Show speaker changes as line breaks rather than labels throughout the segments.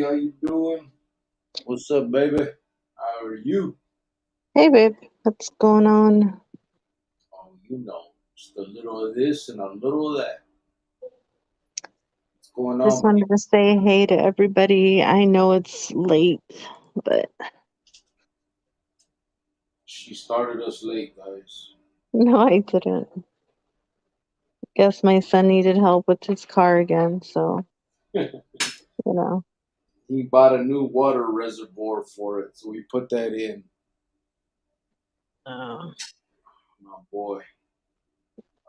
How you doing? What's up, baby? How are you?
Hey babe, what's going on?
Oh, just a little of this and a little of that. What's going
Just
on?
wanted to say hey to everybody. I know it's late, but
She started us late, guys.
no, I didn't. Guess my son needed help with his car again, so you know.
He bought a new water reservoir for it, so we put that in.
Oh.
My boy.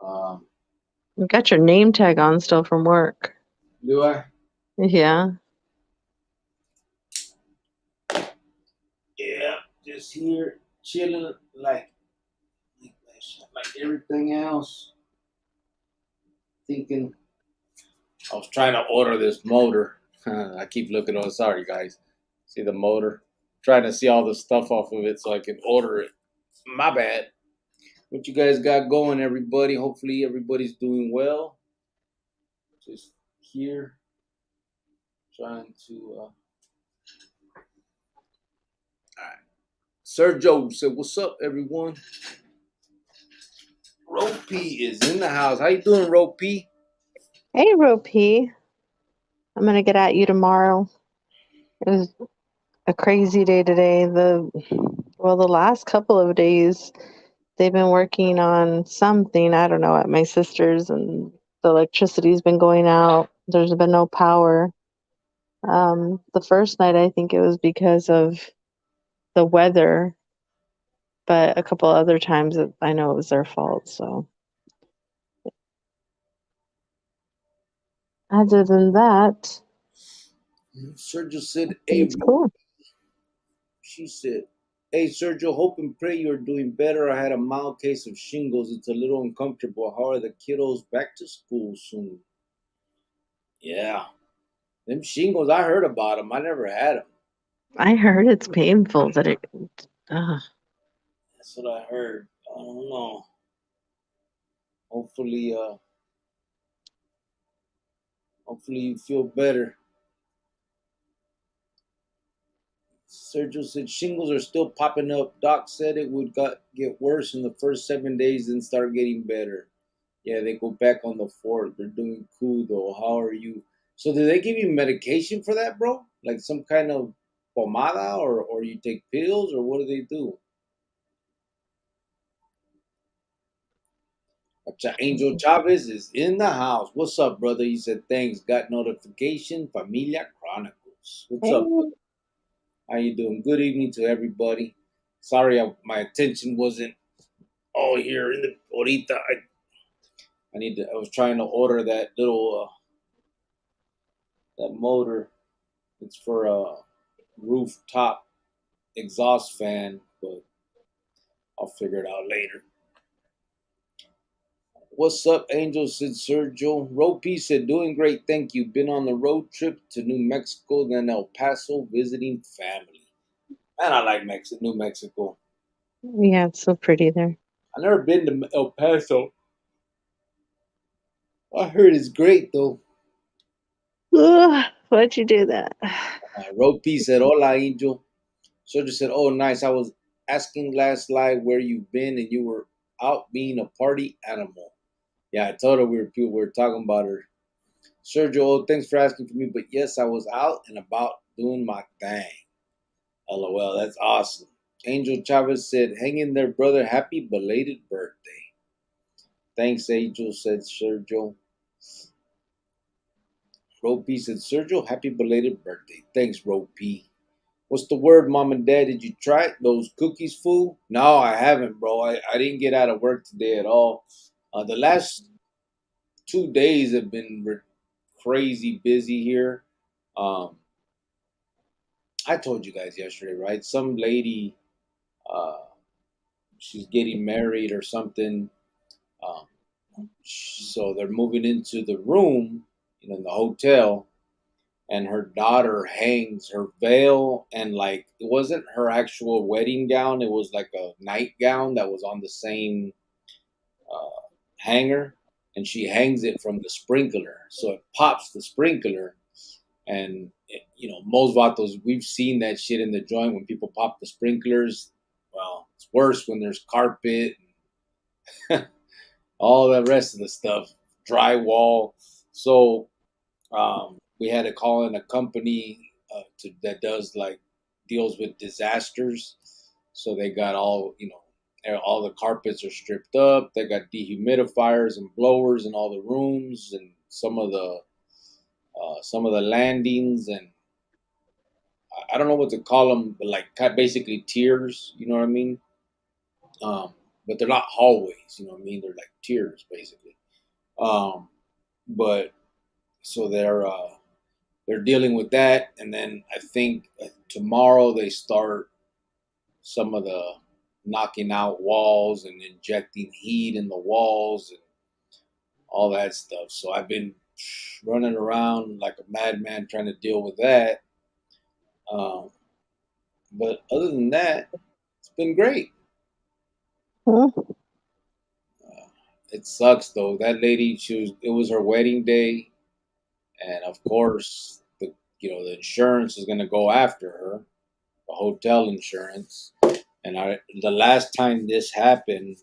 Um,
You got your name tag on still from work.
do I?
Yeah.
Yeah, just here chilling like everything else. Thinking I was trying to order this motor. I keep looking on. Sorry, guys. See the motor? Trying to see all the stuff off of it so I can order it. My bad. What you guys got going, everybody? Hopefully, everybody's doing well. Just here trying to. Sergio said, "What's up, everyone?" Ropey is in the house. How you doing, Ropey?
Hey Ropey, I'm gonna get at you tomorrow. It was a crazy day today. The last couple of days they've been working on something, I don't know, at my sister's, and the electricity's been going out. There's been no power. The first night, I think it was because of the weather, but a couple other times I know it was their fault. So, other than that,
Sergio said, "Hey,
it's cool.
she said, hey, Sergio, hope and pray you're doing better. I had a mild case of shingles. It's a little uncomfortable. How are the kiddos back to school soon?" Yeah, them shingles, I heard about them. I never had them.
I heard it's painful that it. Uh,
That's what I heard. I don't know. Hopefully, hopefully you feel better. Sergio said shingles are still popping up. Doc said it would get worse in the first 7 days, then start getting better. Yeah, they go back on the fourth. They're doing cool though. How are you? So do they give you medication for that, bro? Like some kind of pomada, or you take pills, or what do they do? Angel Chavez is in the house. What's up, brother? He said thanks. Got notification. Familia Chronicles. What's up,
hey,
brother? How you doing? Good evening to everybody. Sorry, my attention wasn't all here in the ahorita. I need to. I was trying to order that little that motor. It's for a rooftop exhaust fan, but I'll figure it out later. What's up, Angel? Said Sergio. Ropey said, doing great, thank you. Been on the road trip to New Mexico, then El Paso visiting family. Man, I like New Mexico.
yeah, it's so pretty there.
I never been to El Paso. I heard it's great though.
Ugh, why'd you do that?
Ropey said, hola, Angel. Sergio said, oh, nice. I was asking last live where you've been and you were out being a party animal. Yeah, I told her we were talking about her. Sergio, oh, thanks for asking for me, but yes, I was out and about doing my thing. LOL, that's awesome. Angel Chavez said, hang in there, brother. Happy belated birthday. Thanks, Angel, said Sergio. Ropey said, Sergio, happy belated birthday. Thanks, Ropey. What's the word, mom and dad? Did you try those cookies, fool? No, I haven't, bro. I didn't get out of work today at all. The last 2 days have been crazy busy here. Um, I told you guys yesterday, right? Some lady, uh, she's getting married or something. Um, so they're moving into the room, in the hotel, and her daughter hangs her veil, and like it wasn't her actual wedding gown; it was like a nightgown that was on the same hanger, and she hangs it from the sprinkler, so it pops the sprinkler, and most vatos, we've seen that shit in the joint when people pop the sprinklers. Well, it's worse when there's carpet, all the rest of the stuff, drywall. So we had to call in a company that does like deals with disasters. So they got all the carpets are stripped up. They got dehumidifiers and blowers in all the rooms and some of the landings, and I don't know what to call them, but like basically tiers. You know what I mean? But they're not hallways. You know what I mean? They're like tiers basically. Um, but so they're dealing with that, and then I think tomorrow they start some of the knocking out walls and injecting heat in the walls and all that stuff. So I've been running around like a madman trying to deal with that. Um, but other than that, it's been great.
Hmm.
Uh, it sucks though. That lady, it was her wedding day, and of course the insurance is going to go after her, the hotel insurance. And the last time this happened,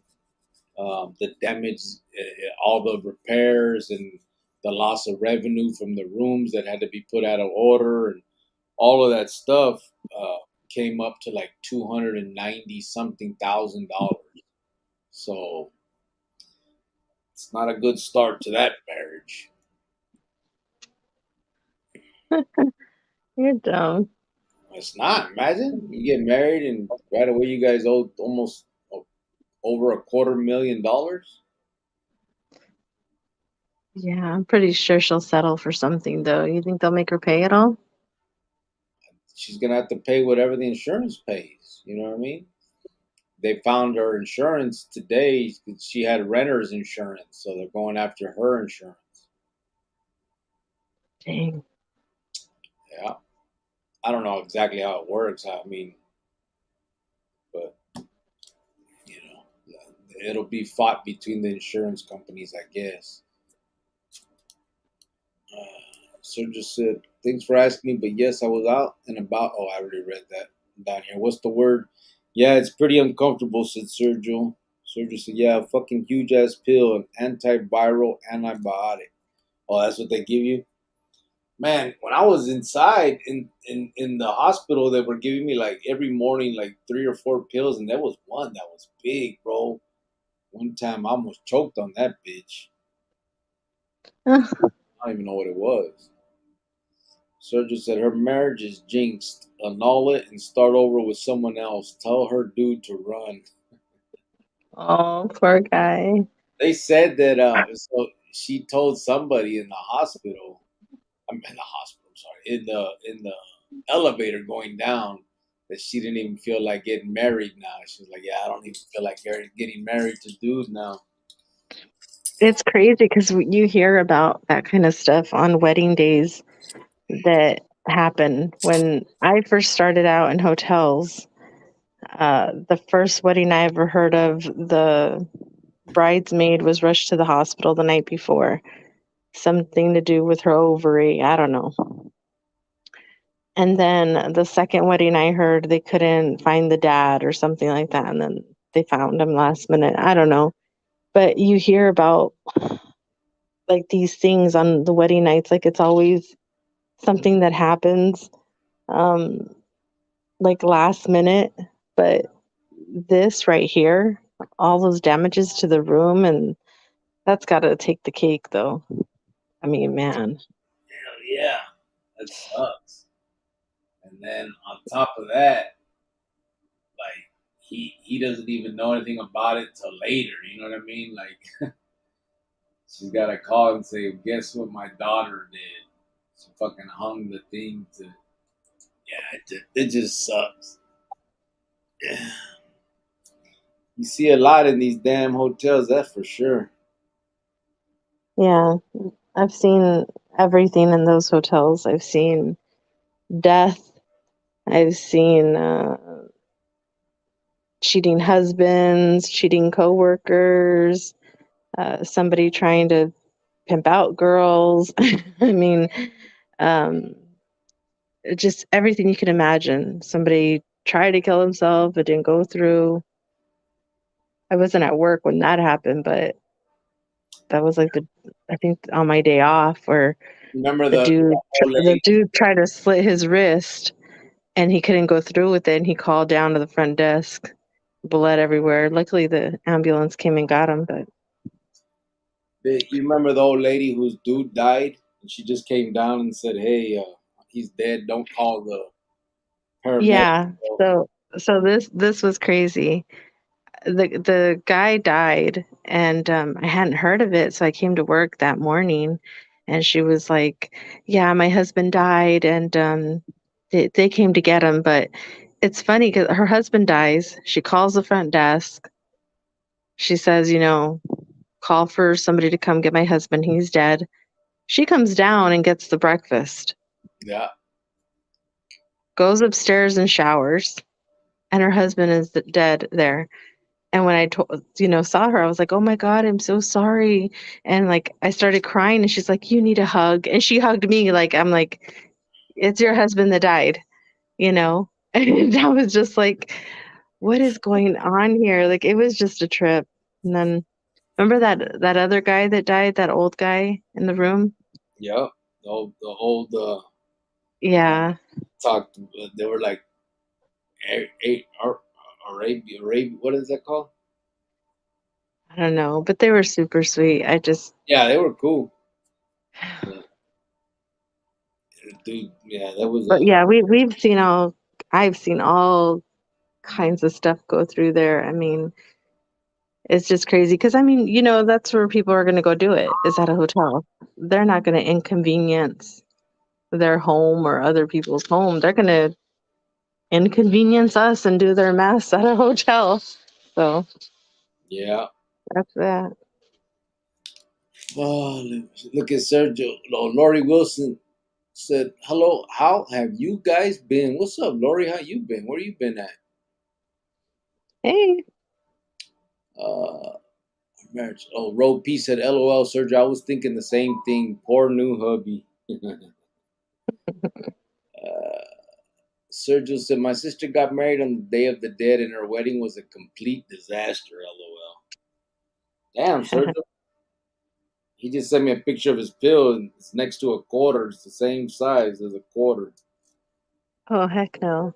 the damage, all the repairs and the loss of revenue from the rooms that had to be put out of order, and all of that stuff came up to like 290 something $1,000. So it's not a good start to that marriage.
You're dumb.
It's not. Imagine you get married and right away you guys owe almost over $250,000.
Yeah, I'm pretty sure she'll settle for something, though. You think they'll make her pay it all?
She's gonna have to pay whatever the insurance pays. You know what I mean? They found her insurance today. She had renter's insurance, so they're going after her insurance.
Dang.
Yeah, I don't know exactly how it works. I mean, but you know, it'll be fought between the insurance companies, I guess. Sir just said, "Thanks for asking me, but yes, I was out and about." Oh, I already read that down here. What's the word? Yeah, it's pretty uncomfortable," said Sergio. Sergio said, "Yeah, a fucking huge ass pill, an antiviral antibiotic." Oh, that's what they give you? Man, when I was inside in the hospital, they were giving me like every morning like 3 or 4 pills, and there was one that was big, bro. One time I almost choked on that bitch. I don't even know what it was. Sergio said her marriage is jinxed. Annul it and start over with someone else. Tell her dude to run.
Oh, poor guy.
They said that so she told somebody in the hospital. I'm in the hospital. I'm sorry, in the elevator going down, that she didn't even feel like getting married now. She was like, "Yeah, I don't even feel like getting married to dude now."
It's crazy because you hear about that kind of stuff on wedding days that happen. When I first started out in hotels, the first wedding I ever heard of, the bridesmaid was rushed to the hospital the night before. Something to do with her ovary. I don't know. And then the second wedding I heard, they couldn't find the dad or something like that. And then they found him last minute. I don't know. But you hear about like these things on the wedding nights, like it's always something that happens um like last minute. But this right here, all those damages to the room, and that's got to take the cake though. I mean, man.
Hell yeah, that sucks. And then on top of that, like he doesn't even know anything about it till later. You know what I mean? Like she's got to call and say, "Guess what my daughter did? She fucking hung the thing to." Yeah, it just sucks. You see a lot in these damn hotels, that's for sure.
Yeah, I've seen everything in those hotels. I've seen death. I've seen cheating husbands, cheating coworkers, somebody trying to pimp out girls. I mean, um, just everything you can imagine. Somebody tried to kill himself, it didn't go through. I wasn't at work when that happened, but that was like I think on my day off where
Remember
the
the
dude
old
the
lady?
dude tried to slit his wrist and he couldn't go through with it and he called down to the front desk. Blood everywhere. Luckily the ambulance came and got him, but
You remember the old lady whose dude died, and she just came down and said, "Hey, he's dead. Don't call the paramedic."
yeah. So this was crazy. The guy died and I hadn't heard of it, so I came to work that morning and she was like, "Yeah, my husband died and they came to get him." But it's funny cuz her husband dies. She calls the front desk. She says, "Call for somebody to come get my husband. He's dead." She comes down and gets the breakfast.
Yeah,
Goes upstairs and showers and her husband is dead there. And when I saw her, I was like, "Oh my God, I'm so sorry." And like, I started crying and she's like, "You need a hug." And she hugged me. Like, I'm like, "It's your husband that died, you know?" And I was just like, what is going on here? Like, it was just a trip. And then remember that other guy that died, that old guy in the room?
yeah. The old
Yeah.
talked. They were like Arabia. What is that called?
I don't know, but they were super sweet.
Yeah, they were cool. Yeah, dude. Yeah, that was
But
a.
yeah, I've seen all kinds of stuff go through there. I mean, it's just crazy because I mean, that's where people are going to go do it is at a hotel. They're not going to inconvenience their home or other people's home. They're going to inconvenience us and do their mess at a hotel. So
Yeah.
that's that.
Oh, look at Sergio. Oh, Lori Wilson said, "Hello, how have you guys been? What's up, Lori? How you been? Where you been at?"
Hey,
Uh, marriage. Oh, Roe P said, "LOL, Sergio. I was thinking the same thing. Poor new hubby." Sergio said, "My sister got married on the Day of the Dead, and her wedding was a complete disaster." LOL. Damn, Sergio. He just sent me a picture of his pill, and it's next to a quarter. It's the same size as a quarter.
oh heck no.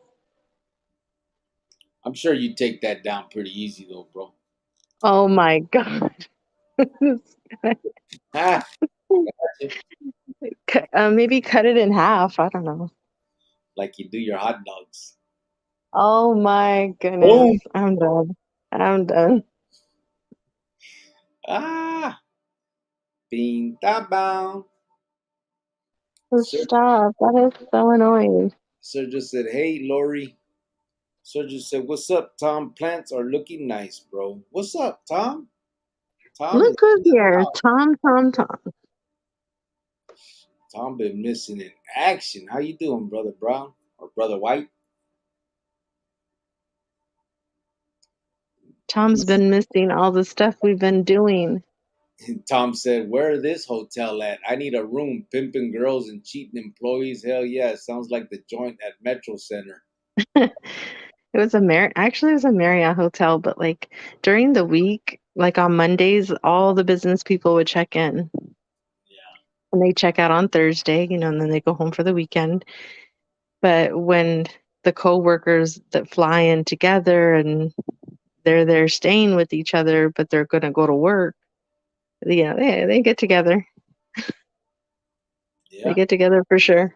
I'm sure you take that down pretty easy, though, bro.
Oh my God.
Ah, gotcha.
Maybe cut it in half. I don't know.
Like you do your hot dogs.
Oh my goodness.
Boom.
I'm done. I'm done.
Ah, pinta bound.
Oh, stop. That is so annoying.
Sergio said, "Hey, Lori." Sergio said, "What's up, Tom? Plants are looking nice, bro. What's up, Tom? Tom is
Look who's
in the
here.
house.
Tom, Tom, Tom.
Tom been missing in action. How you doing, brother Brown or brother White?"
Tom's been missing all the stuff we've been doing.
Tom said, "Where this hotel at? I need a room. Pimping girls and cheating employees. Hell yeah, sounds like the joint at Metro Center."
It was actually it was a Marriott hotel, but like during the week, like on Mondays, all the business people would check in
Yeah,
and they check out on Thursday, and then they go home for the weekend. But when the coworkers that fly in together and they're there staying with each other, but they're gonna go to work, they get together. They
yeah.
get together for sure.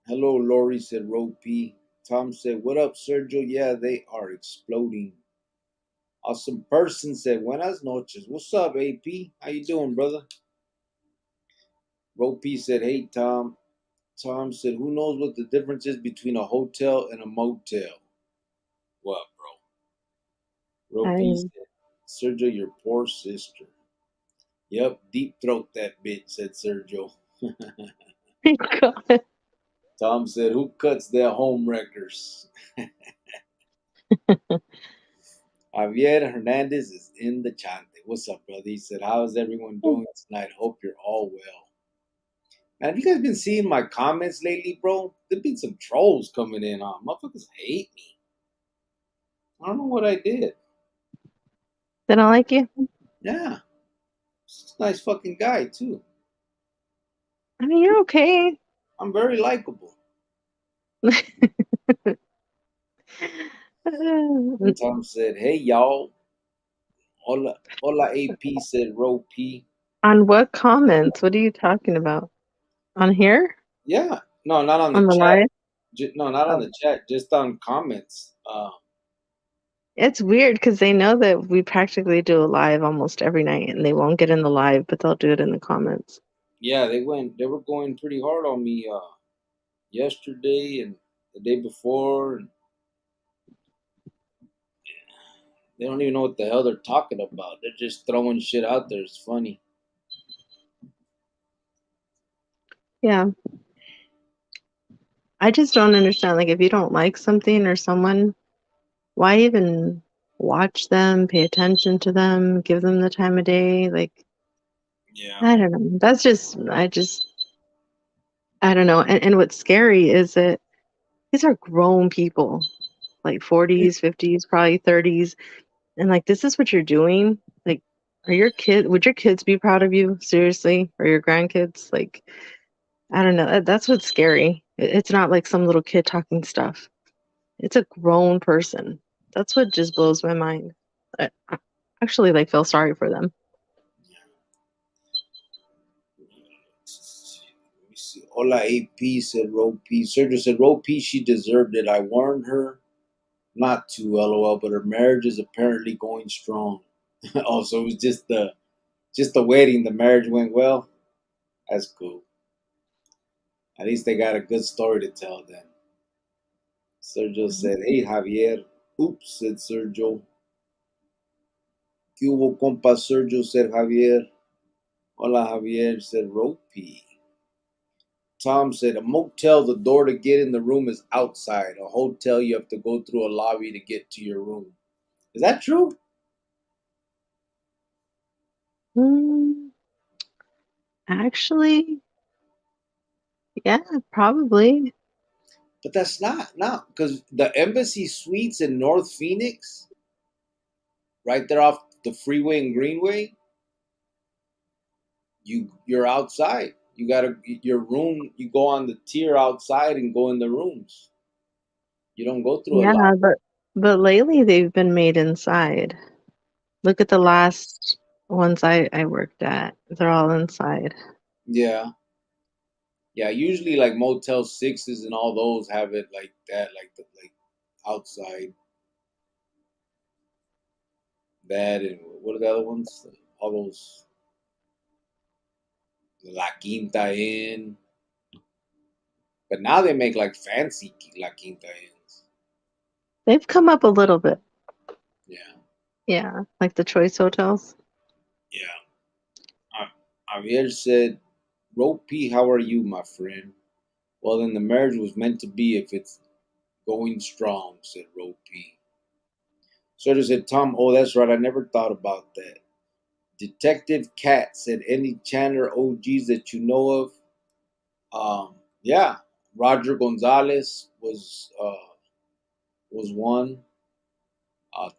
Hello, Lori said. Ro P. Tom said, "What up, Sergio? Yeah, they are exploding." Awesome person said, "Buenas noches. What's up, AP? How you doing, brother?" Ro P said, "Hey, Tom." Tom said, "Who knows what the difference is between a hotel and a motel?" What, bro? Ro P
I
said, "Sergio, your poor sister." Yep, deep throat that bitch, said Sergio.
God.
Tom said, "Who cuts their home wreckers?" Javier Hernandez is in the chante. What's up, brother? He said, "How is everyone doing tonight? Hope you're all well." Man, have you guys been seeing my comments lately, bro? There's been some trolls coming in on. Motherfuckers hate me. I don't know what I did.
They don't like you?
Yeah, he's a nice fucking guy too.
I mean, you're okay.
I'm very likable. And Tom said, "Hey y'all, hola, hola." AP said, "Ro P."
On what comments? What are you talking about? On here?
Yeah, no, not on the
On the
chat.
live?
No, not on
Oh.
the chat. Just on comments.
It's weird because they know that we practically do a live almost every night and they won't get in the live, but they'll do it in the comments.
Yeah, they went. They were going pretty hard on me yesterday and the day before, and they don't even know what the hell they're talking about. They're just throwing shit out there. It's funny.
Yeah. I just don't understand. Like, if you don't like something or someone, why even watch them, pay attention to them, give them the time of day? Like,
Yeah.
I don't know. I don't know. And what's scary is that these are grown people, like 40s, 50s, probably 30s. And like, this is what you're doing. Like, would your kids be proud of you? Seriously? Or your grandkids? Like, I don't know. That's what's scary. It's not like some little kid talking stuff. It's a grown person. That's what just blows my mind. I actually like feel sorry for them.
Let me see. Hola AP said Ro P. Sergio said Ro P. She deserved it. I warned her not to. LOL. But her marriage is apparently going strong. Also, it was just the wedding. The marriage went well. That's cool. At least they got a good story to tell then. Sergio
Mhm.
said, "Hey Javier." Oops, said Sergio. ¿Qué hubo, compa? Sergio said Javier. Hola Javier, said Ro P. Tom said, a motel, the door to get in the room is outside. A hotel, you have to go through a lobby to get to your room. Is that true?
Mm, actually, yeah, probably.
But that's not because the Embassy Suites in North Phoenix, right there off the freeway and Greenway, you're outside. You gotta your room. You go on the tier outside and go in the rooms. You don't go through a
Yeah,
lobby.
but lately they've been made inside. Look at the last ones I worked at. They're all inside.
Yeah, yeah. Usually, like Motel Sixes and all those have it like that, like outside. That and what are the other ones? All those La Quinta Inn. But now they make like fancy La Quinta Inns.
They've come up a little bit.
Yeah,
Yeah, like the choice hotels.
yeah. Javier said, Ropey, how are you, my friend? Well, then the marriage was meant to be if it's going strong, said Ropey. Sergio said, Tom, oh, that's right. I never thought about that. Detective Cat said, any Chandler OGs that you know of? Yeah, Roger Gonzalez was one.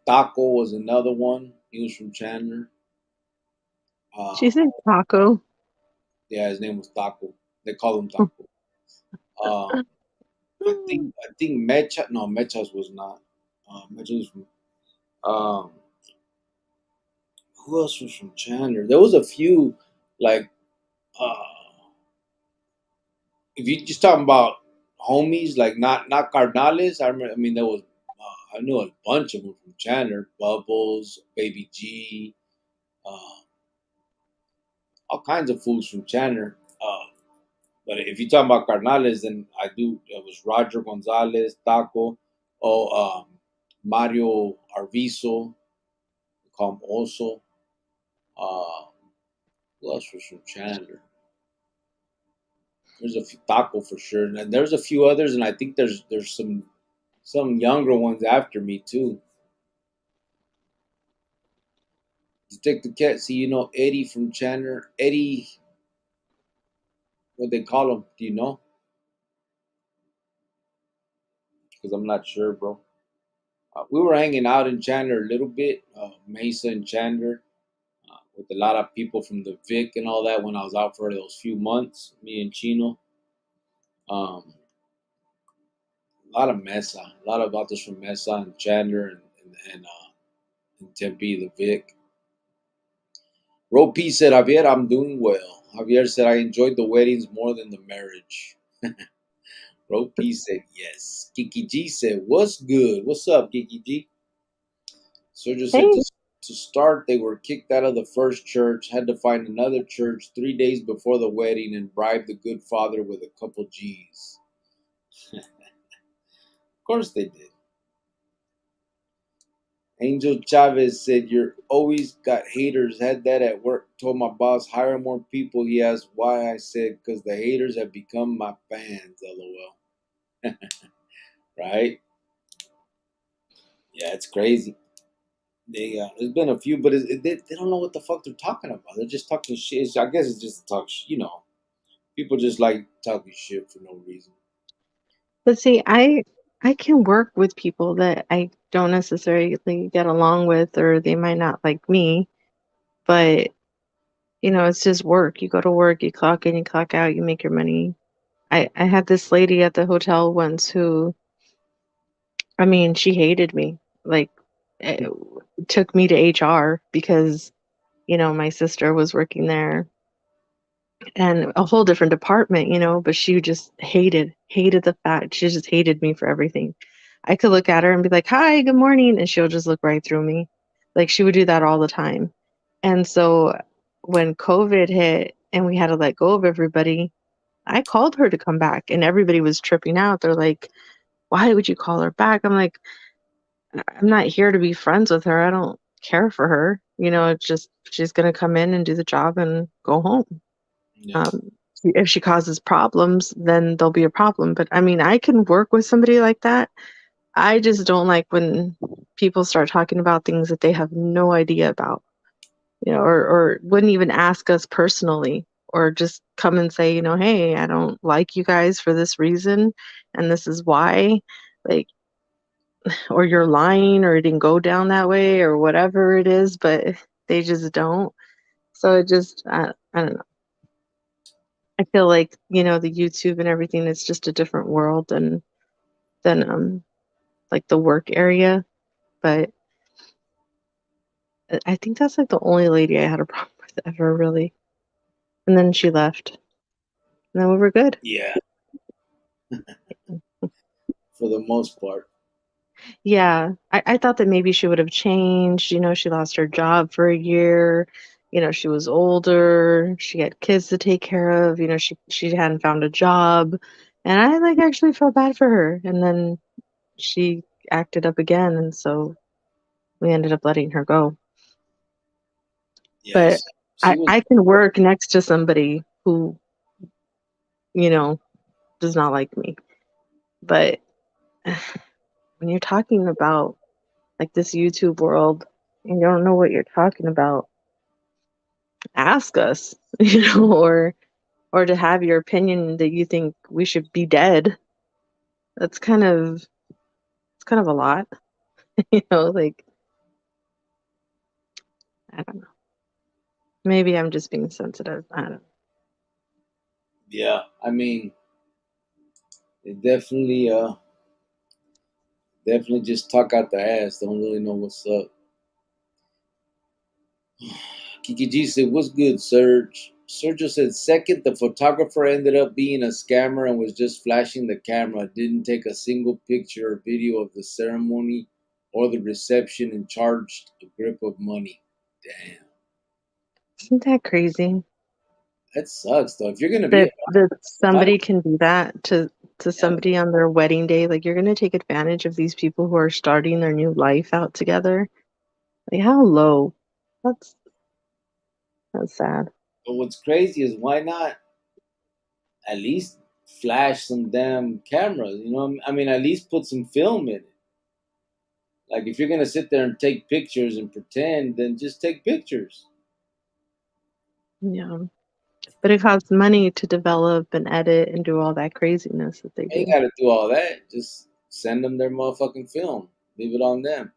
Taco was another one. He was from Chandler.
She
Uh,
said taco.
yeah, his name was Taco. They call him Taco. Um, I think Mecha. No, Mechas was not. Mechas was from. Um, who else was from Chandler? There was a few. Like, uh, if you just talking about homies, like not Cardinales. I remember. I mean, there was. I knew a bunch of them from Chandler. Bubbles, Baby G, uh, all kinds of fools from Chandler. But if you're talking about Carnales, then I do. It was Roger Gonzalez, Taco, Mario Arvizo, we call him also. Uh, who else was from Chandler? There's a few Taco for sure, and then there's a few others, and I think there's some younger ones after me too. Detective Cat, see, you know Eddie from Chandler. Eddie, what they call them. Do you know? Because I'm not sure, bro. We were hanging out in Chandler a little bit, Mesa and Chandler, with a lot of people from the Vic and all that when I was out for those few months, me and Chino. A lot of Mesa, a lot of authors from Mesa and Chandler and Tempe, the Vic. Ro P said, Javier, I'm doing well. Javier said, I enjoyed the weddings more than the marriage. Ro P said, yes. Kiki G said, what's good? What's up, Kiki G? Sergio said,
Hey,
to start, they were kicked out of the first church, had to find another church 3 days before the wedding, and bribe the good father with a couple G's. Of course they did. Angel Chavez said, you're always got haters. Had that at work. Told my boss, hire more people. He asked why. I said, because the haters have become my fans. LOL. Right? Yeah, it's crazy. There's been a few, but they don't know what the fuck they're talking about. They're just talking shit. I guess it's just talk. People just like talking shit for no reason.
but see, I can work with people that I don't necessarily get along with, or they might not like me, but it's just work. You go to work, you clock in, you clock out, you make your money. I had this lady at the hotel once who, I mean, she hated me. Like, it took me to HR because, my sister was working there and a whole different department, but she just hated the fact she just hated me for everything. I could look at her and be like, "Hi, good morning," and she'll just look right through me. Like she would do that all the time. And so when COVID hit and we had to let go of everybody, I called her to come back and everybody was tripping out. They're like, "Why would you call her back?" I'm like, "I'm not here to be friends with her. I don't care for her. It's just she's gonna come in and do the job and go home."
Yeah,
Um, if she causes problems, then there'll be a problem. But I mean, I can work with somebody like that. I just don't like when people start talking about things that they have no idea about, or wouldn't even ask us personally, or just come and say, hey, I don't like you guys for this reason, and this is why, like, or you're lying, or it didn't go down that way, or whatever it is, but they just don't. So it just, I don't know. I feel like, the YouTube and everything is just a different world than like the work area. But I think that's like the only lady I had a problem with ever, really. And then she left. And then we were good.
yeah, for the most part.
Yeah. I thought that maybe she would have changed. She lost her job for a year. She was older. She had kids to take care of. She hadn't found a job. And I like actually felt bad for her. And then she acted up again. And so we ended up letting her go. But
Yes, she
I,
was.
I can work next to somebody who, you know, does not like me. But when you're talking about like this YouTube world and you don't know what you're talking about, ask us, or to have your opinion that you think we should be dead. That's kind of a lot, like I don't know. Maybe I'm just being sensitive. I don't know.
Yeah, I mean, it definitely just talk out the ass. Don't really know what's up. Kiki G said, "What's good, Serge?" Sergio said, "Second, the photographer ended up being a scammer and was just flashing the camera. Didn't take a single picture or video of the ceremony or the reception and charged a grip of money." Damn,
Isn't that crazy
that sucks though. If you're gonna be a
that somebody
photographer,
can do that to
yeah,
somebody on their wedding day? Like you're gonna take advantage of these people who are starting their new life out together. Like how low? That's that's sad.
but what's crazy is why not at least flash some damn cameras? I mean, at least put some film in it. Like if you're gonna sit there and take pictures and pretend, then just take pictures.
Yeah. But it costs money to develop and edit and do all that craziness that they
Ain't
do.
got to do all that. Just send them their motherfucking film. Leave it on them.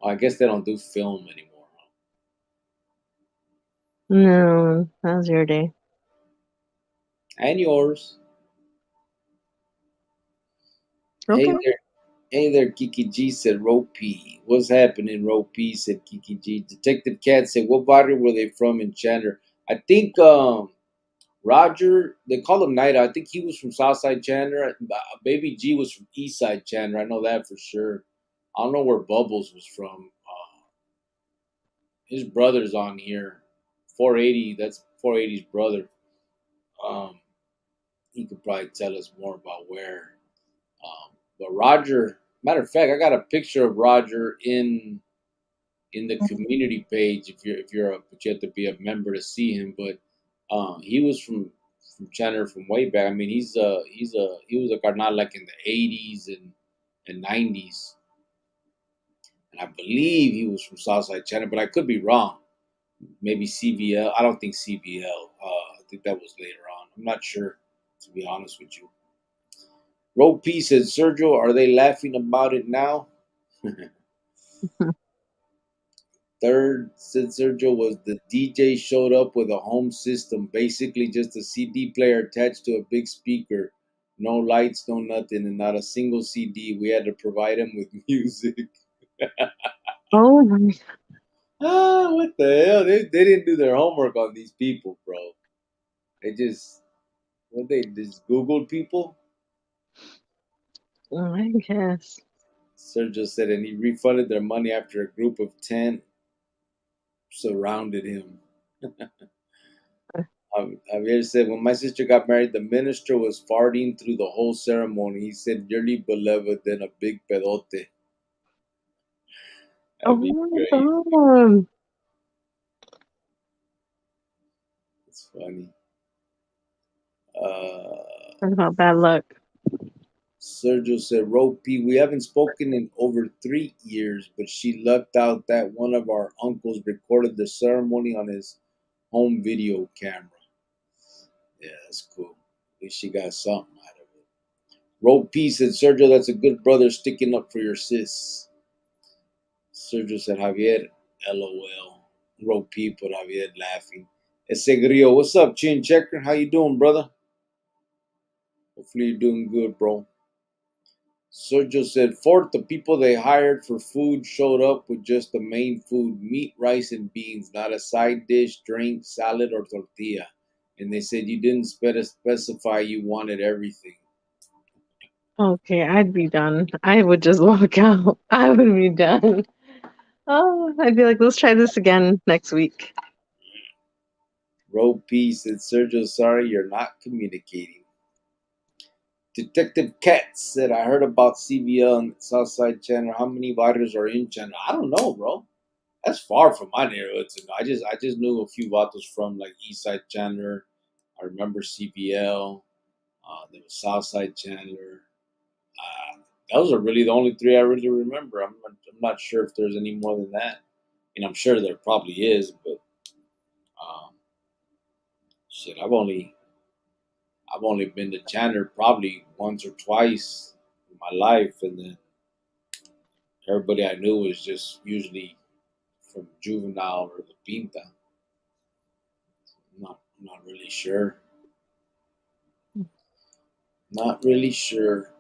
I guess they don't do film anymore.
No, that was your day.
And yours. Hey
Okay.
there, hey there, Kiki G said Ropey. What's happening, Ropey? Said Kiki G. Detective Cat said, what barrio were they from in Chandler? I think Roger, they call him Night. I think he was from Southside Chandler. Baby G was from Eastside Chandler. I know that for sure. I don't know where Bubbles was from. His brother's on here. 480, that's 480's brother. Um, he could probably tell us more about where. But Roger, matter of fact, I got a picture of Roger in the community page. But you have to be a member to see him. But he was from Chandler from way back. I mean, he was a carnal like in the 80s and 90s, and I believe he was from Southside Chandler, but I could be wrong. Maybe CVL. I don't think CVL. I think that was later on. I'm not sure, to be honest with you. Roe P said, Sergio, are they laughing about it now? Third, said Sergio, was the DJ showed up with a home system, basically just a CD player attached to a big speaker. No lights, no nothing, and not a single CD. We had to provide him with music.
Oh my.
What the hell? They didn't do their homework on these people, bro. They just, they just Googled people?
I guess.
Sergio said, and he refunded their money after a group of 10 surrounded him. Javier said, when my sister got married, the minister was farting through the whole ceremony. He said, dearly beloved, then a big pedote.
Oh
That'd be
my
great.
god.
It's funny. Uh,
Talk about bad luck.
Sergio said, Ropey, we haven't spoken in over 3 years, but she lucked out that one of our uncles recorded the ceremony on his home video camera. Yeah, that's cool. At least she got something out of it. Rope P said, Sergio, that's a good brother sticking up for your sis. Sergio said, Javier, LOL. Rope P put Javier laughing. Ese Grillo, what's up, Chin Checker? How you doing, brother? Hopefully you're doing good, bro. Sergio said, fourth, the people they hired for food showed up with just the main food, meat, rice, and beans, not a side dish, drink, salad, or tortilla. And they said you didn't specify you wanted everything.
Okay, I'd be done. I would just walk out. I would be done. Oh, I'd be like, let's try this again next week.
Roe P said, Sergio, sorry, you're not communicating. Detective Cat said, I heard about CBL and Southside Chandler. How many vatos are in Chandler? I don't know, bro. That's far from my neighborhood. I just knew a few vatos from like Eastside Chandler. I remember CBL. There was Southside Chandler. Those are really the only three I really remember. I'm not sure if there's any more than that. And I'm sure there probably is, but um, shit, I've only been to Chandler probably once or twice in my life, and then everybody I knew was just usually from Juvenile or the Pinta. I'm not really sure. Not really sure.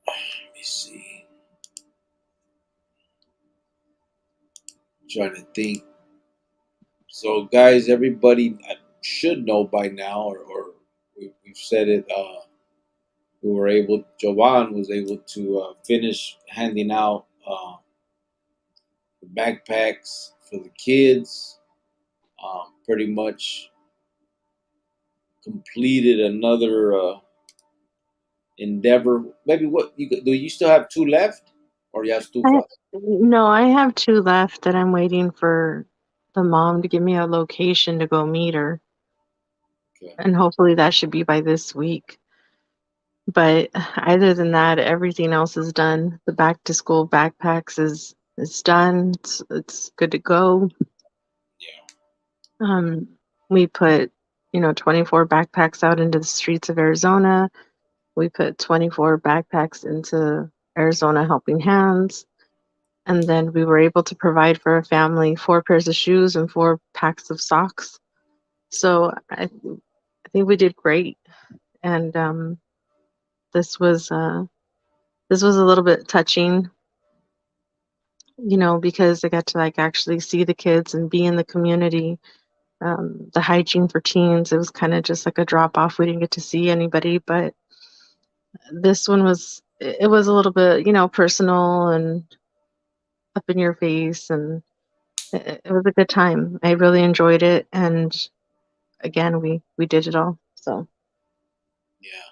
Let me see. Trying to think. So, guys, everybody should know by now, or we've said it. We were able. Jovan was able to finish handing out the backpacks for the kids. Pretty much completed another endeavor. Maybe what do you still have two left, or you have
I,
stufas?
no, I have two left that I'm waiting for the mom to give me a location to go meet her.
Okay.
And hopefully that should be by this week. But other than that, everything else is done. The back to school backpacks is done. It's good to go.
Yeah.
Um, we put, 24 backpacks out into the streets of Arizona. We put 24 backpacks into Arizona Helping Hands. And then we were able to provide for a family 4 pairs of shoes and 4 packs of socks. So I think we did great. And this was uh, this was a little bit touching, because I got to like actually see the kids and be in the community. The hygiene for teens, it was kind of just like a drop off. We didn't get to see anybody, but this one was it was a little bit, personal and up in your face, and it was a good time. I really enjoyed it, and again, we did it all. So
Yeah,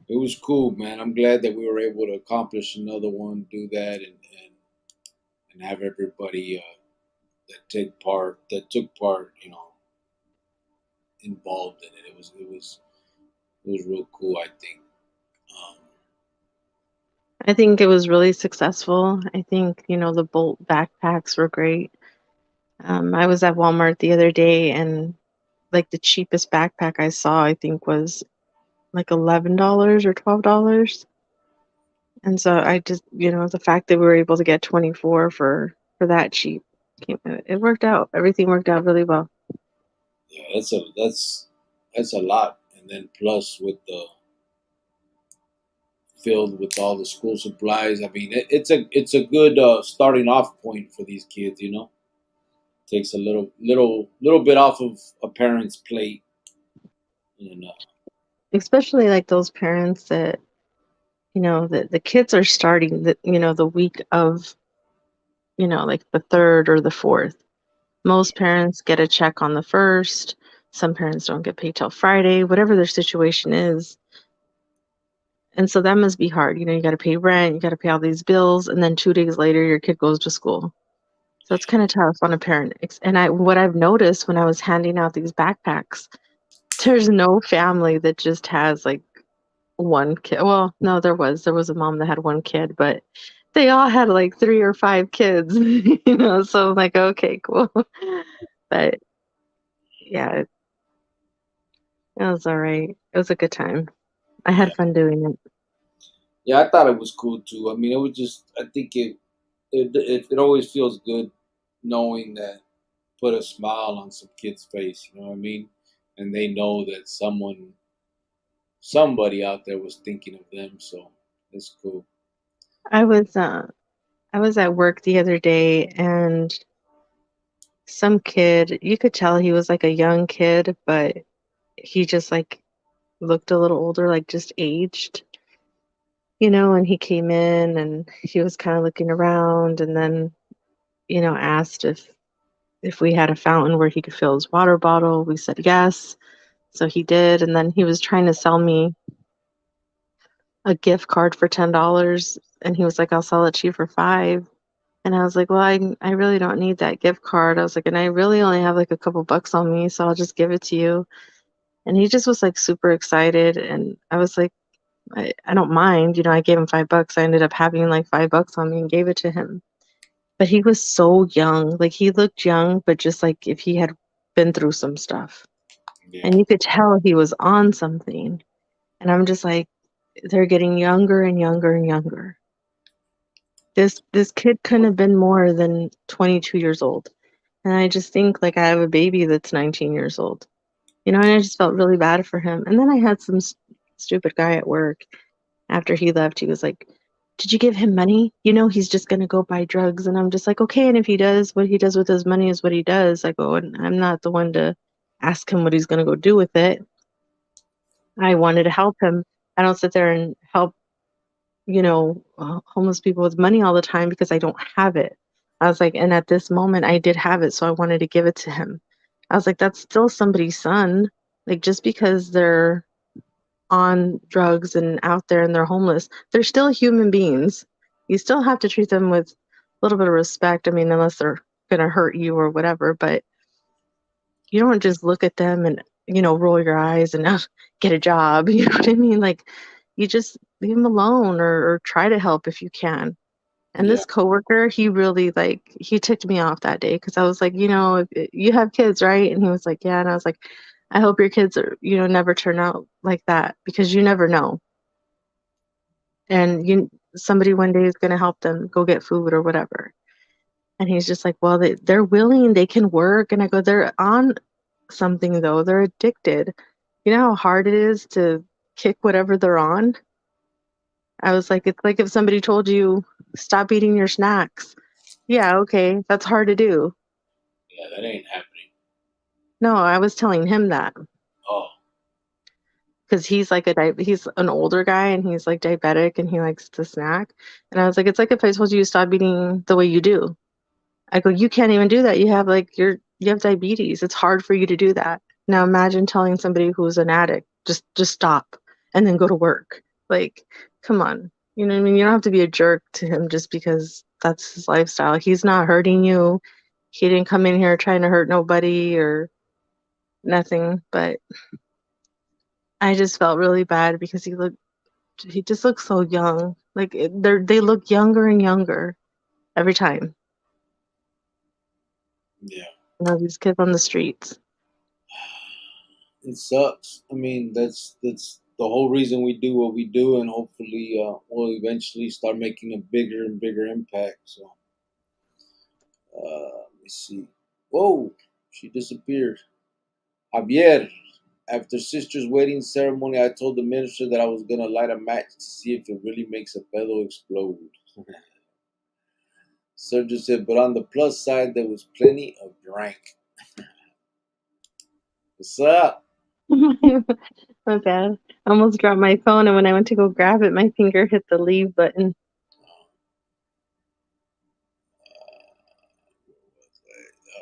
it was cool, man. I'm glad that we were able to accomplish another one, do that, and have everybody that took part, involved in it. It was real cool. I think. Um,
I think it was really successful. I think, the Bolt backpacks were great. I was at Walmart the other day, and like the cheapest backpack I saw, I think was like $11 or $12. And so I just, the fact that we were able to get 24 for that cheap, it worked out. Everything worked out really well.
yeah, that's a lot, and then plus with the filled with all the school supplies. I mean, it's a good starting off point for these kids. Takes a little bit off of a parent's plate, and
Especially like those parents that, the kids are starting the week of, like the third or the fourth. Most parents get a check on the first. Some parents don't get paid till Friday, whatever their situation is. And so that must be hard. You got to pay rent, you got to pay all these bills, and then 2 days later, your kid goes to school. So it's kind of tough on a parent. And what I've noticed when I was handing out these backpacks, there's no family that just has like one kid. Well, no, there was a mom that had one kid, but they all had like 3 or 5 kids, So I'm like, okay, cool. But yeah, it was all right. It was a good time. I
yeah,
had fun doing it.
yeah. I thought it was cool too. I mean, it was just. I think it always feels good knowing that put a smile on some kid's face. You know what I mean? And they know that somebody out there was thinking of them. So it's cool.
I was uh I was at work the other day, and some kid, you could tell he was like a young kid, but he just like looked a little older, like just aged, and he came in and he was kind of looking around, and then, asked if we had a fountain where he could fill his water bottle. We said yes. So he did, and then he was trying to sell me a gift card for $10, and he was like, I'll sell it to you for 5. And I was like, well, I really don't need that gift card. I was like, and I really only have like a couple bucks on me, so I'll just give it to you. And he just was like super excited. And I was like, I don't mind. I gave him $5. I ended up having like $5 on me and gave it to him. But he was so young. Like he looked young, but just like if he had been through some stuff.
Yeah,
And you could tell he was on something. And I'm just like, they're getting younger and younger and younger. This kid couldn't have been more than 22 years old. And I just think like I have a baby that's 19 years old. And I just felt really bad for him. And then I had some stupid guy at work after he left. He was like, did you give him money? He's just going to go buy drugs. And I'm just like, okay. And if he does, what he does with his money is what he does. I go, and I'm not the one to ask him what he's going to go do with it. I wanted to help him. I don't sit there and help, homeless people with money all the time because I don't have it. I was like, and at this moment I did have it, so I wanted to give it to him. I was like, that's still somebody's son. Like just because they're on drugs and out there and they're homeless, they're still human beings. You still have to treat them with a little bit of respect. I mean, unless they're gonna hurt you or whatever, but you don't just look at them and, roll your eyes and get a job. You know what I mean? Like you just leave them alone or try to help if you can. And
Yeah.
this coworker, he really like he ticked me off that day because I was like, you have kids, right? And he was like, yeah. And I was like, I hope your kids are, never turn out like that because you never know. And somebody one day is going to help them go get food or whatever. And he's just like, well, they're willing, they can work. And I go, they're on something though. They're addicted. You know how hard it is to kick whatever they're on? I was like, it's like if somebody told you, stop eating your snacks. Yeah, okay, that's hard to do.
Yeah, that ain't happening.
No, I was telling him that
Oh,
because he's like he's an older guy and he's like diabetic and he likes to snack. And I was like, it's like if I told you to stop eating the way you do. I go, you can't even do that. You have like you have diabetes. It's hard for you to do that. Now imagine telling somebody who's an addict, just stop and then go to work. Like, come on. You know what I mean? You don't have to be a jerk to him just because that's his lifestyle. He's not hurting you. He didn't come in here trying to hurt nobody or nothing, but I just felt really bad because he just looks so young. Like they look younger and younger every time.
yeah.
These kids on the streets.
It sucks. I mean, that's the whole reason we do what we do, and hopefully, we'll eventually start making a bigger and bigger impact. So, let me see. Whoa, she disappeared. Javier, after sister's wedding ceremony, I told the minister that I was gonna light a match to see if it really makes a pedo explode. Sergio said, but on the plus side, there was plenty of drink. What's up?
My bad. I almost dropped my phone, and when I went to go grab it, my finger hit the leave button.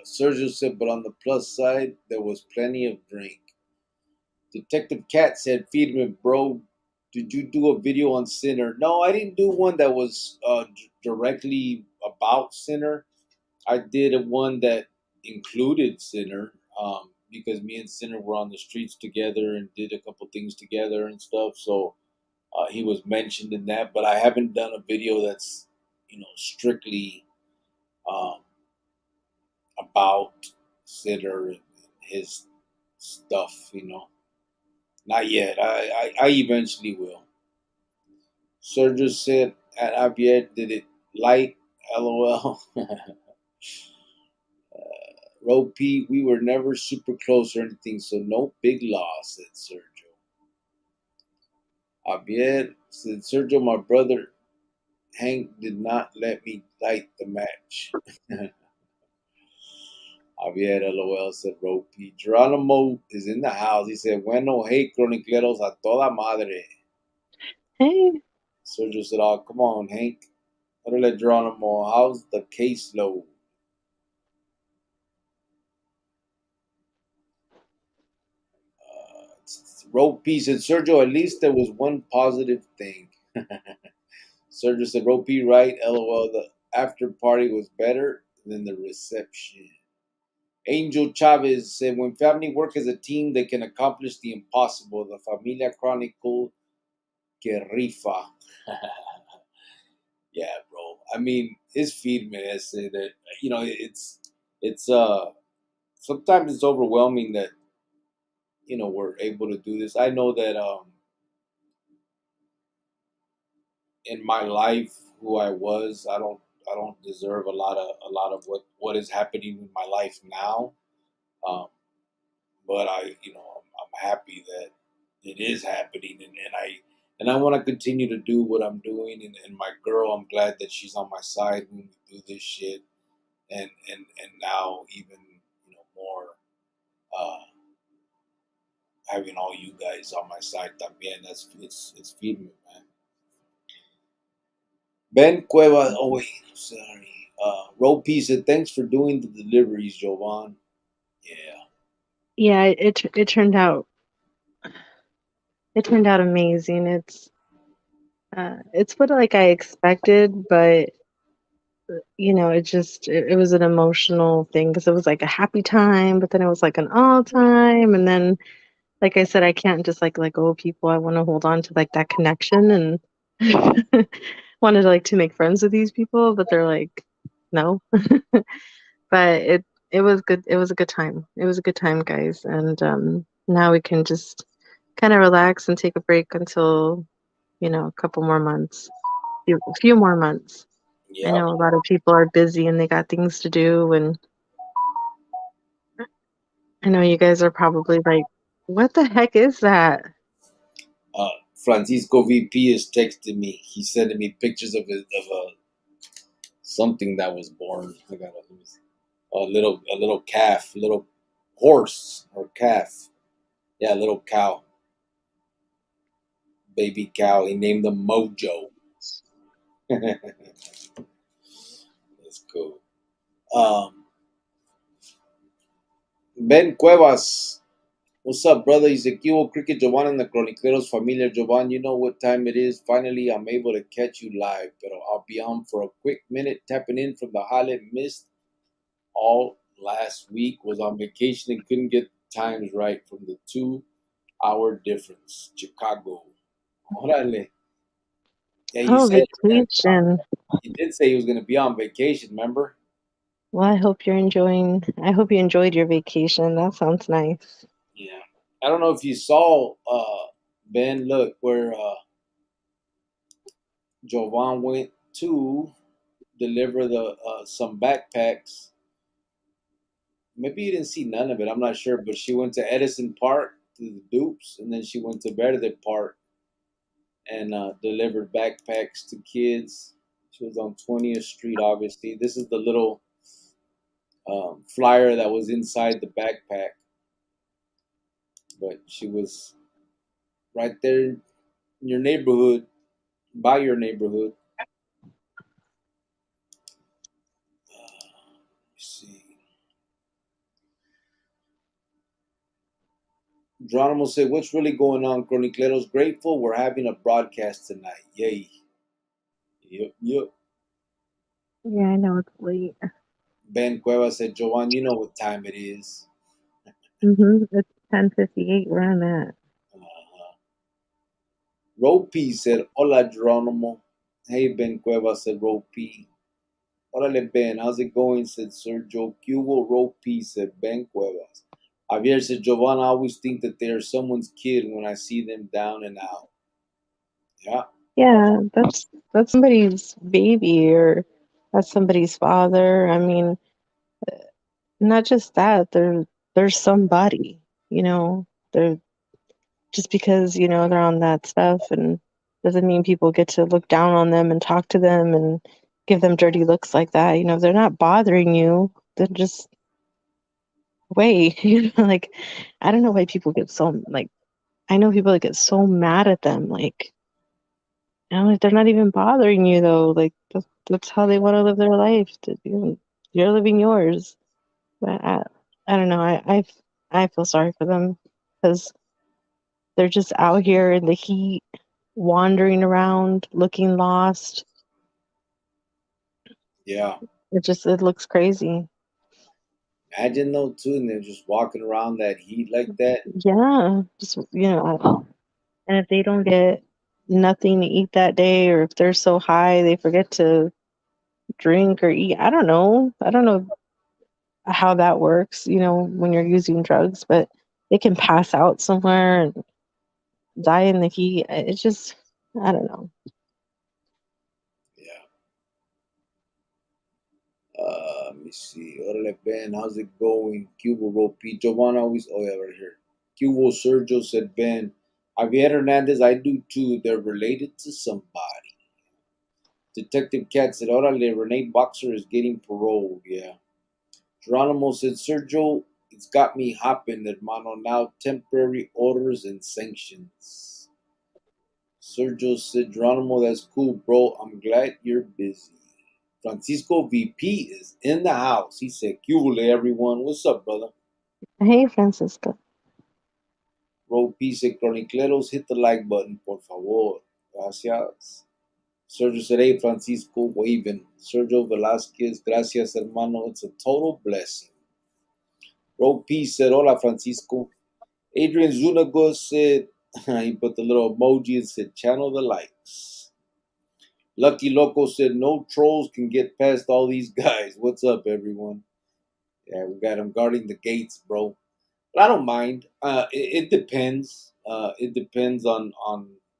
Sergio said, but on the plus side, there was plenty of drink. Detective Cat said, feed me, bro. Did you do a video on Sinner? No, I didn't do one that was directly about Sinner. I did a one that included Sinner, because me and Sinner were on the streets together and did a couple things together and stuff. So he was mentioned in that, but I haven't done a video that's strictly um, about Sinner and his stuff. Not yet. I eventually will. Sergio said at Javier, did it light? LOL. Row P, we were never super close or anything, so no big loss, said Sergio. Javier said, Sergio, my brother Hank did not let me light the match. Javier, LOL, said Row P. Geronimo is in the house. He said, bueno, hey, cronicleros, a toda madre.
Hey,
Sergio said, oh, come on, Hank. Órale, Geronimo, how's the caseload? Rope P said, Sergio, at least there was one positive thing. Sergio said, Rope P, right? LOL, the after party was better than the reception. Angel Chavez said, when family work as a team, they can accomplish the impossible. The Familia Chronicle que rifa. Yeah, bro. I mean, his feed me. I say that, it's sometimes it's overwhelming that we're able to do this. I know that in my life, who I was, I don't deserve a lot of what is happening in my life now. Um, but I'm happy that it is happening, and I want to continue to do what I'm doing. And my girl, I'm glad that she's on my side when we do this shit, and now even more. Uh, Having all you guys on my side también, it's feeding me, man. Ben Cueva, oh wait, sorry. Roe P said, thanks for doing the deliveries, Jovan. Yeah,
yeah, it turned out amazing. It's what like I expected, but it was an emotional thing because it was like a happy time, but then it was like an all time, and then like I said, I can't just like let go of people. I want to hold on to like that connection and wanted like to make friends with these people, but they're like, no. But it was good. It was a good time. It was a good time, guys. And now we can just kind of relax and take a break until, a couple more months, a few more months. I
Yep.
know a lot of people are busy and they got things to do, and I know you guys are probably like, what the heck is that?
Uh, Francisco VP is texting me. He's sending me pictures of something that was born. I got a little calf, little horse or calf. Yeah, little cow, baby cow. He named him Mojo. That's cool. Um, Ben Cuevas, what's up, brother? He's a Kiwo Cricket Jovan and the Chronicles familia. Jovan, you know what time it is. Finally, I'm able to catch you live, but I'll be on for a quick minute tapping in from the highlight missed all last week. Was on vacation and couldn't get times right from the 2 hour difference. Chicago. Órale. Yeah, you
Oh,
said you were gonna be on.
vacation.
You did say he was gonna be on vacation. Remember?
Well, I hope you enjoyed your vacation. That sounds nice.
Yeah. I don't know if you saw Ben. Look where Jovan went to deliver the some backpacks. Maybe you didn't see none of it. I'm not sure, but she went to Edison Park to the Dupes, and then she went to Verde Park and delivered backpacks to kids. She was on 20th Street, obviously. This is the little flyer that was inside the backpack, but she was right there in your neighborhood, by your neighborhood. Let's see. Geronimo said, "What's really going on, Chronicleros? Grateful we're having a broadcast tonight. Yay. Yep, yep."
Yeah, I know it's late.
Ben Cueva said, "Joanne, you know what time it is."
It's 10:58 where I'm at.
Uh-huh. Rope said, "Hola, Geronimo." Hey, Ben Cueva said, Rope. Órale, Ben, how's it going? Said Sergio. Cubo Rope said Ben Cuevas. Javier said, Giovanna, I always think that they are someone's kid when I see them down and out. Yeah,
Yeah, that's somebody's baby or that's somebody's father. I mean, not just that, there's somebody, you know, they're just because, they're on that stuff and doesn't mean people get to look down on them and talk to them and give them dirty looks like that. They're not bothering you. They're just way, like I don't know why people get so like I know people that get so mad at them, like, like they're not even bothering you though. Like that's how they want to live their life. You're living yours. But I don't know. I feel sorry for them because they're just out here in the heat, wandering around, looking lost.
yeah.
It looks crazy.
Imagine though too, and they're just walking around that heat like that.
Yeah, just and if they don't get nothing to eat that day, or if they're so high they forget to drink or eat. I don't know how that works, when you're using drugs, but they can pass out somewhere and die in the heat. It's just, I don't know.
Yeah. Let me see. Orale Ben, how's it going? Cubo wrote P. Giovanna always. Oh yeah, right here. Cubo Sergio said Ben. Javier Hernandez, I do too. They're related to somebody. Detective Cat said, Orale, Renee Boxer is getting paroled. Yeah. Geronimo said, Sergio, it's got me hopping, hermano. Now temporary orders and sanctions. Sergio said, Geronimo, that's cool, bro. I'm glad you're busy. Francisco VP is in the house. He said, Cubole, everyone. What's up, brother?
Hey, Francisco.
Bro P said, Cronicleros, hit the like button, por favor. Gracias. Sergio said, hey, Francisco, waving. Sergio Velasquez, gracias, hermano. It's a total blessing. Bro P said, hola, Francisco. Adrian Zuniga said, he put the little emoji and said, channel the likes. Lucky Loco said no trolls can get past all these guys. What's up, everyone? Yeah, we got them guarding the gates, bro. But I don't mind. It depends. It depends on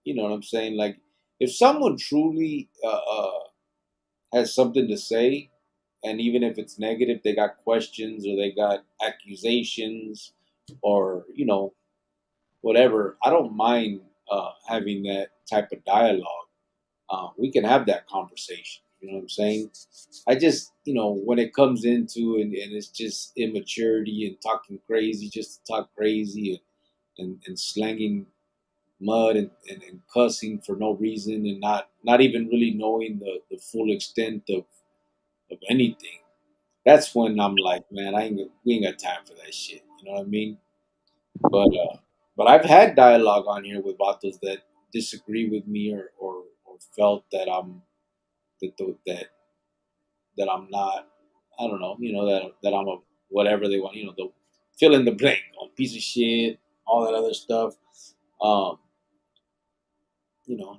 you know what I'm saying. Like if someone truly has something to say, and even if it's negative, they got questions or they got accusations, or whatever. I don't mind having that type of dialogue. We can have that conversation. You know what I'm saying? I just, when it comes into and it's just immaturity and talking crazy just to talk crazy and slanging mud and cussing for no reason and not even really knowing the full extent of anything. That's when I'm like, man, we ain't got time for that shit. You know what I mean? But I've had dialogue on here with vatos that disagree with me or felt that that I'm not. I don't know. That I'm a whatever they want. The fill in the blank on piece of shit, all that other stuff. Um,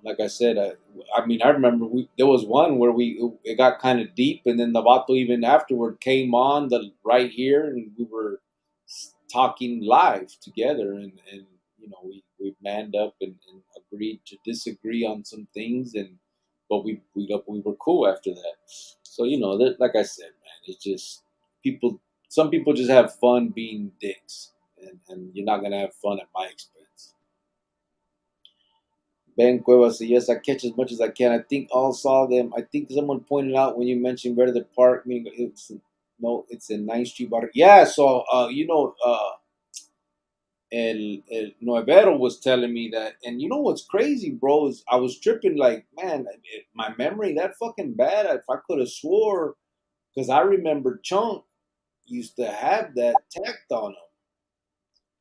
like I said, I mean, I remember there was one where it got kind of deep, and then the vato even afterward came on the right here, and we were talking live together, and we manned up and agreed to disagree on some things, and but we were cool after that. So like I said, man, it's just people. Some people just have fun being dicks, and you're not gonna have fun at my expense. Ben Cuevas said, yes, I catch as much as I can. I think all saw them. I think someone pointed out when you mentioned Verde Park, meaning it's in 9th Street Bar. Yeah, so, El Nuevero was telling me that. And you know what's crazy, bro, is I was tripping like, man, my memory that fucking bad. If I could have swore, because I remember Chunk used to have that tacked on him.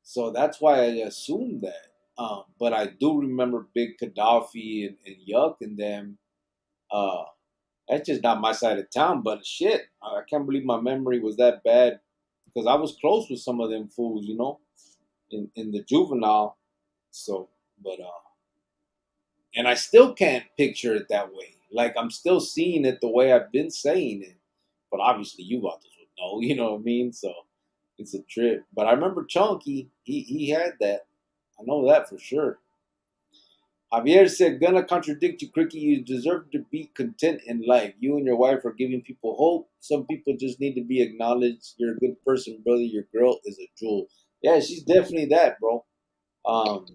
So that's why I assumed that. But I do remember Big Gaddafi and Yuck and them. Uh, that's just not my side of town. But shit, I can't believe my memory was that bad because I was close with some of them fools, in the juvenile. So, but and I still can't picture it that way. Like I'm still seeing it the way I've been saying it. But obviously, you others would know. You know what I mean? So it's a trip. But I remember Chunky. He had that. I know that for sure. Javier said, gonna contradict you, Cricky. You deserve to be content in life. You and your wife are giving people hope. Some people just need to be acknowledged. You're a good person, brother. Your girl is a jewel. Yeah, she's definitely that, bro. Um,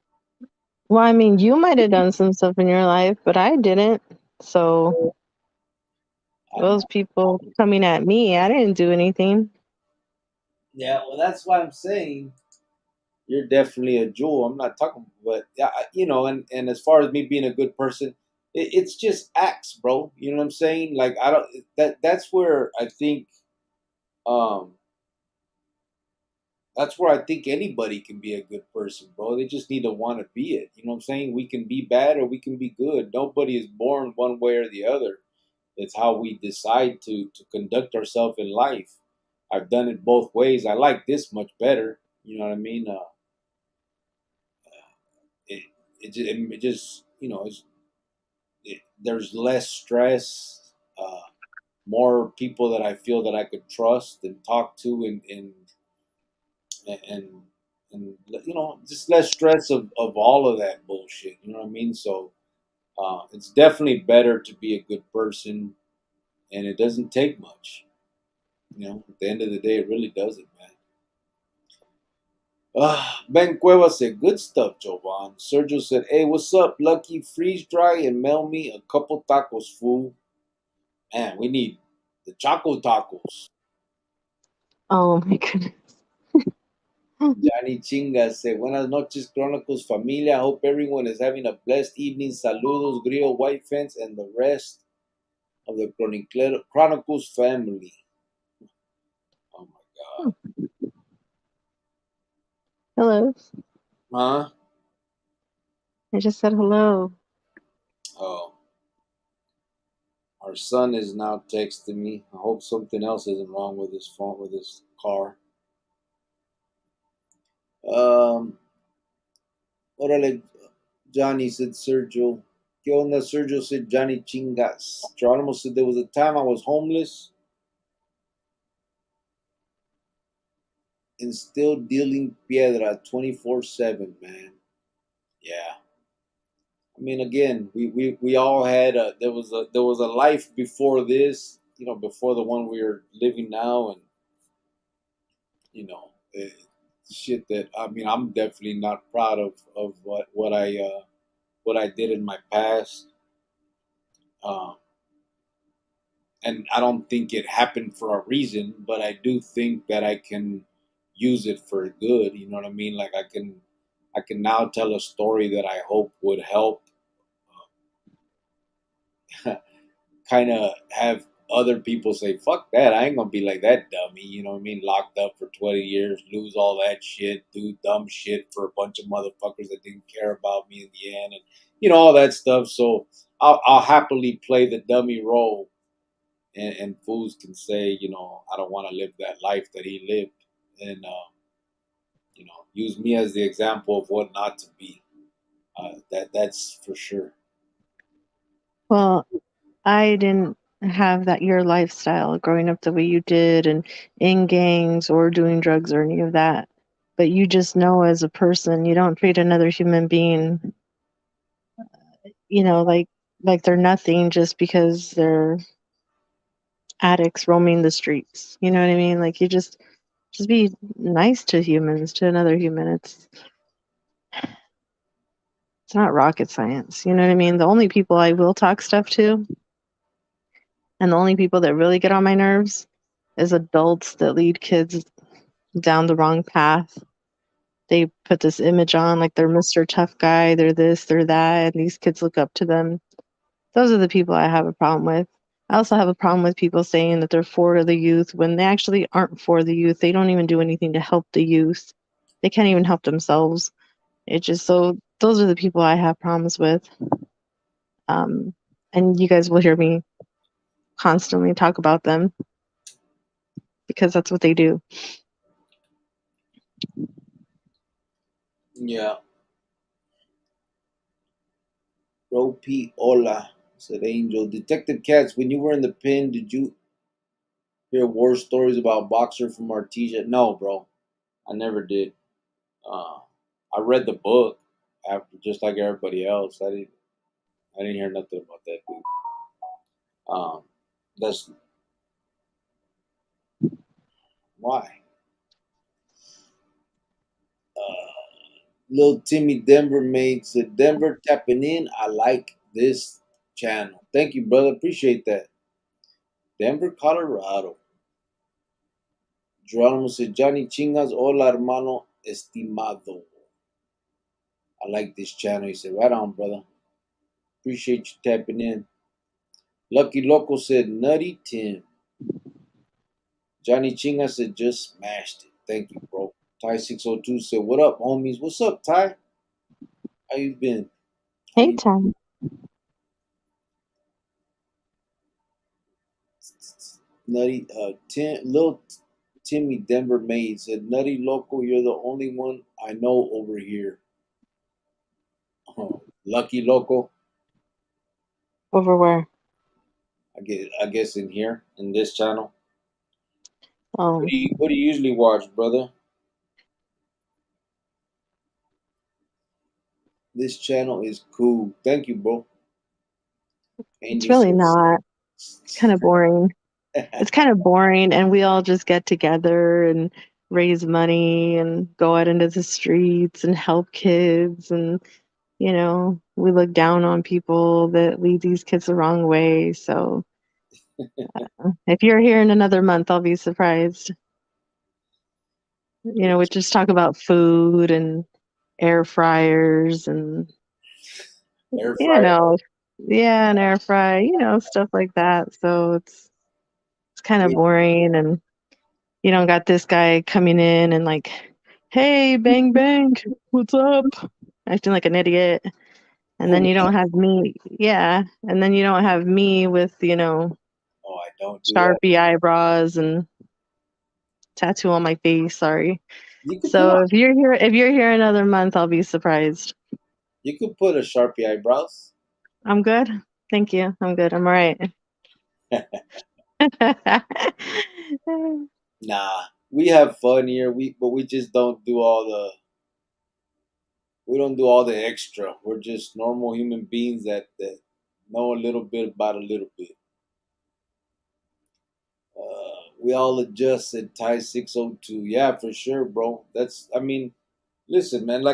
Well, I mean, you might have done some stuff in your life, but I didn't. So
I,
those people coming at me, I didn't do anything.
yeah, well, that's why I'm saying you're definitely a jewel. I'm not talking, but yeah, and as far as me being a good person, it's just acts, bro. You know what I'm saying? Like I don't. That's where I think. Um, That's where I think anybody can be a good person, bro. They just need to want to be it. You know what I'm saying? We can be bad or we can be good. Nobody is born one way or the other. It's how we decide to conduct ourselves in life. I've done it both ways. I like this much better. You know what I mean? It, it just there's less stress, more people that I feel that I could trust and talk to, and just less stress of all of that bullshit. You know what I mean? So it's definitely better to be a good person, and it doesn't take much. At the end of the day, it really doesn't, man. Ben Cueva said, good stuff, Jovan. Sergio said, hey, what's up, Lucky? Freeze dry and mail me a couple tacos, fool. Man, we need the Choco tacos.
Oh my goodness.
Johnny Chinga said, buenas noches, Chronicles familia. Hope everyone is having a blessed evening. Saludos, Grio, White Fence, and the rest of the Chronicles family. Oh my God.
Hello.
Huh?
I just said hello.
Oh, our son is now texting me. I hope something else isn't wrong with his phone, with his car. Um, Orale, Johnny said, Sergio. ¿Qué onda? Sergio said Johnny Chingas. Geronimo said there was a time I was homeless and still dealing piedra 24/7, man. Yeah. I mean, again, we all had there was a life before this, before the one we're living now, and you know, shit that I mean, I'm definitely not proud of what I did in my past, um, and I don't think it happened for a reason, but I do think that I can use it for good. You know what I mean? Like I can now tell a story that I hope would help kind of have other people say, "Fuck that! I ain't gonna be like that dummy." You know what I mean? Locked up for 20 years, lose all that shit, do dumb shit for a bunch of motherfuckers that didn't care about me in the end, and all that stuff. So I'll happily play the dummy role, and fools can say, I don't want to live that life that he lived, and use me as the example of what not to be. That's for sure.
Well, I didn't have that your lifestyle growing up the way you did and in gangs or doing drugs or any of that. But you just know as a person, you don't treat another human being, like they're nothing just because they're addicts roaming the streets. You know what I mean? Like you just be nice to humans, to another human. It's not rocket science. You know what I mean? The only people I will talk stuff to and the only people that really get on my nerves is adults that lead kids down the wrong path. They put this image on like they're Mr. Tough Guy, they're this, they're that, and these kids look up to them. Those are the people I have a problem with. I also have a problem with people saying that they're for the youth when they actually aren't for the youth. They don't even do anything to help the youth. They can't even help themselves. So those are the people I have problems with. Um, and you guys will hear me constantly talk about them because that's what they do.
Yeah. Bro P. Hola, said Angel. Detective Katz, when you were in the pen, did you hear war stories about boxer from Artesia? No, bro. I never did. Uh, I read the book after, just like everybody else. I didn't hear nothing about that dude. Um, that's why. Little Timmy Denver made said Denver tapping in. I like this channel. Thank you, brother. Appreciate that. Denver, Colorado. Geronimo said Johnny Chingas. Hola, hermano estimado. I like this channel. He said, right on, brother. Appreciate you tapping in. Lucky Loco said, Nutty Tim. Johnny Chinga said, just smashed it. Thank you, bro. Ty602 said, what up, homies? What's up, Ty? How you been? How
Hey,
you
Tom.
Nutty Lil Timmy Denver Maid said, Nutty Loco, you're the only one I know over here. Oh, Lucky Loco.
Over where?
I guess in here, in this channel.
Um,
What do you usually watch, brother? This channel is cool. Thank you, bro.
it's
Angel
really
says,
not. It's kind of boring. It's kind of boring, and we all just get together and raise money and go out into the streets and help kids. And, we look down on people that lead these kids the wrong way. So if you're here in another month, I'll be surprised. We just talk about food and air fryers and,
air
you
fryer.
know, yeah, and air fry, stuff like that. So it's kind of boring, and you don't got this guy coming in and like, hey, bang bang, what's up? Acting like an idiot. And
Who
then you
me?
don't have me, yeah. And then you don't have me with,
Oh, I don't do that.
Sharpie eyebrows and tattoo on my face. Sorry.
You could put
So
on.
if you're here another month, I'll be surprised.
You could put a Sharpie eyebrows.
I'm good. Thank you. I'm good. I'm all right.
Nah, we have fun here. But we just don't do all the extra. We're just normal human beings that know a little bit about a little bit. We all adjust at Thai 602. Yeah, for sure, bro. I mean, listen, man.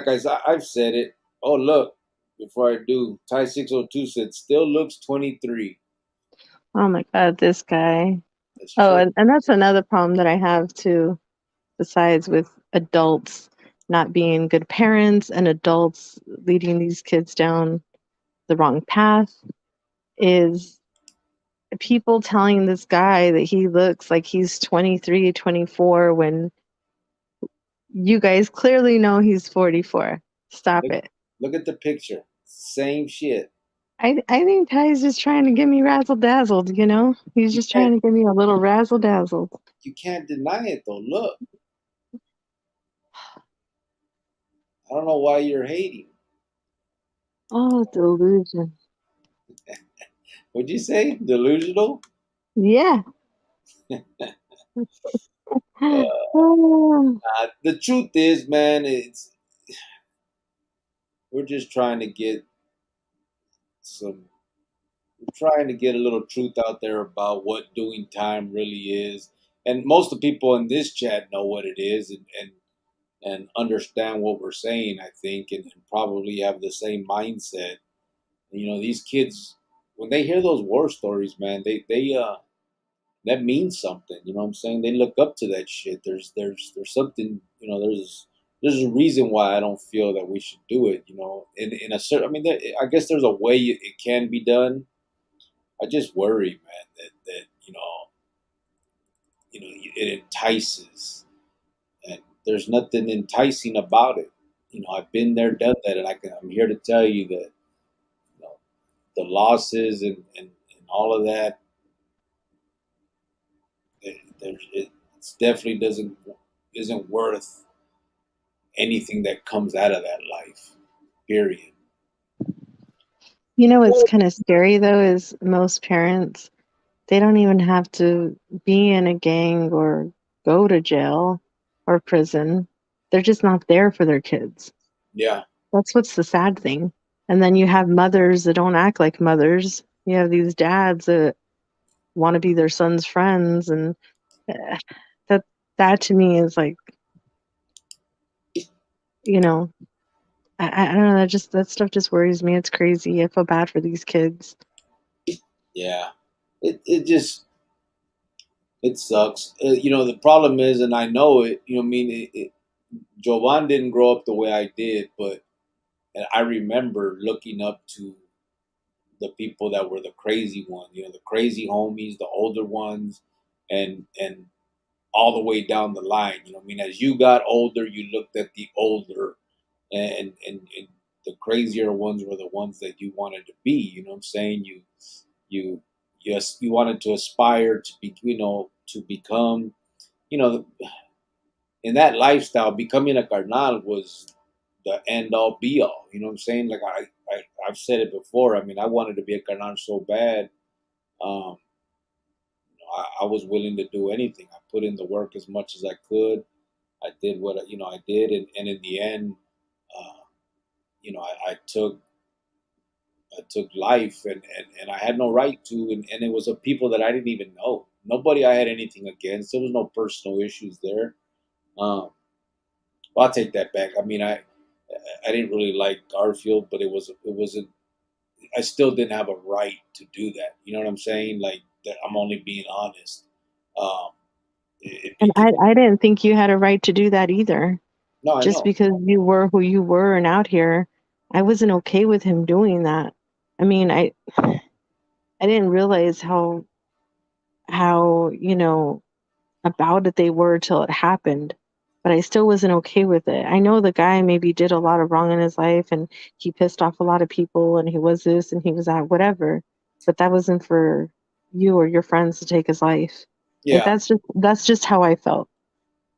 I've said it. Oh, look. Before I do, Thai 602 said still looks 23.
Oh my God, this guy.
That's
Oh,
true.
and that's another problem that I have too, besides with adults not being good parents and adults leading these kids down the wrong path, is people telling this guy that he looks like he's 23, 24 when you guys clearly know he's 44. Stop
Look,
it.
look at the picture. Same shit.
I think Ty's just trying to get me razzle dazzled, you know? He's
You
just
can't
trying to get me a little razzle dazzled.
you can't deny it though. Look, I don't know why you're hating.
Oh, delusion.
What'd you say? Delusional?
Yeah. Oh,
The truth is, man, we're just trying to get some. We're trying to get a little truth out there about what doing time really is, and most of the people in this chat know what it is, and understand what we're saying. I think, and probably have the same mindset. These kids, when they hear those war stories, man, they that means something. You know what I'm saying? They look up to that shit. There's something. There's a reason why I don't feel that we should do it. In a certain. I mean, I guess there's a way it can be done. I just worry, man, that it entices, and there's nothing enticing about it. I've been there, done that, and I'm here to tell you that you know, the losses and all of that, it definitely doesn't isn't worth anything that comes out of that life. Period.
you know what's kind of scary though is most parents, they don't even have to be in a gang or go to jail or prison. They're just not there for their kids.
Yeah,
That's what's the sad thing. And then you have mothers that don't act like mothers. You have these dads that want to be their son's friends, and eh, that that to me is like, you know, I don't know. That stuff just worries me. It's crazy. I feel bad for these kids.
yeah. It sucks. The problem is, and I know it. I mean, Jovan didn't grow up the way I did, but and I remember looking up to the people that were the crazy ones. The crazy homies, the older ones, and all the way down the line. I mean, as you got older, you looked at the older, and the crazier ones were the ones that you wanted to be. You know what I'm saying? You you wanted to aspire to be, to become, you know, in that lifestyle, becoming a carnal was the end all be all. You know what I'm saying? Like I've said it before. I mean, I wanted to be a carnal so bad. Um, I was willing to do anything. I put in the work as much as I could. I did what I did, and in the end, uh, I took life, and I had no right to, and it was of people that I didn't even know. Nobody I had anything against. There was no personal issues there. Um, well, I'll take that back. I mean, I didn't really like Garfield, but it wasn't. I still didn't have a right to do that. You know what I'm saying? Like that. I'm only being honest. Um, it
And
became
I didn't think you had a right to do that either.
no, I
Just
know.
because you were who you were and out here, I wasn't okay with him doing that. I mean, I didn't realize how, about it they were till it happened. But I still wasn't okay with it. I know the guy maybe did a lot of wrong in his life and he pissed off a lot of people and he was this and he was that, whatever. But that wasn't for you or your friends to take his life. Like
Yeah,
that's just how I felt.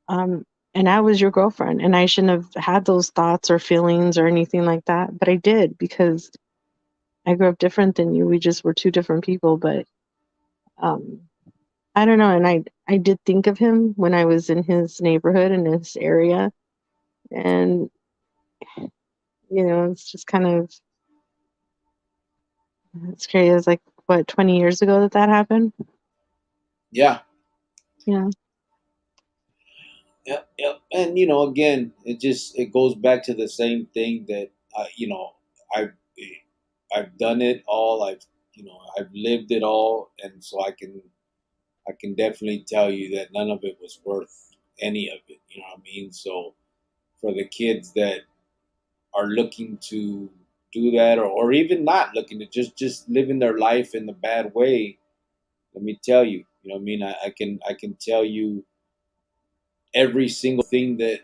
Um, and I was your girlfriend, and I shouldn't have had those thoughts or feelings or anything like that, but I did because I grew up different than you. We just were two different people, but um, I don't know. And I did think of him when I was in his neighborhood in his area, and it's just kind of it's crazy. It was like what 20 years ago that happened.
Yeah,
Yeah,
yep, yep. And again, it goes back to the same thing that I've I've done it all. I've lived it all, and so I can definitely tell you that none of it was worth any of it. You know what I mean? So for the kids that are looking to do that, or even not looking to just living their life in the bad way, let me tell you, you know what I mean? I can tell you every single thing that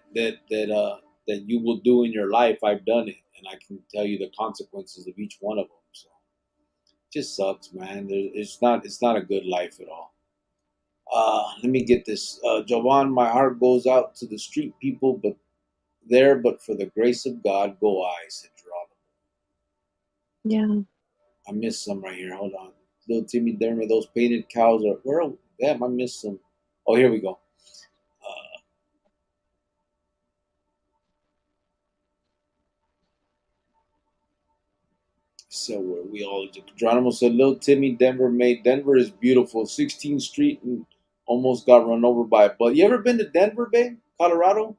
you will do in your life. I've done it, and I can tell you the consequences of each one of them. So it just sucks, man. It's not a good life at all. Let me get this. Jovan, my heart goes out to the street people, but for the grace of God, go I, said Geronimo.
yeah.
I missed some right here. Hold on. Little Timmy Dermer, those painted cows are, where, damn, I missed some. Oh, here we go. Uh, so where we all, Geronimo said, Little Timmy Denver is beautiful. 16th Street and almost got run over by a bus. You ever been to Denver, babe? Colorado?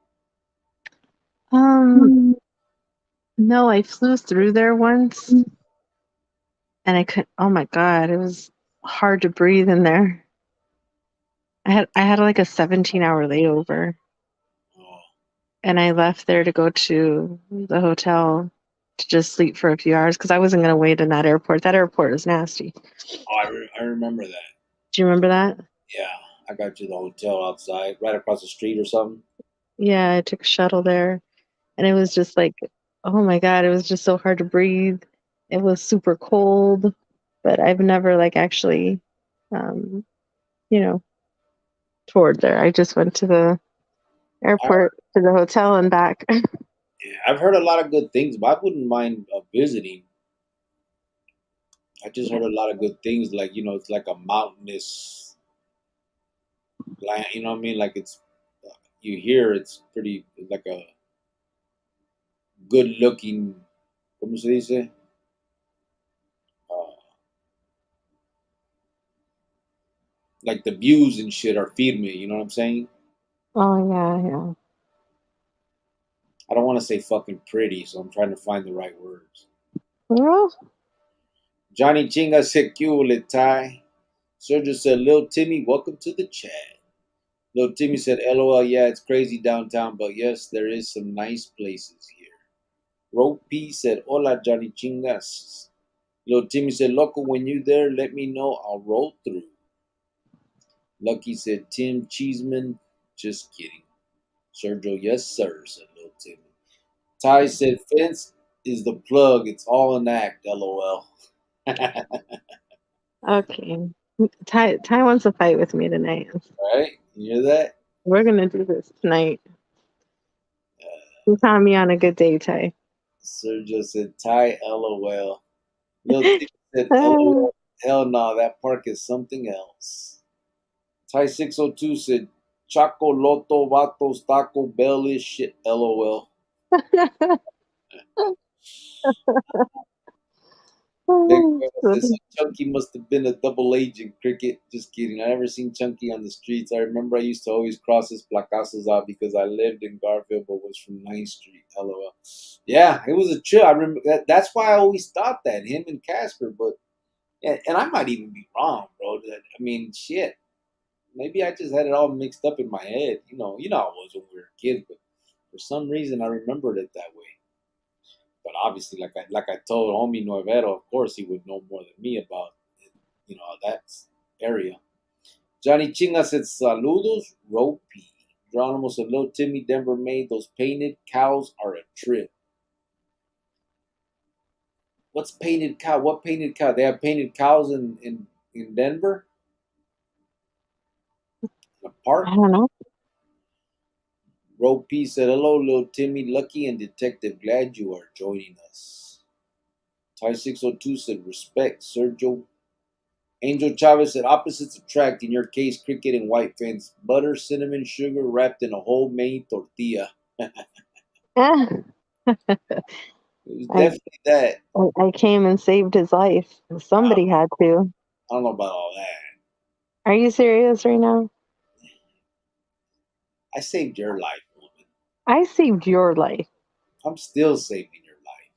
Um, no, I flew through there once, and I could. Oh my God, it was hard to breathe in there. I had like a 17-hour layover,
Oh,
and I left there to go to the hotel to just sleep for a few hours because I wasn't gonna wait in that airport. That airport is nasty.
I remember that.
Do you remember that?
Yeah, I got you the hotel outside, right across the street or something.
Yeah, I took a shuttle there, and it was just like, oh my God, it was just so hard to breathe. It was super cold, but I've never like actually, um, you know, toured there. I just went to the
I,
airport to the hotel and back.
yeah, I've heard a lot of good things, but I wouldn't mind visiting. I just
Yeah.
heard a lot of good things, like it's like a mountainous land. You know what I mean? Like you hear it's pretty like a good looking. ¿Cómo se dice? Uh, like the views and shit are firme. You know what I'm saying?
Oh yeah, yeah.
I don't want to say fucking pretty, so I'm trying to find the right words.
Well,
Johnny Chinga said, "Cule Ty." Sergio said, "Lil Timmy, welcome to the chat." Lil Timmy said, "LOL, yeah, it's crazy downtown, but yes, there is some nice places here." Rope P said, "Hola, Johnny Chingas." Lil Timmy said, "Loco, when you there, let me know. I'll roll through." Lucky said, "Tim Cheeseman." Just kidding. Sergio, yes, sir, said Lil Timmy. Ty said, "Fence is the plug. It's all an act, LOL."
okay. Ty wants to fight with me tonight.
Right? You hear that?
We're gonna do this tonight. You found me on a good day, Ty.
Sergio said, "Ty, LOL." Lil Timmy said, "LOL. Hell no, that park is something else." Ty 602 said, "Chaco Loto Vatos Taco Bell is shit, LOL." Big Grandma says, Chunky must have been a double agent, Cricket. Just kidding. I never seen Chunky on the streets. I remember I used to always cross his placasas out because I lived in Garfield but was from 9th Street. LOL. Yeah, it was a chill. I remember that's why I always thought that, him and Casper. But and I might even be wrong, bro. I mean, shit. Maybe I just had it all mixed up in my head. How it was when we were kids, but for some reason I remembered it that way. But obviously, like I told homie Nuevero, of course he would know more than me about that area. Johnny Chinga said saludos, ropey. Geronimo said, Little Timmy Denver made those painted cows are a trip. What's painted cow? What painted cow? They have painted cows in Denver, in a
I
park.
don't know.
Ropey said, hello, little Timmy, Lucky, and Detective. Glad you are joining us. Ty 602 said, respect, Sergio. Angel Chavez said, opposites attract. In your case, cricket and white fence. Butter, cinnamon, sugar wrapped in a homemade tortilla. It
Ah,
was
I,
definitely that.
I came and saved his life.
I
Somebody had to.
don't know about all that.
Are you serious right now?
I saved your life, woman.
I saved your life.
I'm still saving your life.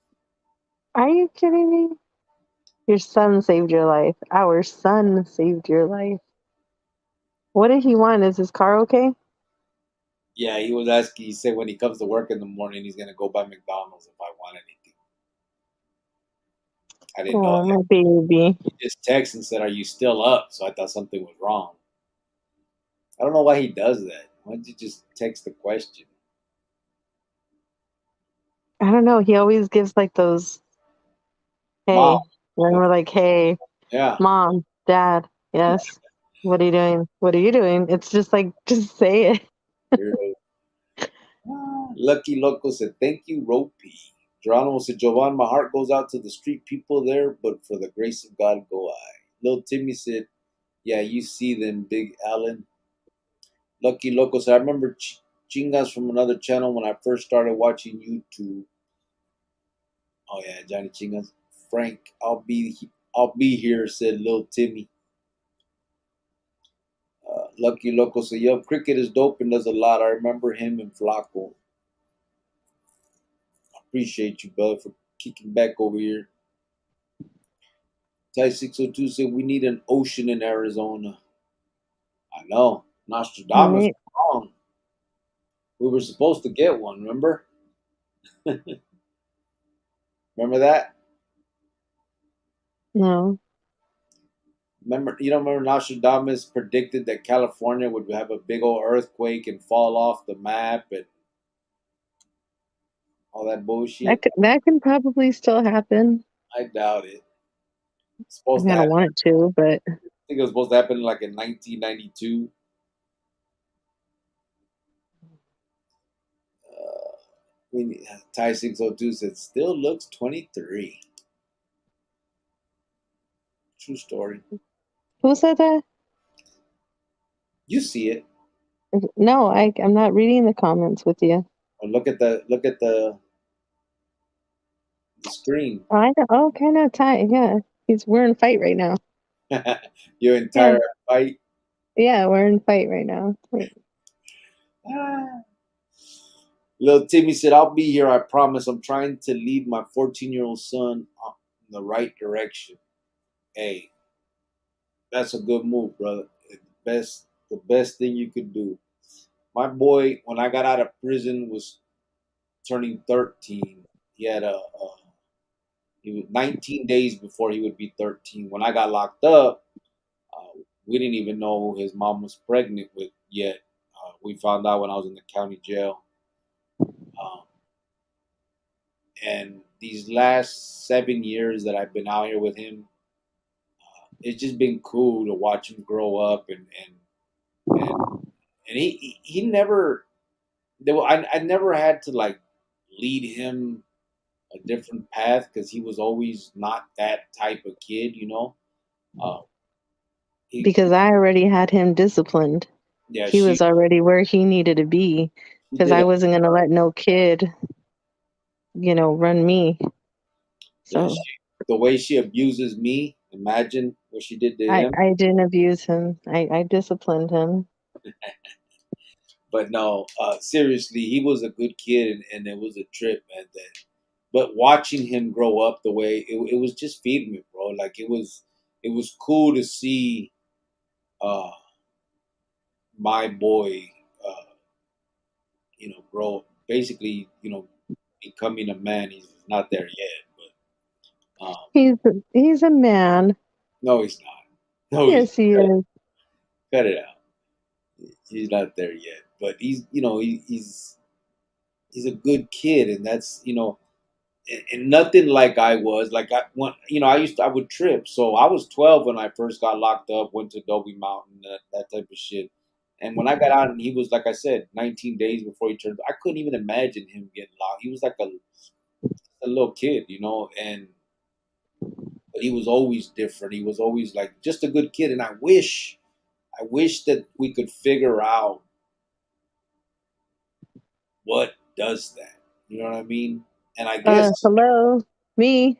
Are you kidding me? Your son saved your life. Our son saved your life. What did he want? Is his car okay?
Yeah, he was asking. He said when he comes to work in the morning, he's gonna go by McDonald's if I want anything. I didn't know
Oh,
that.
my baby.
He just texted and said, "Are you still up?" So I thought something was wrong. I don't know why he does that. Why don't you just text the question?
I don't know. He always gives like those,
Mom,
hey. When we're like, hey,
yeah.
mom, dad, yes. What are you doing? What are you doing? It's just like, just say it.
Lucky Loco said, thank you, Ropey. Geronimo said, Jovan, my heart goes out to the street people there, but for the grace of God go I. Lil Timmy said, yeah, you see them, Big Allen. Lucky Loco said, I remember Chingas from another channel when I first started watching YouTube. Oh yeah, Johnny Chingas. Frank, I'll be here, said Lil Timmy. Lucky Loco said, yo, cricket is dope and does a lot. I remember him and Flacco. Appreciate you, brother, for kicking back over here. Ty 602 said, we need an ocean in Arizona. I know. Nostradamus
Right?
was wrong. We were supposed to get one, remember? Remember that?
No.
Remember, you don't remember Nostradamus predicted that California would have a big old earthquake and fall off the map and all that bullshit?
That can probably still happen.
I doubt it. It's
I
supposed
mean,
to
I don't
happen.
want it to, but
I think it was supposed to happen like in 1992. Uh, Ty 602 said, still looks 23. True story.
who said that?
You see it.
No, I'm not reading the comments with you.
Or look at the screen.
Oh, I know. Oh, kind of tight. Yeah. We're in fight right now.
Your
Yeah.
entire fight.
Yeah, we're in fight right now.
Ah. Little Timmy said, I'll be here, I promise. I'm trying to lead my 14-year-old son in the right direction. Hey, that's a good move, brother. The best thing you could do. My boy, when I got out of prison, was turning 13. He had he was 19 days before he would be 13. When I got locked up, we didn't even know who his mom was pregnant with yet. We found out when I was in the county jail. Um, and these last 7 years that I've been out here with him, it's just been cool to watch him grow up and he never I never had to like lead him a different path because he was always not that type of kid, you know. Uh, he
Because I already had him disciplined.
yeah
He was already where he needed to be.
she
Because
did
I
it.
wasn't going to let no kid, run me.
Yeah,
So
the way she abuses me. Imagine what she did to
I,
him.
I didn't abuse him. I disciplined him.
But no, seriously, he was a good kid, and it was a trip, man. But watching him grow up the way it was just feeding me, bro. Like it was cool to see uh, my boy, uh, grow. Basically, becoming a man. He's not there yet, but
He's a man.
no, he's not. No, he's
Yes, he is.
cut it out. He's not there yet, but he's a good kid, and that's and nothing like I was. Like I would trip. So I was 12 when I first got locked up. Went to Adobe Mountain, that type of shit. And when I got out, and he was like I said, 19 days before he turned. I couldn't even imagine him getting locked. He was like a little kid, and but he was always different. He was always like just a good kid, and I wish that we could figure out what does that. You know what I mean? And I guess,
Hello, me.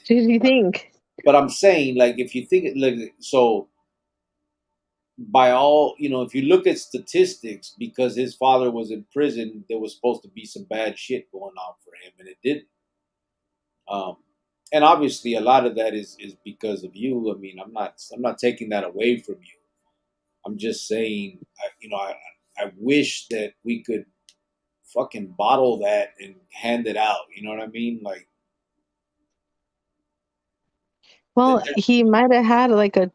Who do you think?
but I'm saying like if you think like so by all if you look at statistics, because his father was in prison, there was supposed to be some bad shit going on for him, and it didn't. Um, and obviously, a lot of that is because of you. I mean, I'm not taking that away from you. I'm just saying, I wish that we could fucking bottle that and hand it out. You know what I mean? Like that.
Well, he might have had like a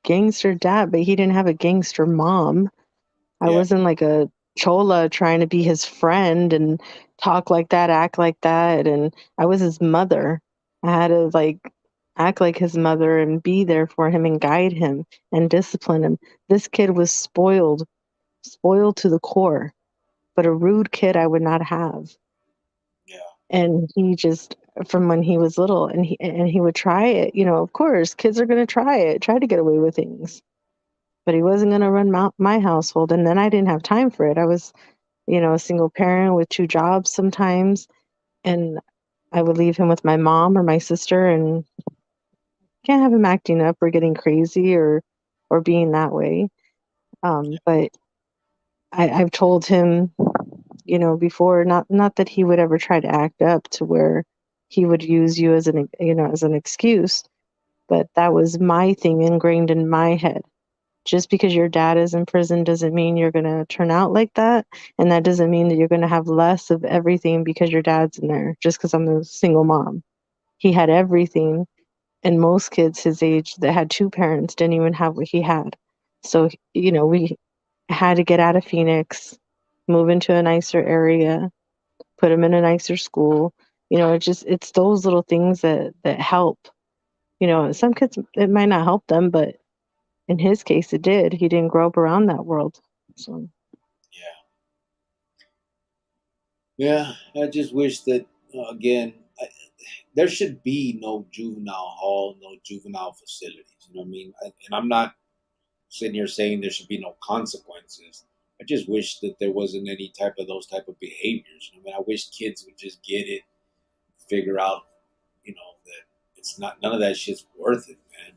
gangster dad, but he didn't have a gangster mom. I
Yeah,
wasn't like a chola trying to be his friend and talk like that, act like that. And I was his mother. I had to like act like his mother and be there for him and guide him and discipline him. This kid was spoiled, spoiled to the core, but a rude kid I would not have.
yeah,
And he just from when he was little and he would try it, of course kids are going to try to get away with things, but he wasn't going to run my household. And then I didn't have time for it. I was a single parent with two jobs sometimes, and I would leave him with my mom or my sister, and can't have him acting up or getting crazy or being that way. But I've told him, before, not that he would ever try to act up to where he would use you as an excuse, but that was my thing ingrained in my head. Just because your dad is in prison doesn't mean you're going to turn out like that. And that doesn't mean that you're going to have less of everything because your dad's in there, just because I'm a single mom. He had everything. And most kids his age that had two parents didn't even have what he had. So, we had to get out of Phoenix, move into a nicer area, put him in a nicer school. It's those little things that help. Some kids, it might not help them, but in his case, it did. He didn't grow up around that world. So,
yeah, yeah. I just wish that again. There should be no juvenile hall, no juvenile facilities. You know what I mean? And I'm not sitting here saying there should be no consequences. I just wish that there wasn't any type of those type of behaviors. I mean, I wish kids would just get it, figure out, that it's not none of that shit's worth it, man.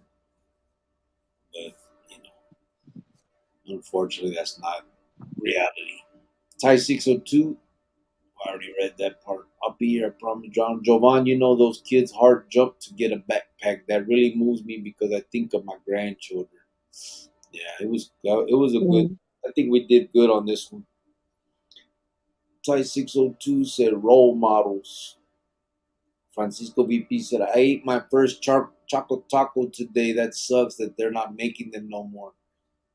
But unfortunately, that's not reality. Thai 602. I already read that part. I'll be here, I promise, John. Jovan, those kids' heart jump to get a backpack. That really moves me because I think of my grandchildren. Yeah, it was a good.
mm.
I think we did good on this one. Ty 602 said role models. Francisco VP said I ate my first chocolate taco today. That sucks that they're not making them no more.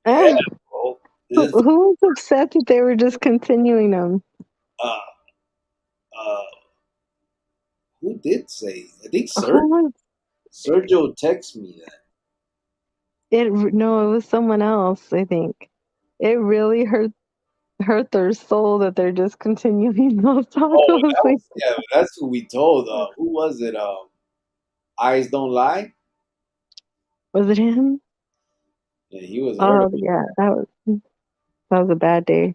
Yeah,
Ah,
bro.
who,
This,
who was upset that they were discontinuing them?
uh, uh, who did say? I think
Who was
Sergio texted me that.
it? No, it was someone else, I think. It really hurt their soul that they're discontinuing those
Oh,
tacos.
that
Like,
was yeah. That's who we told. Who was it? Eyes don't lie.
was it him?
Yeah, he was hurt.
Oh yeah, that was a bad day.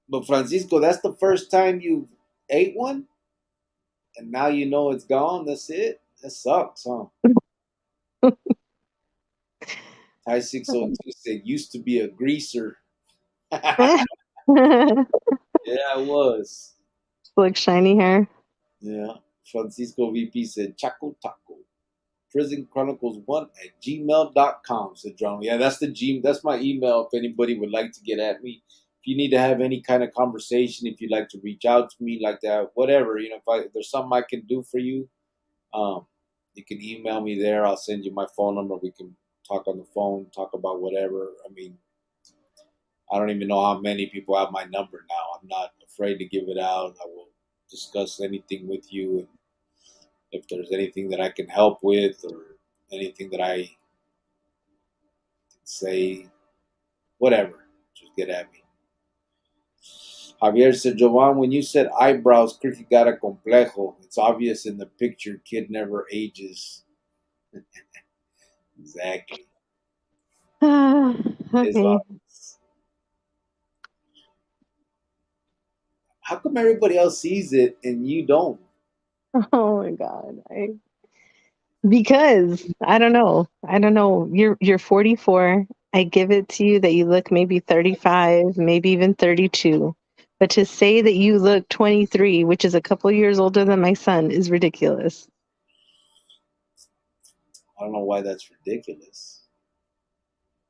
But Francisco, that's the first time you ate one, and now you know it's gone. That's it. That sucks, huh? Thai 602 said used to be a greaser. Yeah, I was.
Like shiny hair.
Yeah. Francisco VP said Chaco Taco. Prison Chronicles 1 at gmail.com, said John. Yeah, that's my email if anybody would like to get at me. If you need to have any kind of conversation, if you'd like to reach out to me like that, whatever, if there's something I can do for you, um, you can email me there. I'll send you my phone number. We can talk on the phone, talk about whatever. I mean, I don't even know how many people have my number now. I'm not afraid to give it out. I will discuss anything with you. And if there's anything that I can help with or anything that I can say, whatever, just get at me. Javier said, Jovan, when you said eyebrows, Cricket got a complejo. It's obvious in the picture, kid never ages. Exactly. It's
Okay.
obvious. How come everybody else sees it and you don't?
Oh my God. Because I don't know. I don't know. You're 44. I give it to you that you look maybe 35, maybe even 32. But to say that you look 23, which is a couple years older than my son, is ridiculous.
I don't know why that's ridiculous.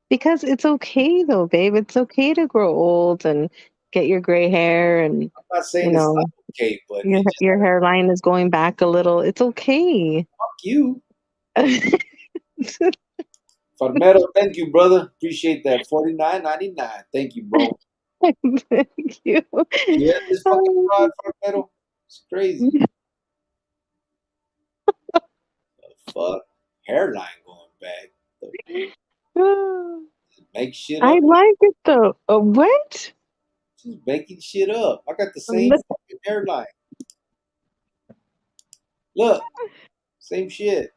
Because it's okay though, babe. It's okay to grow old and get your gray hair and
I'm not
you
saying it's not
know,
okay, but
your
it just
your hairline is going back a little. It's okay.
fuck you. Farmero, thank you, brother. Appreciate that. 49.99. Thank you, bro.
Thank you.
You had this fucking fraud, Farmero? It's crazy. The fuck? Hairline going back. The, make shit
I
up.
like it though. What?
Just making shit up. I got the same fucking hairline. Look, same shit.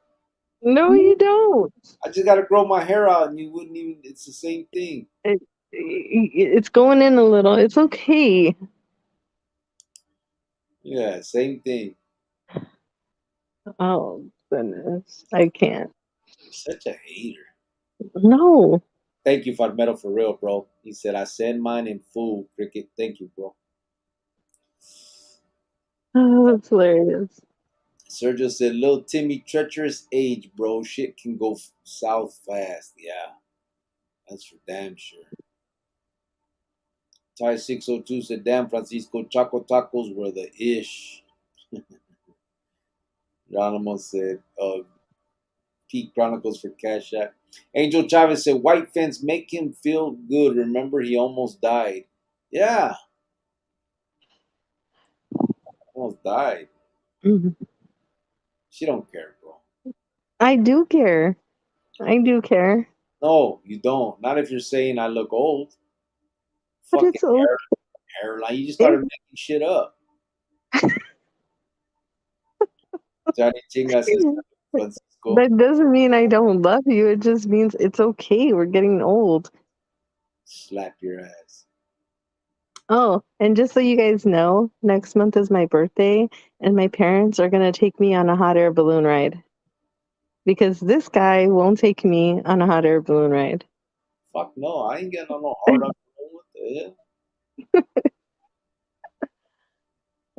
No, you don't.
I just gotta grow my hair out and you wouldn't even, it's the same thing.
It's going in a little. It's okay.
Yeah, same thing.
Oh, goodness. I can't.
You're such a hater.
No.
Thank you, Farmero, for real, bro. He said, I send mine in full, Cricket. Thank you, bro.
Oh, that's hilarious.
Sergio said, Little Timmy, treacherous age, bro. Shit can go south fast. Yeah, that's for damn sure. Ty 602 said, Damn, Francisco, Choco Tacos were the ish. Geronimo said, Peak Chronicles for Cash App. Angel Chavez said, White fence, make him feel good. Remember, he almost died. Yeah, almost died.
Mhm.
She don't care, bro.
I do care. I do care.
No, you don't. Not if you're saying I look old.
But
Fucking
it's okay.
hairline. You just started making shit up. Johnny Chinga says, Francisco,
That doesn't mean I don't love you. It just means it's okay. We're getting old.
slap your ass.
Oh, and just so you guys know, next month is my birthday, and my parents are going to take me on a hot air balloon ride because this guy won't take me on a hot air balloon ride.
Fuck no, I ain't getting on no hard on. What the hell?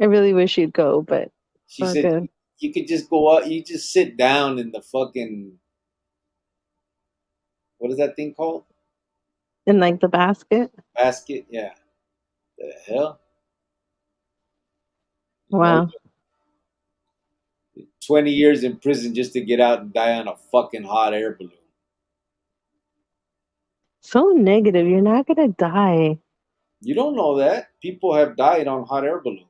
I really wish you'd go, but
She
we're
said
good.
you could just go out. You just sit down in the fucking what is that thing called?
In like the basket.
Basket. Yeah. The hell. You know,
Wow.
20 years in prison just to get out and die on a fucking hot air balloon.
So negative. You're not going to die.
You don't know that people have died on hot air balloons.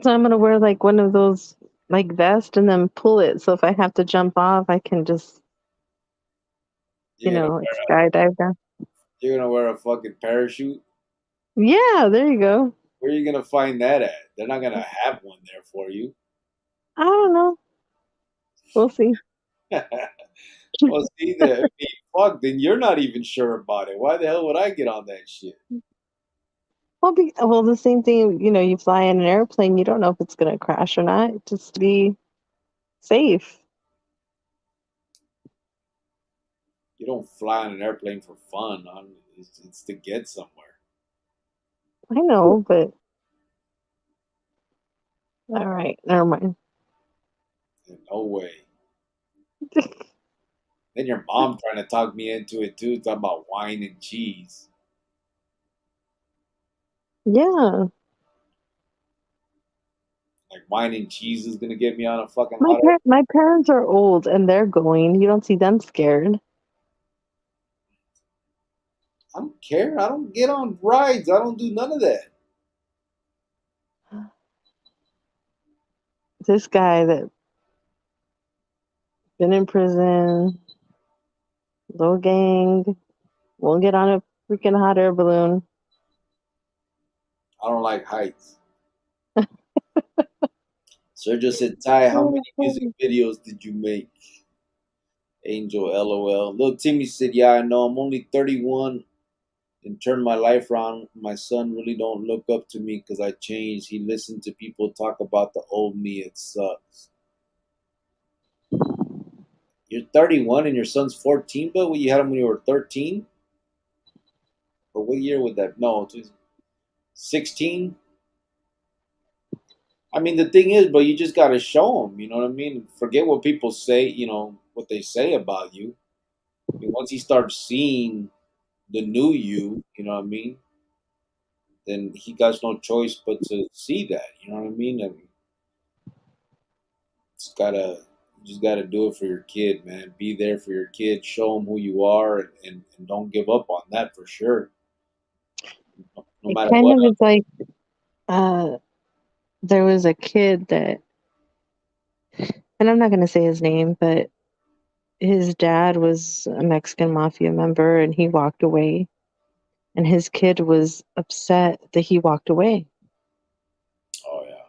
So I'm going to wear like one of those like vest and then pull it. So if I have to jump off, I can just,
You're gonna
like skydive down.
you're gonna wear a fucking parachute.
Yeah, there you go.
Where are you gonna find that at? They're not gonna have one there for you.
I don't know. We'll see.
Well, see, fuck, then you're not even sure about it. Why the hell would I get on that shit?
Well, the same thing, you fly in an airplane, you don't know if it's going to crash or not, just to be safe.
You don't fly on an airplane for fun. It's to get somewhere.
I know, but all right, never mind.
No way. Then your mom trying to talk me into it too, talking about wine and cheese.
Yeah,
Like wine and cheese is gonna get me on a fucking
my
hot air.
my parents are old and they're going. You don't see them scared.
I don't care. I don't get on rides. I don't do none of that.
This guy that been in prison, low gang, won't get on a freaking hot air balloon.
I don't like heights. Sergio said, Ty, how many music videos did you make? Angel, LOL. Little Timmy said, yeah, I know. I'm only 31 and turned my life around. My son really don't look up to me because I changed. He listened to people talk about the old me. It sucks. You're 31 and your son's 14, but you had him when you were 13? Or what year would that? No, 16? I mean, the thing is, but you just got to show them, you know what I mean? Forget what people say, what they say about you. I mean, once he starts seeing the new you, you know what I mean? Then he got no choice but to see that, you know what I mean? And it's gotta, you just gotta do it for your kid, man. Be there for your kid, show them who you are, and don't give up on that for sure. No
It
matter
kind
what.
of is like uh, there was a kid that, and I'm not going to say his name, but his dad was a Mexican Mafia member and he walked away. And his kid was upset that he walked away.
Oh yeah,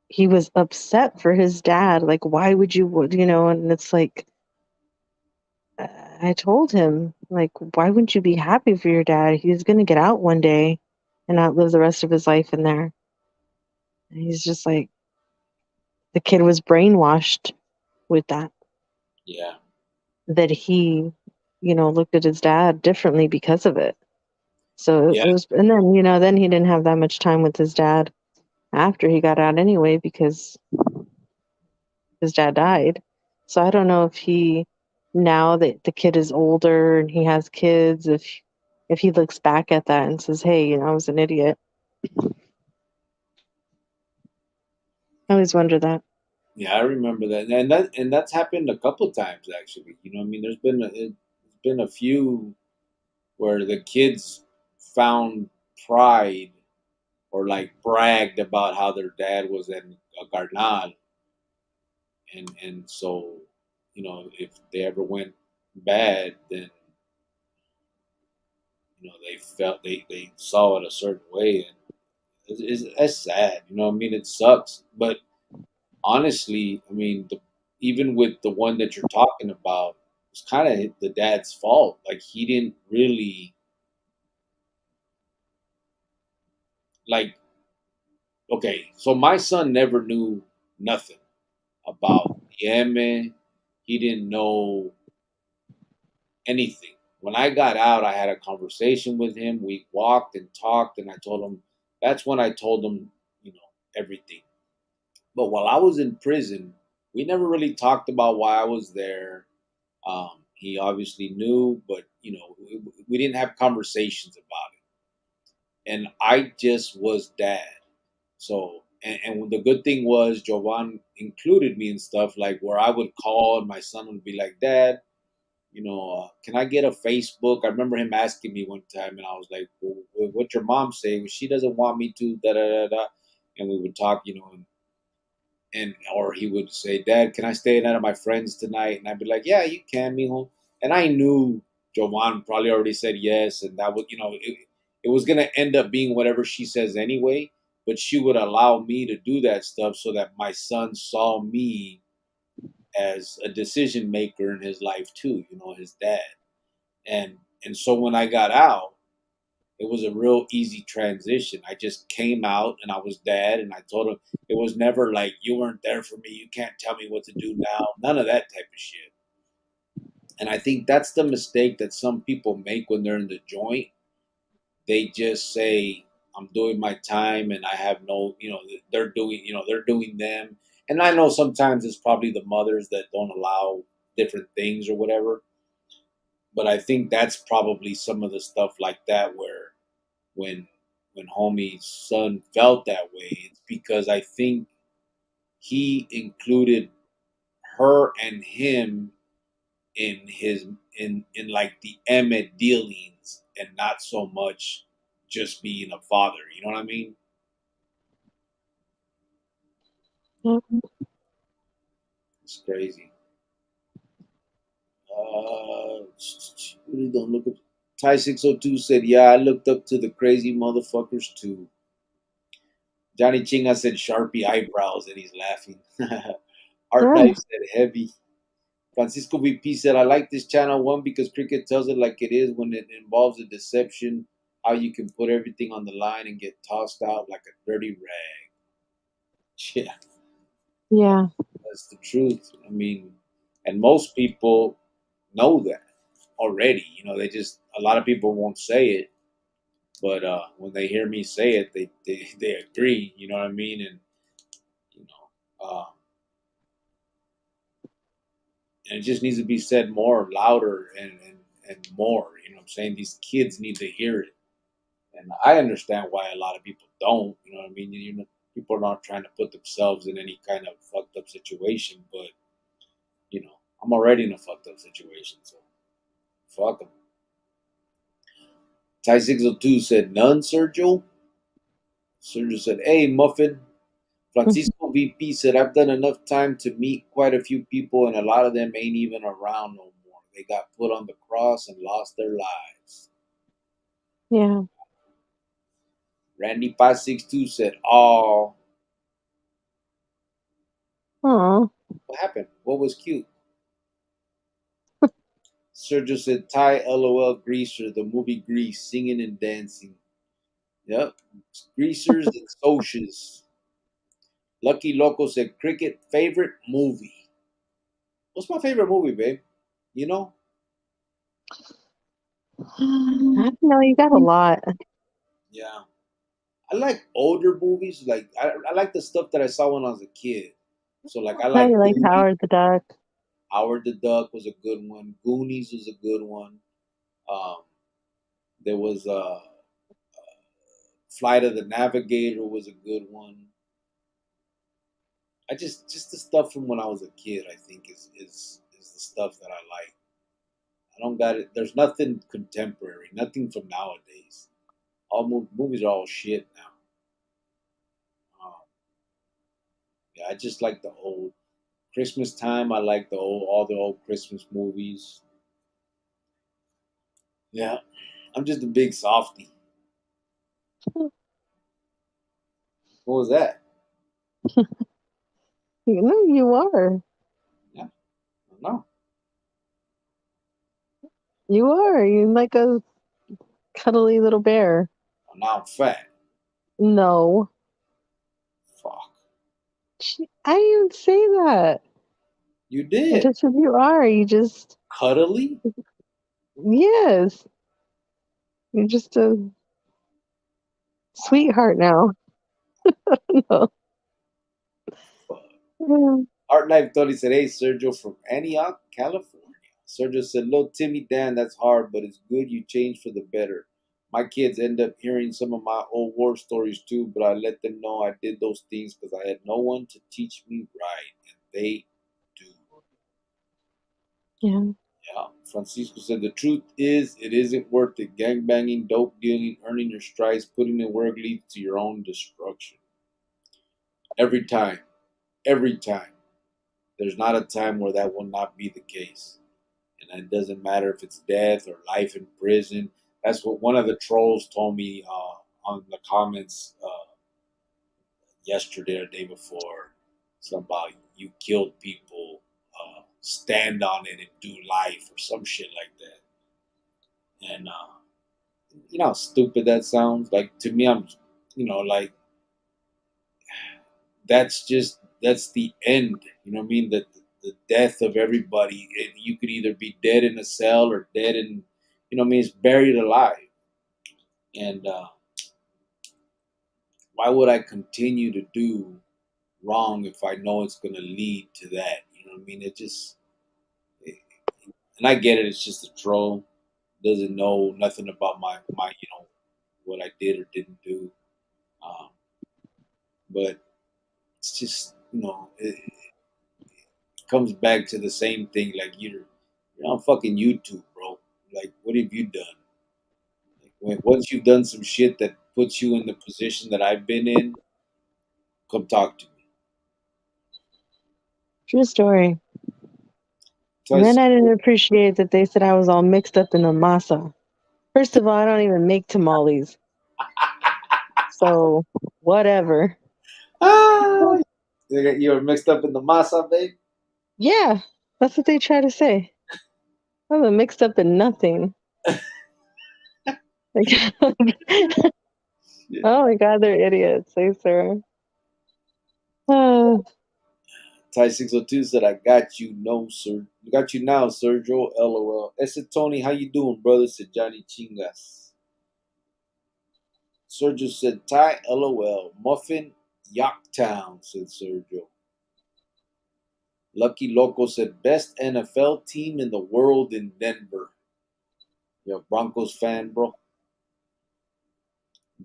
He was upset for his dad. Like, why would you? And it's like, I told him, like, why wouldn't you be happy for your dad? He's going to get out one day and outlive the rest of his life in there. And he's just like, the kid was brainwashed with
yeah,
that he looked at his dad differently because of it. So
yeah,
it was, and then he didn't have that much time with his dad after he got out anyway because his dad died. So I don't know if now that the kid is older and he has kids, if he looks back at that and says, "Hey, I was an idiot." I always wonder that.
yeah. I remember that, and that's happened a couple times actually. You know, what I mean, there's been a few where the kids found pride or like bragged about how their dad was in a carnal, and so if they ever went bad, then they felt they saw it a certain way, and that's sad. You know what I mean? It sucks, but honestly, I mean, even with the one that you're talking about, it's kind of the dad's fault. Like he didn't really like. Okay, so my son never knew nothing about the M. He didn't know anything. When I got out, I had a conversation with him. We walked and talked, and I told him that's when I told him, everything. But while I was in prison, we never really talked about why I was there. He obviously knew, but we didn't have conversations about it. And I just was dad. So, and the good thing was Jovan included me in stuff like where I would call and my son would be like, Dad, can I get a Facebook? I remember him asking me one time, and I was like, well, "What's your mom saying? Well, she doesn't want me to." Da da da da. And we would talk, and or he would say, "Dad, can I stay at night at my friends tonight?" And I'd be like, "Yeah, you can, mijo." And I knew Jovan probably already said yes, and that would, it was gonna end up being whatever she says anyway. But she would allow me to do that stuff so that my son saw me as a decision maker in his life too. His dad. And so when I got out, it was a real easy transition. I just came out and I was dad, and I told him it was never like you weren't there for me. You can't tell me what to do now. None of that type of shit. And I think that's the mistake that some people make when they're in the joint. They just say, "I'm doing my time," and I have no, they're doing them. And I know sometimes it's probably the mothers that don't allow different things or whatever. But I think that's probably some of the stuff like that where when homie's son felt that way, it's because I think he included her and him in his in like the Emmett dealings and not so much just being a father. You know what I mean? It's crazy. Really don't look up. Ty 602 said, "Yeah, I looked up to the crazy motherfuckers too." Johnny Chinga said Sharpie eyebrows and he's laughing. Art
Ah,
Knife said heavy. Francisco VP said, I like this channel one because cricket tells it like it is when it involves a deception, how you can put everything on the line and get tossed out like a dirty rag. Yeah,
yeah.
that's the truth. I mean, and most people know that already. You know, they just, a lot of people won't say it, but when they hear me say it, they agree. You know what I mean? You and it just needs to be said more, louder, and more. You know what I'm saying? These kids need to hear it. And I understand why a lot of people don't. You know what I mean? People are not trying to put themselves in any kind of fucked up situation, but I'm already in a fucked up situation, so fuck them. Ty 602 said none, Sergio. Sergio said, "Hey, Muffin." Francisco VP said, "I've done enough time to meet quite a few people, and a lot of them ain't even around no more. They got put on the cross and lost their lives."
Yeah.
Randy 562 said, "Oh,
Oh,
what happened? What was cute?" Sergio said, "Ty LOL Greaser, the movie Grease, singing and dancing." Yep. Greasers and socials. Lucky Loco said, "Cricket, favorite movie." What's my favorite movie, babe? You know?
I don't know. You got a lot.
Yeah. I like older movies. Like, I like the stuff that I saw when I was a kid. So, like, I
Now
like
you like
Goonies.
Howard the Duck.
Howard the Duck was a good one. Goonies was a good one. Um, there was Flight of the Navigator was a good one. I just the stuff from when I was a kid. I think is the stuff that I like. I don't got it. There's nothing contemporary. Nothing from nowadays. All movies are all shit now. Um, yeah, I just like the old Christmas time. I like the old all the old Christmas movies. Yeah, I'm just a big softy. What was that?
You know, you are.
Yeah, I don't know.
You are. You're like a cuddly little bear.
Now I'm fat.
No.
Fuck.
I didn't say that.
You
I
did.
just said you are. You just,
Cuddly?
yes. You're just a
Wow.
sweetheart now. No.
Fuck.
Yeah.
Art Knife Tony said, "Hey, Sergio from Antioch, California." Sergio said, "Little Timmy Dan, that's hard, but it's good you changed for the better. My kids end up hearing some of my old war stories too, but I let them know I did those things because I had no one to teach me right, and they do."
Yeah.
Yeah. Francisco said, "The truth is, it isn't worth it. Gang banging, dope dealing, earning your stripes, putting in work leads to your own destruction. Every time. Every time. There's not a time where that will not be the case. And it doesn't matter if it's death or life in prison." That's what one of the trolls told me on the comments yesterday or the day before. Something about you killed people, stand on it and do life or some shit like that. And you know how stupid that sounds. Like to me, I'm, like that's the end. You know what I mean? The death of everybody. You could either be dead in a cell or dead in, what I mean, it's buried alive. And why would I continue to do wrong if I know it's going to lead to that? You know what I mean? And I get it. It's just a troll. Doesn't know nothing about my what I did or didn't do. Um, but it's just it comes back to the same thing. Like you're on fucking YouTube, bro. Like what have you done? Like once you've done some shit that puts you in the position that I've been in, come talk to me.
True story. And
Plus,
then I didn't appreciate that they said I was all mixed up in the masa. First of all, I don't even make tamales. So, whatever.
Ah, you were mixed up in the masa, babe.
Yeah, that's what they try to say. I'm mixed up in nothing. Like,
Yeah.
oh my God, they're idiots. I swear. Uh,
Ty 602 said, "I got you, no sir. Got you now, Sergio. LOL." Said Tony, how you doing, brother? Said Johnny Chingas. Sergio said, "Ty, LOL. Muffin, Yorktown," said Sergio. Lucky Loco said, "Best NFL team in the world in Denver." You're a Broncos fan, bro.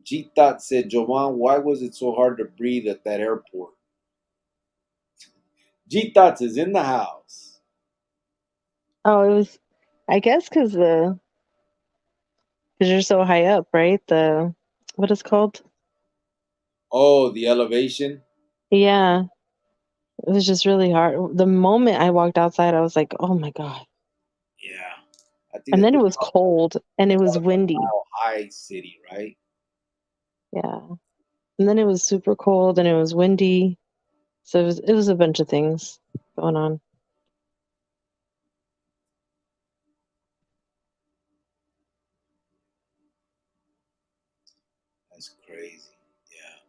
G Thought said, "Jovan, why was it so hard to breathe at that airport?" G Thoughts is in the house.
oh, it was, I guess, because you're so high up, right? What is it called?
Oh, the elevation.
Yeah, it was just really hard. The moment I walked outside, I was like, oh my God.
Yeah. I think
And
that
then it was cold and
they
it
call
was
it the
windy.
Mile High City, right?
Yeah. And then it was super cold and it was windy. So it was a bunch of things going on.
That's crazy. Yeah.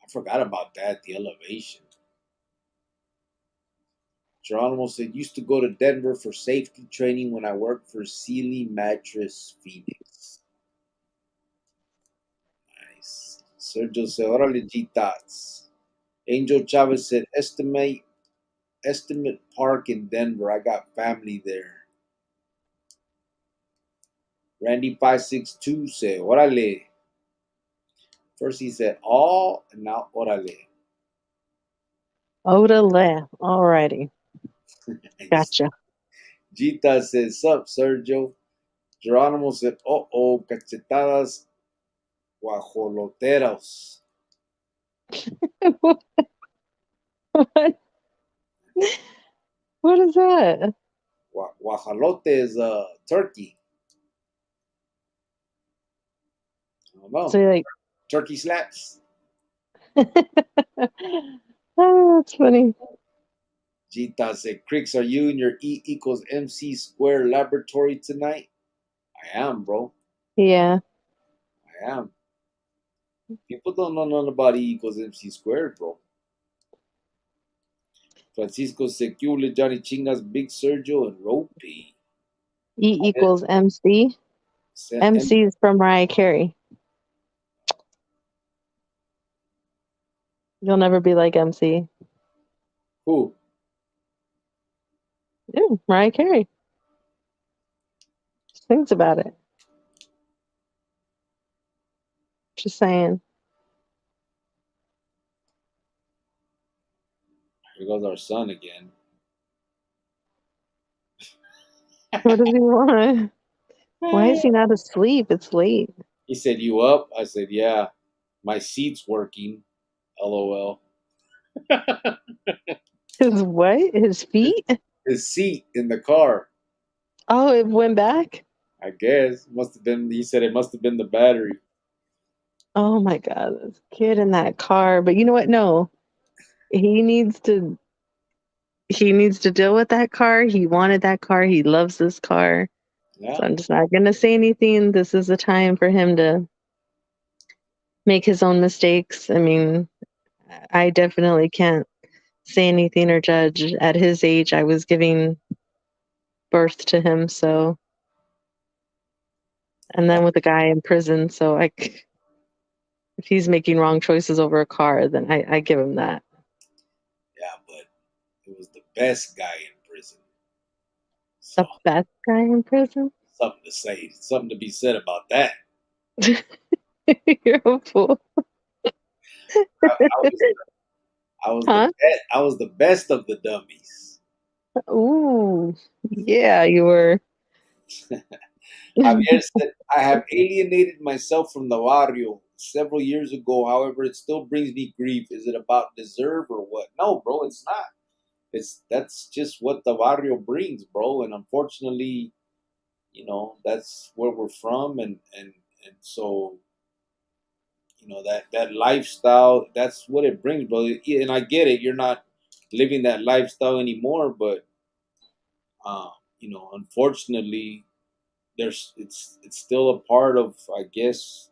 I forgot about that, the elevation. Geronimo said, "Used to go to Denver for safety training when I worked for Sealy Mattress Phoenix." Nice. Sergio said, "Órale, G Tots." Angel Chavez said, Estimate Park in Denver. I got family there." Randy 562 said, "Órale." First he said all, and now órale.
Odele. Alrighty.
Nice.
Gotcha.
Gita said, "Sup, Sergio?" Geronimo said, "Oh, cachetadas guajoloteros."
What? What is that?
Guajolote is turkey. I don't
So
know.
you're like,
Turkey slaps.
oh, that's funny.
Gita said, "Cricks, are you in your E equals MC square laboratory tonight?" I am, bro.
Yeah.
I am. People don't know nothing about E equals MC squared, bro. Francisco Secule, Johnny Chingas, Big Sergio, and Ropey.
E equals MC. MC is from Mariah Carey. You'll never be like MC.
Who?
Yeah, Mariah Carey. Just thinks about it. Just saying.
Here goes our son again.
What does he want? Why is he not asleep? It's late.
He said, "You up?" I said, "Yeah. My seat's working." LOL.
His what? His feet?
His seat in the car.
Oh, it went back?
I guess must have been. He said it must have been the battery.
Oh my God, this kid in that car. But you know what? No. He needs to he needs to deal with that car. He wanted that car. He loves this car.
Yeah,
So I'm just not gonna say anything. This is the time for him to make his own mistakes. I mean, I definitely can't say anything or judge. At his age, I was giving birth to him, so and
yeah,
then with a guy in prison, so if he's making wrong choices over a car, then I give him that.
yeah. But it was the best guy in prison. So
The best guy in prison?
something to say, something to be said about that.
You're a fool.
I was, I was the
Huh?
best. I was the best of the dummies.
Ooh, yeah, you were.
Javier said, "I have alienated myself from the barrio several years ago. However, it still brings me grief. Is it about deserve or what?" No, bro, it's not. That's just what the barrio brings, bro. And unfortunately, that's where we're from, and so that lifestyle. That's what it brings, brother. Yeah, and I get it. You're not living that lifestyle anymore, but uh, unfortunately, there's it's still a part of, I guess,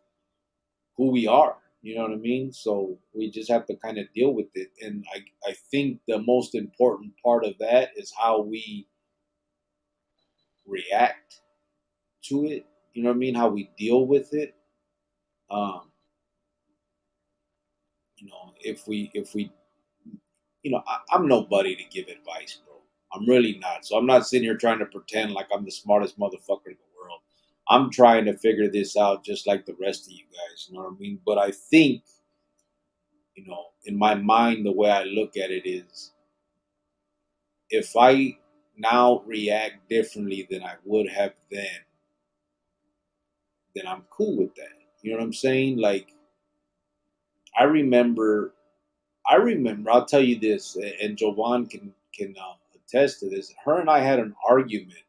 who we are. You know what I mean? So we just have to kind of deal with it. And I think the most important part of that is how we react to it. You know what I mean? How we deal with it. Um, if we I'm nobody to give advice, bro. I'm really not. So I'm not sitting here trying to pretend like I'm the smartest motherfucker in the world. I'm trying to figure this out just like the rest of you guys. You know what I mean? But I think, in my mind, the way I look at it is, if I now react differently than I would have then I'm cool with that. You know what I'm saying? Like, I remember, I'll tell you this, and Jovan can attest to this. Her and I had an argument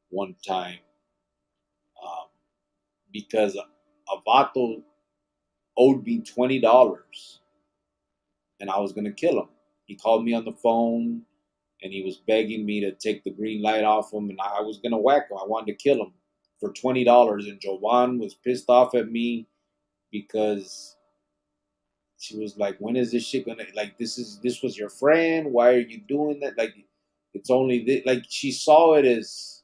one time, um, because a vato owed me $20, and I was gonna kill him. He called me on the phone, and he was begging me to take the green light off him, and I was gonna whack him. I wanted to kill him for $20, and Jovan was pissed off at me because she was like, "When is this shit gonna, like, this was your friend? Why are you doing that? Like, it's only this." Like, she saw it as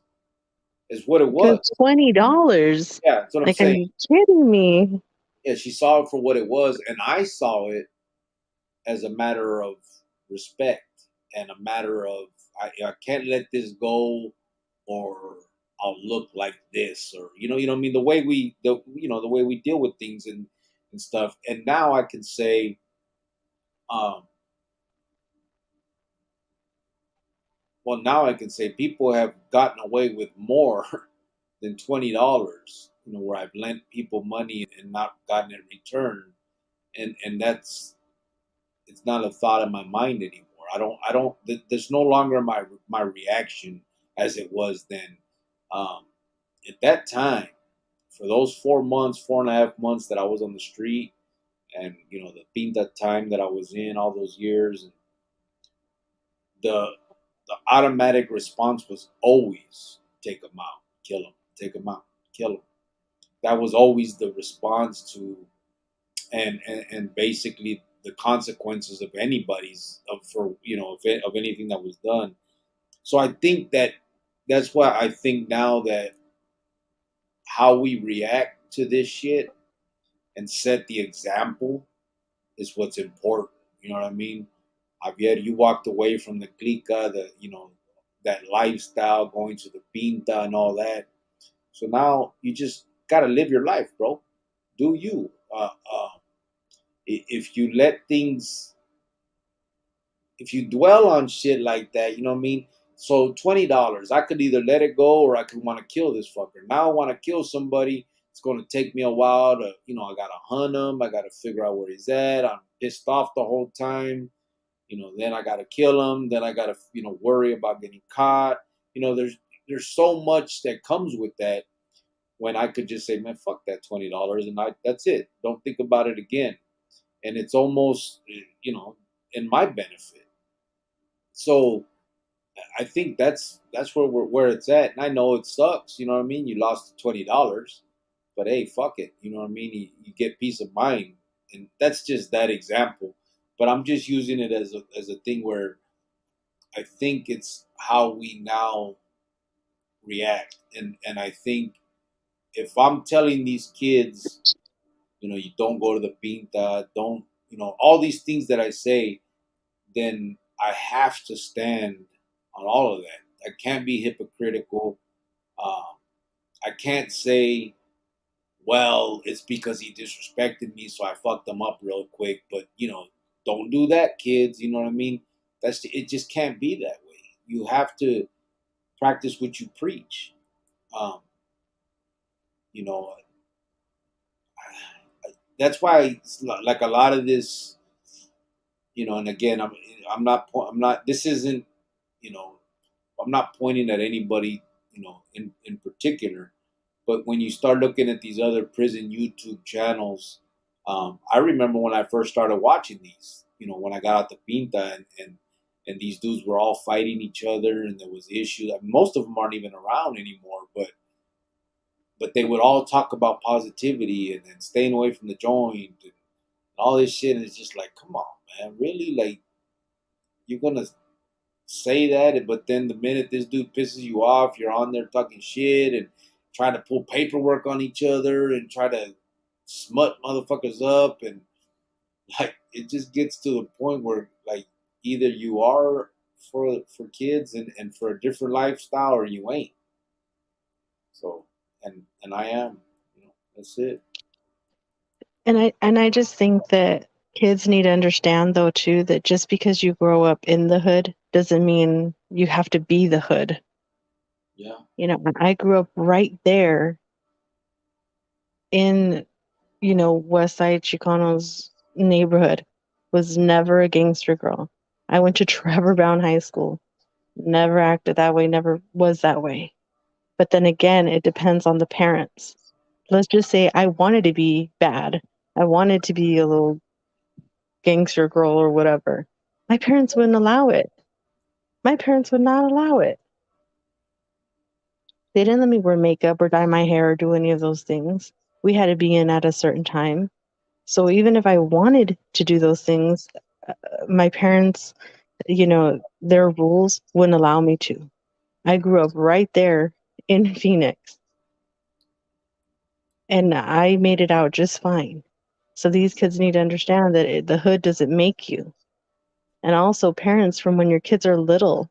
what it
For
was.
$20.
Yeah, that's what I'm
Like, are
saying.
you kidding me?
Yeah, she saw it for what it was, and I saw it as a matter of respect and a matter of, I can't let this go, or I'll look like this, or I mean, the way we deal with things and stuff. And now I can say, um, now I can say people have gotten away with more than $20. Where I've lent people money and not gotten it returned, and that's it's not a thought in my mind anymore. There's no longer my reaction as it was then. Um, at that time, for those 4 months, 4.5 months that I was on the street, and the pinta time that I was in all those years, and the the automatic response was always take them out, kill them, take them out, kill them. That was always the response to, and basically the consequences of anybody's of for of anything that was done. So I think that's why I think now that how we react to this shit and set the example is what's important. You know what I mean? Javier, you walked away from the clica, that lifestyle, going to the pinta and all that. So now you just gotta live your life, bro. Do you? If you let things, if you dwell on shit like that, you know what I mean? So $20, I could either let it go or I could want to kill this fucker. Now I want to kill somebody. It's going to take me a while to, I got to hunt him. I got to figure out where he's at. I'm pissed off the whole time. Then I got to kill him. Then I got to, worry about getting caught. There's so much that comes with that, when I could just say, man, fuck that $20, and that's it. Don't think about it again. And it's almost, in my benefit. So I think that's where it's at. And I know it sucks. You know what I mean? You lost $20, but hey, fuck it. You know what I mean? You get peace of mind, and that's just that example. But I'm just using it as a thing where I think it's how we now react, and I think if I'm telling these kids, you don't go to the pinta, don't, all these things that I say, then I have to stand on all of that. I can't be hypocritical. Um, I can't say, well, it's because he disrespected me, so I fucked him up real quick. But don't do that, kids. You know what I mean? It. Just can't be that way. You have to practice what you preach. Um, you know, that's why like a lot of this, and again, I'm not. This isn't, you know, I'm not pointing at anybody, in particular. But when you start looking at these other prison YouTube channels, I remember when I first started watching these. When I got out the pinta and these dudes were all fighting each other, and there was issues. I mean, most of them aren't even around anymore, but they would all talk about positivity and staying away from the joint and all this shit. And it's just like, come on, man, really? Like, you're gonna say that, but then the minute this dude pisses you off, you're on there talking shit and trying to pull paperwork on each other and try to smut motherfuckers up, and like it just gets to the point where like either you are for kids and for a different lifestyle or you ain't. So and I am, that's it.
And I just think that kids need to understand though too that just because you grow up in the hood doesn't mean you have to be the hood.
Yeah.
I grew up right there in, West Side Chicanos neighborhood. Was never a gangster girl. I went to Trevor Brown High School. Never acted that way, never was that way. But then again, it depends on the parents. Let's just say I wanted to be bad. I wanted to be a little gangster girl or whatever. My parents wouldn't allow it. My parents would not allow it. They didn't let me wear makeup or dye my hair or do any of those things. We had to be in at a certain time. So even if I wanted to do those things, my parents, their rules wouldn't allow me to. I grew up right there in Phoenix and I made it out just fine. So these kids need to understand that the hood doesn't make you. And also, parents, from when your kids are little,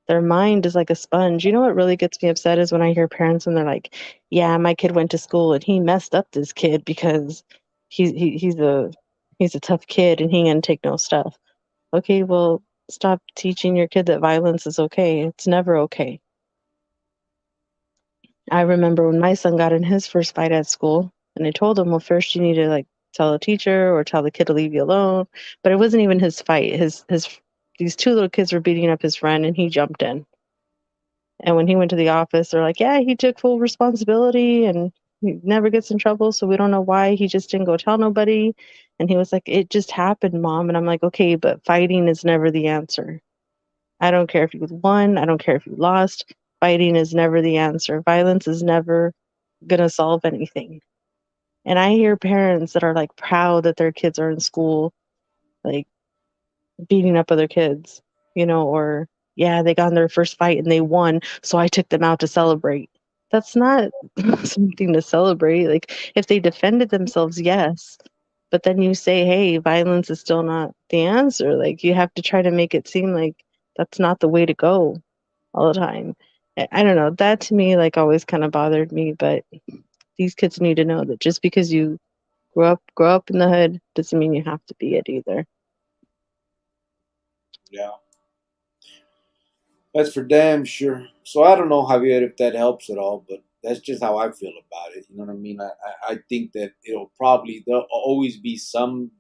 their mind is like a sponge. You know what really gets me upset is when I hear parents and they're like, "Yeah, my kid went to school and he messed up this kid because he's a tough kid and he ain't gonna take no stuff." Okay, well, stop teaching your kid that violence is okay. It's never okay. I remember when my son got in his first fight at school, and I told him, "Well, first you need to like tell the teacher or tell the kid to leave you alone." But it wasn't even his fight. His these two little kids were beating up his friend, and he jumped in. And when he went to the office, they're like, "Yeah, he took full responsibility and he never gets in trouble, so we don't know why he just didn't go tell nobody." And he was like, "It just happened, Mom." And I'm like, "Okay, but fighting is never the answer. I don't care if you won, I don't care if you lost. Fighting is never the answer. Violence is never gonna solve anything." And I hear parents that are like proud that their kids are in school, like beating up other kids, or yeah, they got in their first fight and they won, so I took them out to celebrate. That's not something to celebrate. Like if they defended themselves, yes. But then you say, hey, violence is still not the answer. Like you have to try to make it seem like that's not the way to go all the time. I don't know. That to me like always kind of bothered me, but these kids need to know that just because you grow up in the hood doesn't mean you have to be it either.
Yeah. That's for damn sure. So I don't know, Javier, if that helps at all, but that's just how I feel about it. You know what I mean? I think that there'll always be something.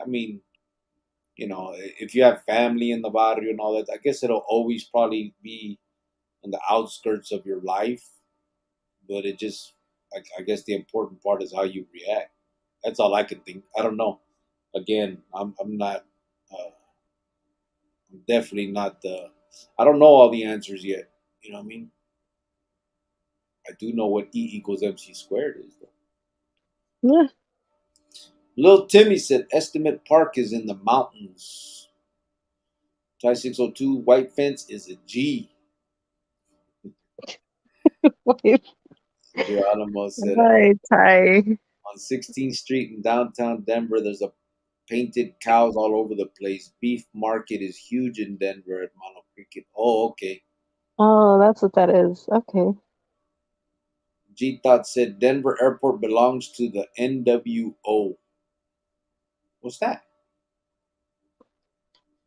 I mean, if you have family in the barrio and all that, I guess it'll always probably be on the outskirts of your life. But it just, I guess the important part is how you react. That's all I can think. I don't know. Again, I'm not. I'm definitely not the. I don't know all the answers yet. You know what I mean? I do know what E equals MC squared is, though.
Yeah.
Lil Timmy said Estimate Park is in the mountains. Ty 602 White Fence is a G. Geronimo said
Right, Ty.
on 16th Street in downtown Denver, there's a painted cows all over the place. Beef market is huge in Denver at Mono Creek. Oh, okay.
Oh, that's what that is. Okay.
G Thought said Denver Airport belongs to the NWO. What's that?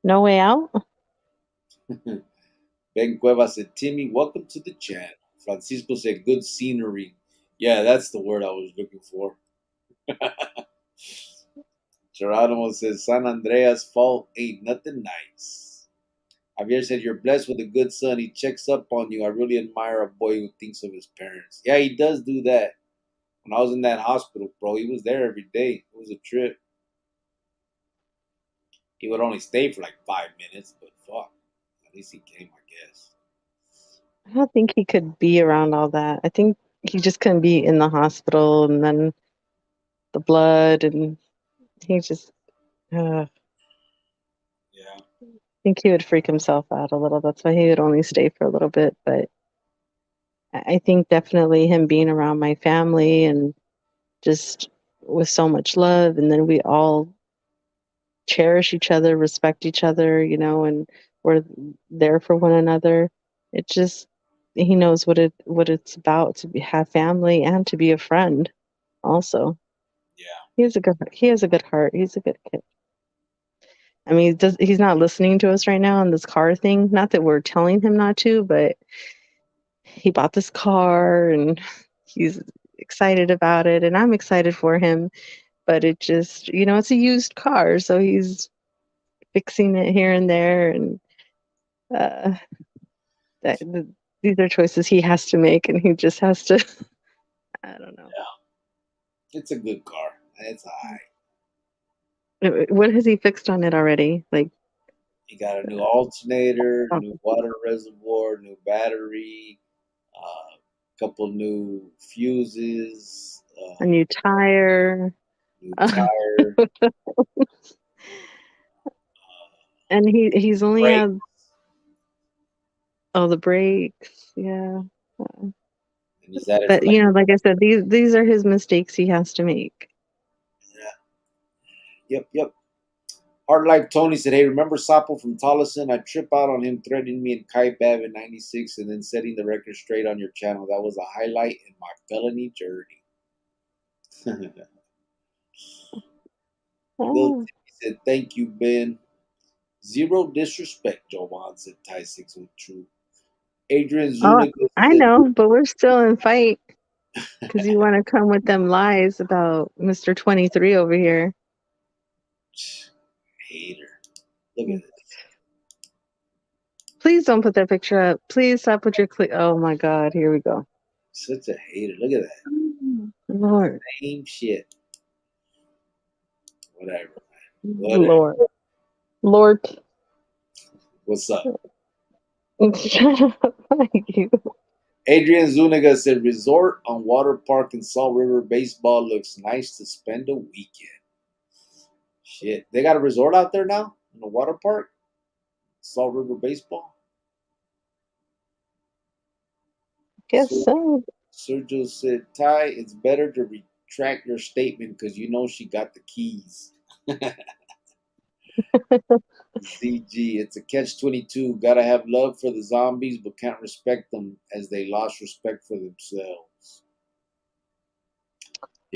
No way out?
Ben Cueva said, Timmy, welcome to the chat. Francisco said, good scenery. Yeah, that's the word I was looking for. Geronimo says, San Andreas fault ain't nothing nice. Javier said, you're blessed with a good son. He checks up on you. I really admire a boy who thinks of his parents. Yeah, he does do that. when I was in that hospital, bro, he was there every day. It was a trip. He would only stay for like 5 minutes, but fuck, at least he came, I guess.
I don't think he could be around all that. I think he just couldn't be in the hospital and then the blood and he just I
Yeah,
think he would freak himself out a little. That's why he would only stay for a little bit. But I think definitely him being around my family and just with so much love, and then we all cherish each other, respect each other, and we're there for one another. It just he knows what it's about to have family and to be a friend also.
yeah.
He has a good heart. He's a good kid. I mean, he's not listening to us right now on this car thing. Not that we're telling him not to, but he bought this car and he's excited about it and I'm excited for him, but it just, it's a used car, so he's fixing it here and there and uh that these are choices he has to make and he just has to I don't know.
It's a good car. It's alright.
What has he fixed on it already? Like
He got a new alternator,
um,
new water reservoir, new battery, couple new fuses,
a new tire.
new tire,
And he's only
brake,
had all the brakes. Yeah.
and he's at it for
But
like,
like I said, these are his mistakes he has to make.
yeah, yep, yep. Hard Life Tony said, "Hey, remember Sapo from Tolleson? I trip out on him threatening me in Kai Bab in '96 and then setting the record straight on your channel. That was a highlight in my felony journey." Lil
Oh,
Timmy said, "Thank you, Ben. Zero disrespect," Jovan said, Ty 6 with true. Adrian
oh,
Zuniga
I
said,
know, but we're still in fight because you want to come with them lies about Mr. 23 over here.
hater. Look at this.
Please don't put that picture up. Please stop with your Oh my God, here we go.
Such a hater. Look at that.
Lord,
Same shit. Whatever, man. Whatever.
Lord, Lord.
What's up?
Shut up, like you.
Adrian Zuniga said, "Resort on water park in Salt River baseball looks nice to spend a weekend." Shit. They got a resort out there now? In the water park? Salt River baseball?
Guess
Ser-
so.
Sergio said, "Ty, it's better to retract your statement because you know she got the keys." ZG, it's a catch 22. Gotta have love for the zombies, but can't respect them as they lost respect for themselves.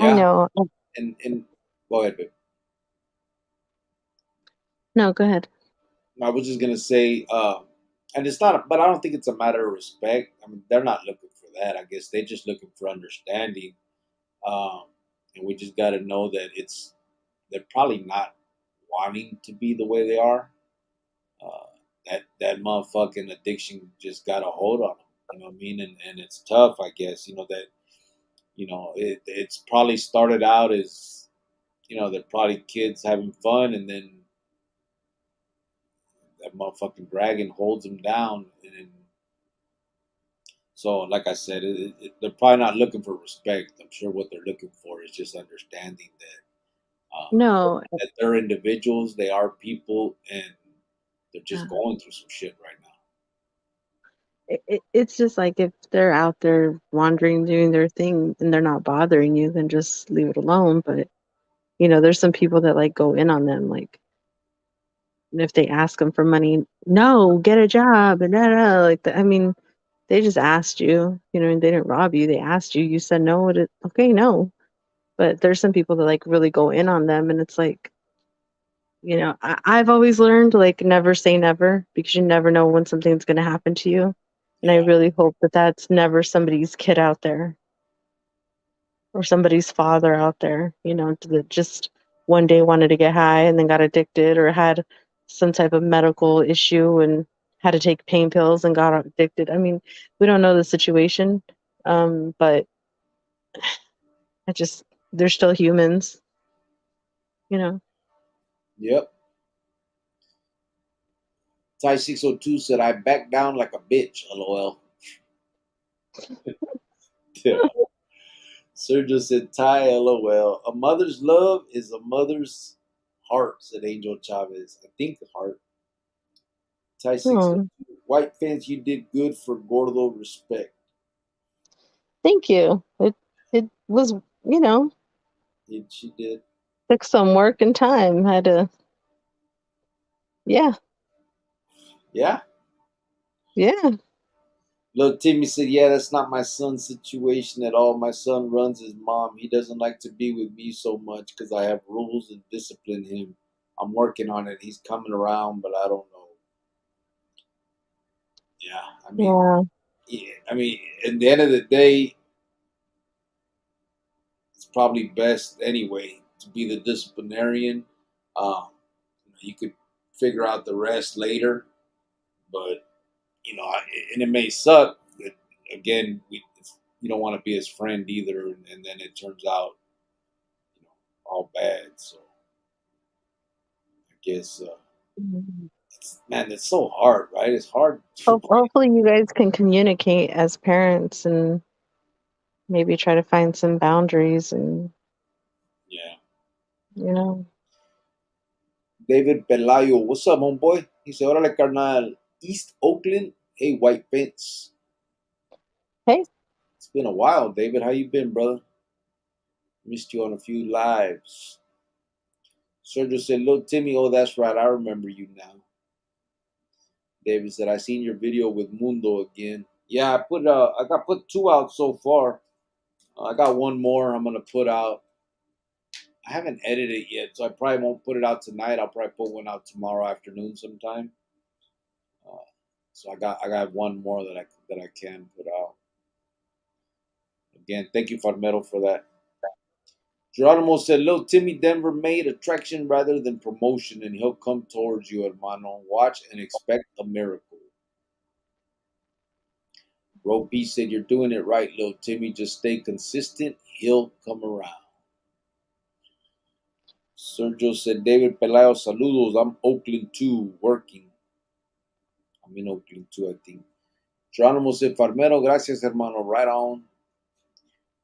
I
Yeah,
know.
and go ahead, babe.
No, go ahead.
I was just gonna say, and it's not, but I don't think it's a matter of respect. I mean, they're not looking for that. I guess they're just looking for understanding, um, and we just got to know that they're probably not wanting to be the way they are. Uh, that motherfucking addiction just got a hold on them. You know what I mean? And it's tough, I guess. That it's probably started out as they're probably kids having fun, and then that motherfucking dragon holds them down. And so, like I said, they're probably not looking for respect. I'm sure what they're looking for is just understanding um,
No,
that they're individuals, they are people, and they're just
uh,
going through some shit right now.
it's just like if they're out there wandering, doing their thing, and they're not bothering you, then just leave it alone. But there's some people that like go in on them, like if they ask them for money, no, get a job, and like that. I mean, they just asked you, and they didn't rob you. They asked you, you said no. Okay, no. But there's some people that like really go in on them, and it's like, I've always learned like never say never because you never know when something's going to happen to you. And I
Yeah,
really hope that that's never somebody's kid out there or somebody's father out there, that just one day wanted to get high and then got addicted or had some type of medical issue and had to take pain pills and got addicted. I mean, we don't know the situation, but I just they're still humans, you know.
Yep. Ty 602 said I backed down like a bitch. LOL. Yeah. Sergio said Ty LOL. A mother's love is a mother's heart, said Angel Chavez. I think the heart. Ty
Oh,
602. White fans, you did good for Gordo. Respect.
thank you. It was, you know,
She did.
took some work and time. Had to, yeah,
Yeah.
yeah.
Little Timmy said, yeah, that's not my son's situation at all. My son runs his mom. He doesn't like to be with me so much because I have rules and discipline him. I'm working on it. He's coming around, but I don't know. Yeah, I mean,
Yeah.
yeah, I mean, at the end of the day, it's probably best anyway to be the disciplinarian. Um, you could figure out the rest later, but and it may suck. That, again, you don't want to be his friend either, and then it turns out all bad. So I guess,
Mhm.
man, it's so hard, right? It's hard.
Hopefully, you guys can communicate as parents and maybe try to find some boundaries and,
Yeah.
you know.
David Pelayo, what's up, homeboy? He said, órale, carnal. East Oakland. Hey, White Fence.
Hey,
It's been a while, David. How you been, brother? Missed you on a few lives. Sergio said, little Timmy, oh, that's right. I remember you now. David said, I seen your video with Mundo again. Yeah, I got put two out so far. I got one more I'm gonna put out. I haven't edited it yet, so I probably won't put it out tonight. I'll probably put one out tomorrow afternoon sometime. Uh, so I got one more that I can put out. Again, thank you, Farmero, for that. Geronimo said, Little Timmy Denver made attraction rather than promotion, and he'll come towards you, hermano. Watch and expect a miracle. Bro B said, You're doing it right, little Timmy. Just stay consistent. He'll come around. Sergio said, David Pelayo, saludos. I'm Oakland too, working. I'm in Oakland too, I think. Geronimo said, Farmero, gracias, hermano. Right on.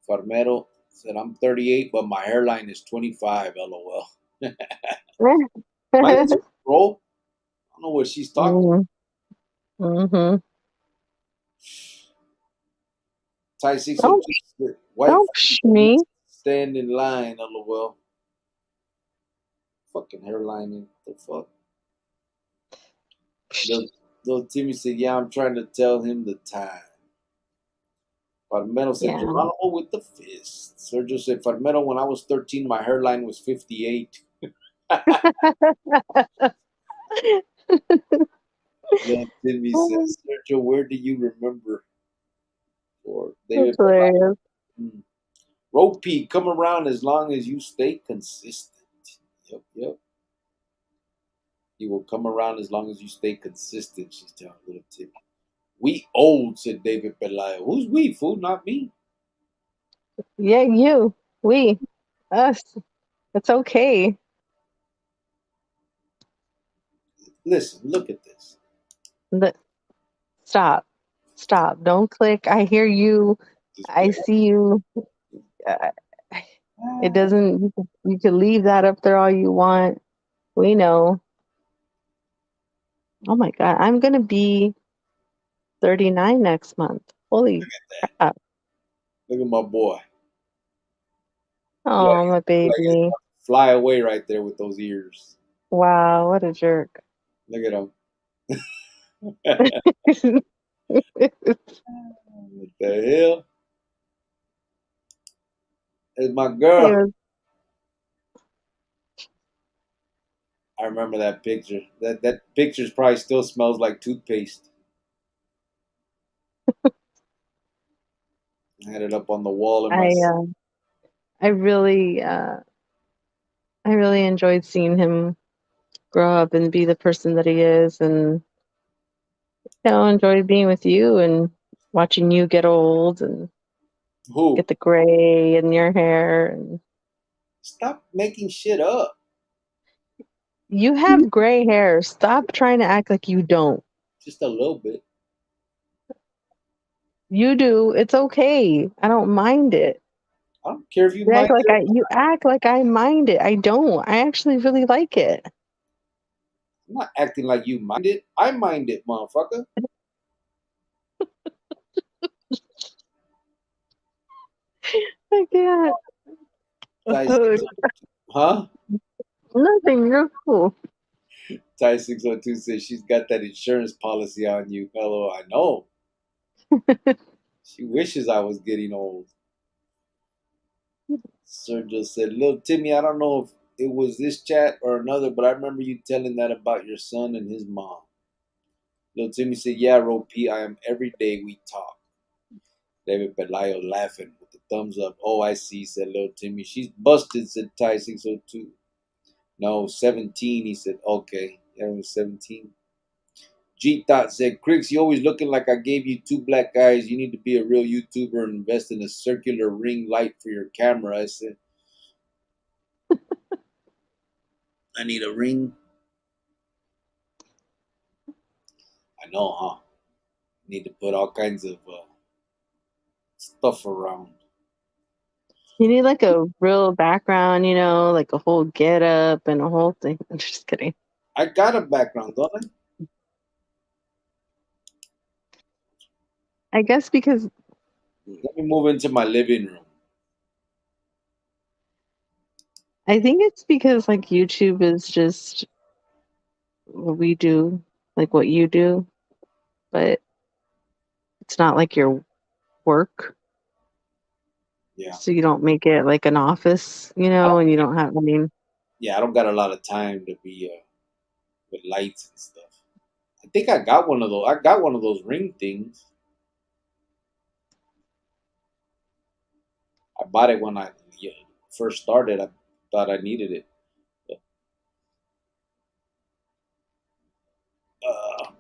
Farmero said, I'm 38, but my hairline is 25, lol. Mine too, bro. I don't know what she's talking.
mm-hmm.
Ty
Don't
602 white
don't
fans
psh
at
me.
least stand in line, lol. Fucking hairline, the fuck. Little, little Timmy said, Yeah, I'm trying to tell him the time. Farmero said,
Yeah.
Geronimo with the fist. Sergio said, Farmero, when I was 13, my hairline was 58. Little Timmy says, Sergio, where do you remember? Or
That's
David
hilarious.
Pelayo. Ropey, come around as long as you stay consistent. Yep, yep. He will come around as long as you stay consistent, she's telling little Timmy. We old, said David Pelayo. Who's we, fool? Not me.
Yeah, you, we, us. It's okay.
Listen, look at this.
But stop, stop. Don't click. I hear you.
Just
I
play.
see you. Uh, it doesn't. You can leave that up there all you want. We know. Oh my God, I'm gonna be 39 next month. Holy crap!
Look at my boy.
Oh, my
Like he's
baby.
about to fly away right there with those ears.
Wow, what a jerk.
Look at him. What the hell? It's my
It
girl.
was,
I remember that picture. That picture probably still smells like toothpaste. I had it up on the wall in my.
I I really I really enjoyed seeing him grow up and be the person that he is, and enjoyed being with you and watching you get old. And
Who?
get the gray in your hair. And
Stop making shit up.
you have gray hair. Stop trying to act like you don't.
Just a little bit.
You do. It's okay. I don't mind it.
I don't care if you mind it.
You act like I mind it. I don't. I actually really like it.
I'm not acting like you mind it. I mind it, motherfucker.
I can't.
Ty 602. Huh?
Nothing. You're cool.
Ty 602 says she's got that insurance policy on you. Hello, I know. She wishes I was getting old. Sergio said, Little Timmy, I don't know if it was this chat or another, but I remember you telling that about your son and his mom. Little Timmy said, Yeah, Ro P, I am every day we talk. David Pelayo laughing with the thumbs up. Oh, I see, said Little Timmy. She's busted, said Ty 602. No, 17, he said. Okay. Yeah, it was 17. G Thought said, Cricks, you always looking like I gave you two black eyes. You need to be a real YouTuber and invest in a circular ring light for your camera. I said, I need a ring. I know, huh? Need to put all kinds of stuff around.
You need like a real background, like a whole get up and a whole thing. I'm just kidding.
I got a background, don't I?
I guess because
Let me move into my living room.
I think it's because like YouTube is just what we do, like what you do, but it's not like your work.
Yeah.
So you don't make it like an office,
I don't,
and you don't have, I mean,
yeah, I don't got a lot of time to be with lights and stuff. I think I got one of those. I got one of those ring things. I bought it when I first started. I thought I needed it.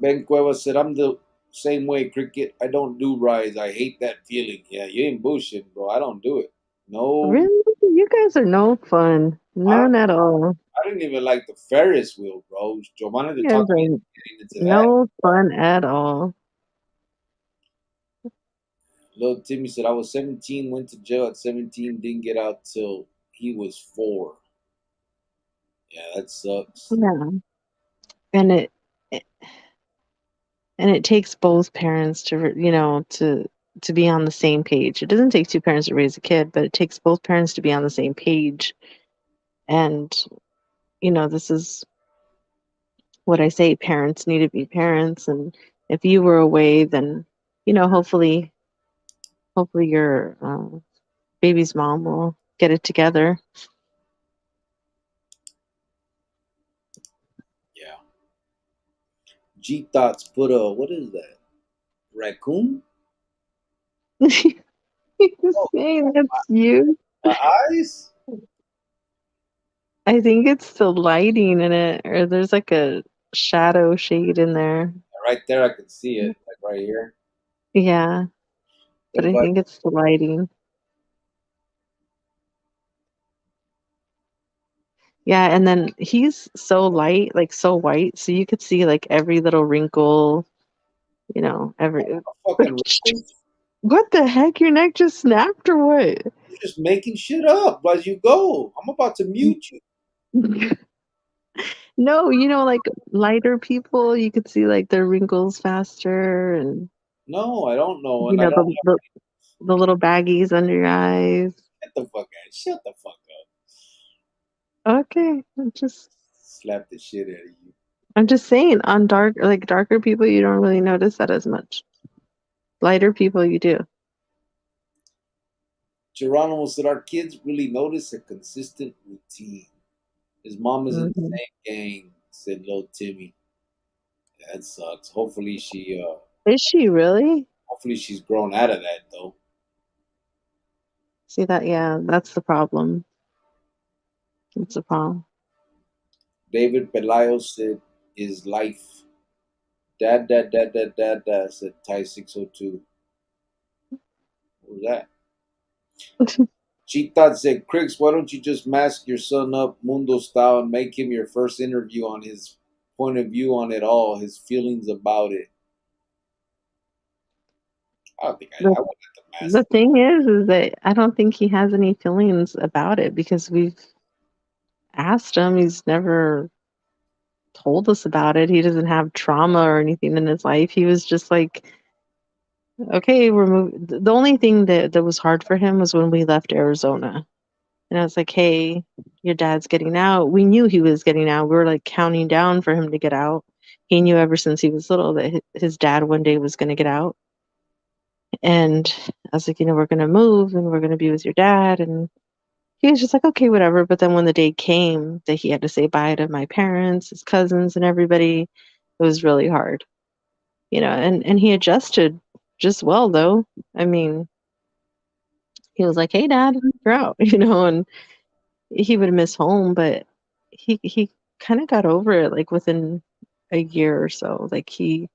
Ben Cueva said, I'm the same way, Cricket. I don't do rides. I hate that feeling. Yeah, you ain't bullshitting, bro. I don't do it. No,
really, you guys are no fun.
I,
None at all.
I didn't even like the Ferris wheel, bro. Joe wanted to
You
talk
guys
me
are
into getting into that.
no fun at all.
Little Timmy said, I was 17, went to jail at 17, didn't get out till he was 4. Yeah, that sucks.
Yeah. And it and it takes both parents to, to be on the same page. It doesn't take two parents to raise a kid, but it takes both parents to be on the same page. And, this is what I say, parents need to be parents. And if you were away, then, hopefully your baby's mom will get it together.
Yeah. G Thoughts put a, what is that? Raccoon? Oh,
Saying that's you.
my eyes?
I think it's the lighting in it, or there's like a shadow shade in there.
Right there, I can see it, like right here.
Yeah,
But
but
if
I
I,
think it's the lighting. Yeah, and then he's so light, like so white, so you could see like every little wrinkle, every.
fucking wrinkles,
What the heck? Your neck just snapped or what?
you're just making shit up as you go. I'm about to mute you.
No, like lighter people, you could see like their wrinkles faster and
No, I don't know, and I don't
the little baggies under your eyes.
get the fuck out. Shut the fuck up.
Okay,
Slap the shit out of you.
I'm just saying on darker people you don't really notice that as much. Lighter people you do.
Geronimo said our kids really notice a consistent routine. His mom is in the
Hmm.
same gang, said Lil Timmy. That sucks.
Is she really?
Hopefully she's grown out of that though.
See that? Yeah, that's the problem. That's the problem.
David Pelayo said is life. Dad, said Ty 602. What was that? She thought said, Cricks, why don't you just mask your son up Mundo style and make him your first interview on his point of view on it all, his feelings about it. I don't think
the
I wouldn't have to mask
the thing is that I don't think he has any feelings about it because we've asked him. He's never told us about it. He doesn't have trauma or anything in his life. He was just like, okay, we're moving. The only thing that was hard for him was when we left Arizona. And I was like, hey, your dad's getting out. We knew he was getting out. We were like counting down for him to get out. He knew ever since he was little that his dad one day was going to get out. And I was like, we're going to move and we're going to be with your dad. And he was just like, okay, whatever. But then when the day came that he had to say bye to my parents, his cousins, and everybody, it was really hard, and he adjusted just well, though. I mean, he was like, hey, dad, you're out, and he would miss home, but he kind of got over it like within a year or so. Like he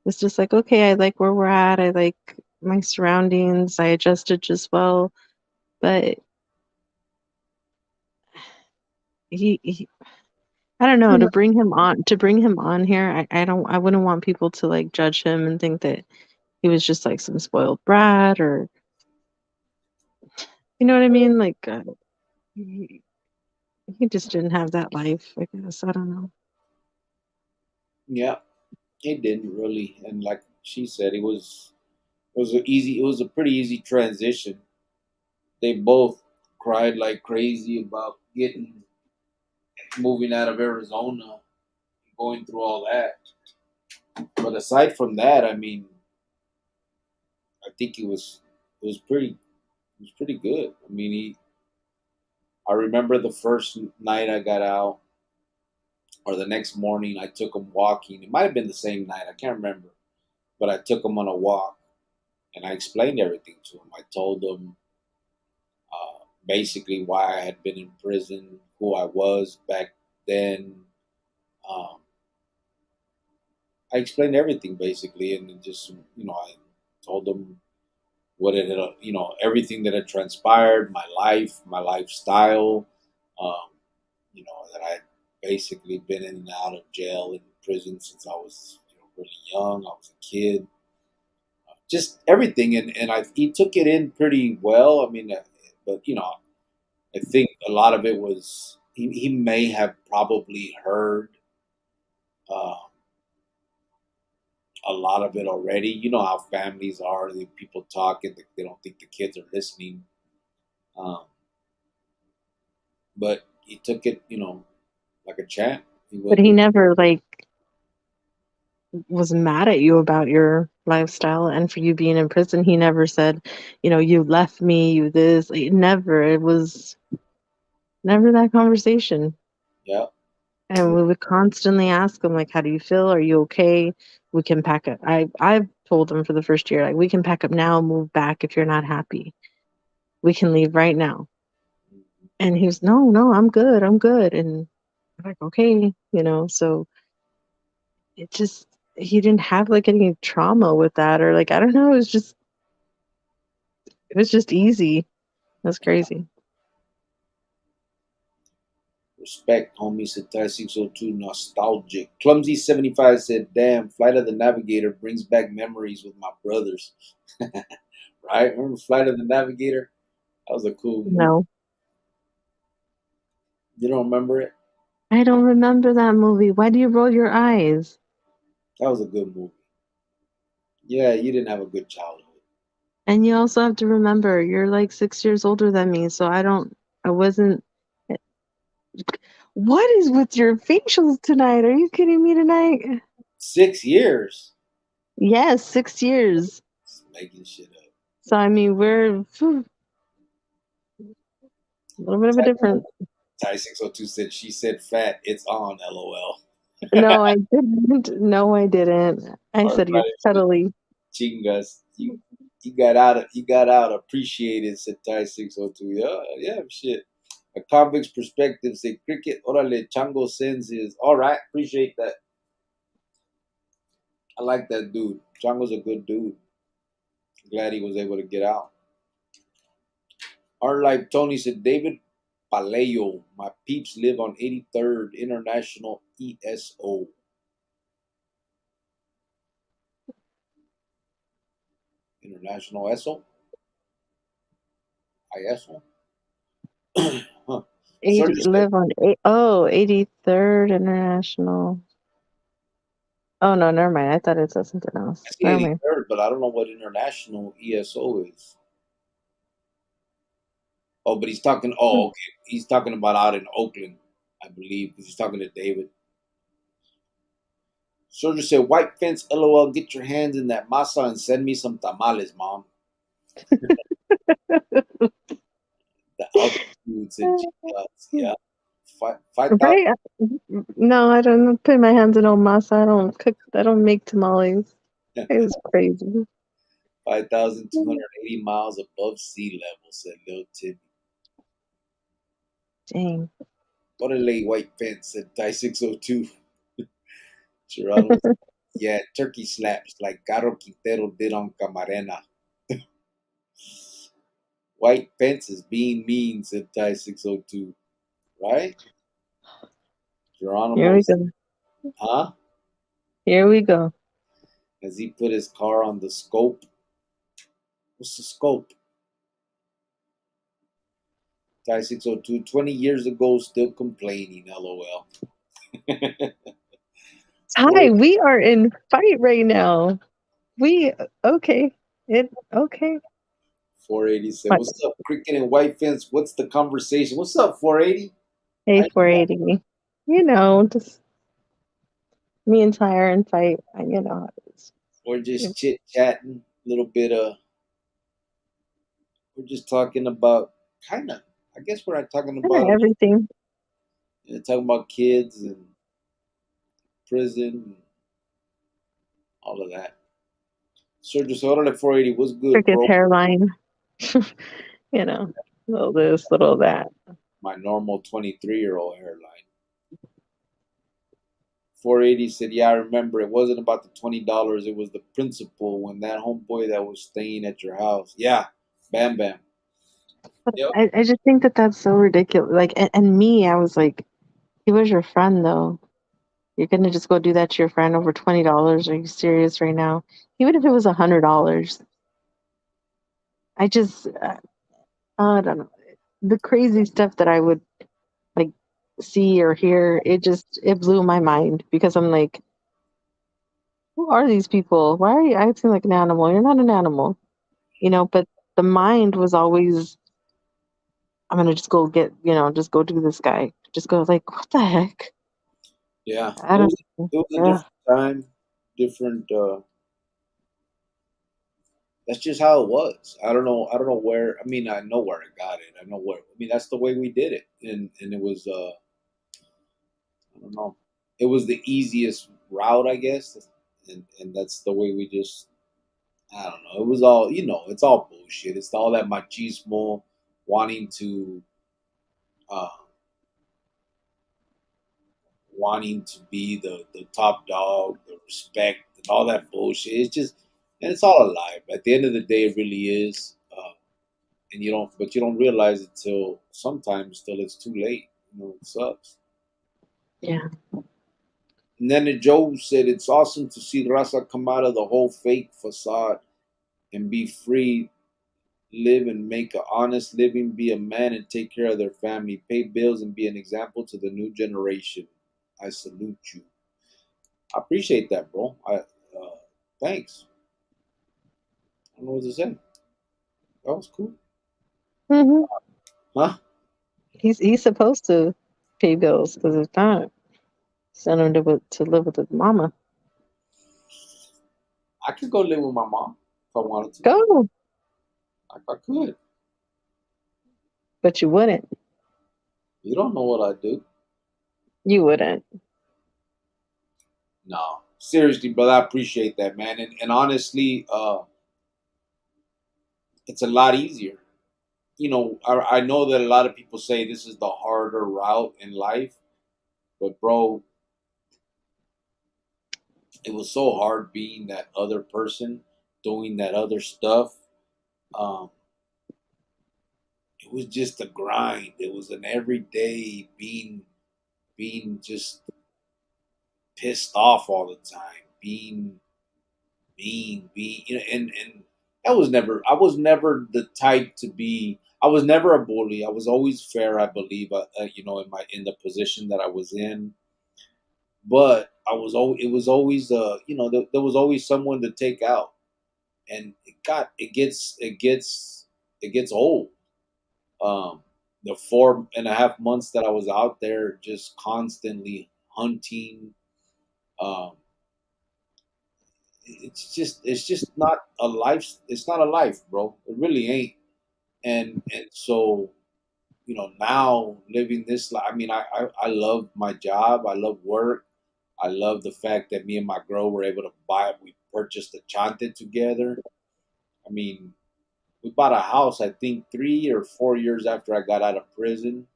was just like, okay, I like where we're at. I like my surroundings. I adjusted just well, but he I don't know, to bring him on here. I wouldn't want people to like judge him and think that he was just like some spoiled brat or you know what I mean? Like he, he just didn't have that life, I guess. I don't know.
Yeah, it didn't really. And like she said, it was a pretty easy transition. They both cried like crazy about getting moving out of Arizona, going through all that. But aside from that, I mean, I think it was pretty good. I mean, I remember the first night I got out, or the next morning I took him walking. It might have been the same night, I can't remember, but I took him on a walk and I explained everything to him. I told him basically why I had been in prison, who I was back then. Um, I explained everything basically, and then just I told him what it had, everything that had transpired, my life, my lifestyle. Um, that I had basically been in and out of jail and prison since I was really young. I was a kid. Just everything, and he took it in pretty well. I mean, but I think a lot of it was he may have probably heard uh, a lot of it already. You know how families are; people talk and they don't think the kids are listening. Um, but he took it, like a champ. He
But
was,
he never like was mad at you about your lifestyle and for you being in prison. He never said, you left me, you this. Like, never. It was never that conversation.
yeah,
And we would constantly ask him, like, how do you feel? Are you okay? We can pack up. I've told him for the first year, like, we can pack up now, move back if you're not happy. We can leave right now. And he was, no, no, I'm good. I'm good. And I'm like, okay, so it just, he didn't have like any trauma with that or like, I don't know. It was just easy. That's crazy.
respect, homie. Satai 602, nostalgic. Clumsy 75 said, "Damn, Flight of the Navigator brings back memories with my brothers." Right? Remember Flight of the Navigator? That was a cool movie.
No,
You don't remember it?
I don't remember that movie. Why do you roll your eyes?
That was a good movie. Yeah, you didn't have a good childhood.
And you also have to remember, you're like 6 years older than me, so I wasn't. What is with your facials tonight? Are you kidding me tonight?
6 years.
Yes, 6 years.
Just making shit up.
So I mean, we're a little bit of a difference.
Tai 602 said she said fat. It's on. LOL.
No, I didn't. No, I didn't. I said you're
Everybody said
cuddly.
chingas. You got out. You got out. Appreciated. Said Tai 602. Yeah, yeah, shit. A convict's perspective. Say cricket. Orale. Chango sends his. All right. Appreciate that. I like that dude. Chango's a good dude. Glad he was able to get out. Our Life Tony said, David Paleo, my peeps live on 83rd International ESO. International ESO? ISO? Huh. Sir
80,
just said,
live on 83rd International. Oh no, never mind. I thought it said something
I
else.
see
Never mind.
83rd, but I don't know what International ESO is. Oh, but he's talking, oh, okay. He's talking about out in Oakland, I believe, because he's talking to David. Sir just said, White Fence, LOL, get your hands in that masa and send me some tamales, mom. The altitude said, yeah. 5,000.
Right? No, I don't put my hands in old masa. I don't cook. I don't make tamales. It's crazy.
5,280 miles above sea level, said Lil Timmy.
Dang.
What a late white fence, said Thai 602. Gerardo, yeah, turkey slaps like Caro Quintero did on Camarena. White fence is being mean, said Thai 602. Right?
Here we
Geronimo,
go.
huh?
Here we go.
As he put his car on the scope. What's the scope? Thai 602, 20 years ago, still complaining, lol.
Hi, we are in fight right now. We okay. It okay.
480 said,
What?
what's up, Cricket and White Fence? What's the conversation? What's up, 480?
Hey, 480. You know, just me and Tyre and fight. You know, it's
We're
kind
just chit chatting, a little bit of, we're just talking about kind of, I guess we're not talking
of
about,
everything.
talking about kids and prison and all of that. Sir, just hold on at 480. What's good,
Cricket's
bro?
hairline. You know, little this, little that.
My normal 23-year-old hairline. 480 said, yeah, I remember. It wasn't about the $20. It was the principle when that homeboy that was staying at your house. Yeah, bam, bam. Yep.
I just think that that's so ridiculous. Like, and me, I was like, he was your friend though. You're gonna just go do that to your friend over $20? Are you serious right now? Even if it was $100, I just, I don't know. The crazy stuff that I would like see or hear, it blew my mind because I'm like, who are these people? Why are you acting like an animal? You're not an animal, But the mind was always, I'm gonna just go get, just go do this guy. Just go like, what the heck?
Yeah,
I don't know.
it was a
Yeah.
different time, different. That's just how it was. I don't know where. I mean, I know where I got it. I know where. I mean, that's the way we did it, and it was. I don't know. It was the easiest route, I guess, and that's the way we just. I don't know. It was all It's all bullshit. It's all that machismo, wanting to, uh, wanting to be the top dog, the respect, and all that bullshit. It's just, and it's all a lie. But at the end of the day, it really is. And you don't realize it till sometimes till it's too late. It sucks.
Yeah.
And then Joe said it's awesome to see Raza come out of the whole fake facade and be free, live and make an honest living, be a man and take care of their family, pay bills and be an example to the new generation. I salute you. I appreciate that, bro. Thanks. I don't know what to say. That was cool.
hmm
Huh?
He's supposed to pay bills because if not, send him to live with his mama.
I could go live with my mom if I wanted to.
Go,
I could.
but you wouldn't.
You don't know what I do.
You wouldn't.
No, seriously, brother, I appreciate that, man. And honestly, it's a lot easier. I know that a lot of people say this is the harder route in life, but bro, it was so hard being that other person, doing that other stuff. Um, it was just a grind. It was an everyday being just pissed off all the time, being mean, and I was never the type to be. I was never a bully. I was always fair, I believe. In the position that I was in, but I was always it was always there was always someone to take out, and it gets old. The 4.5 months that I was out there just constantly hunting, um, it's just not a life. It's not a life, bro. It really ain't. And so now living this life. I mean, I love my job. I love work. I love the fact that me and my girl were able to buy. We purchased a chante together. I mean, we bought a house. I think 3 or 4 years after I got out of prison.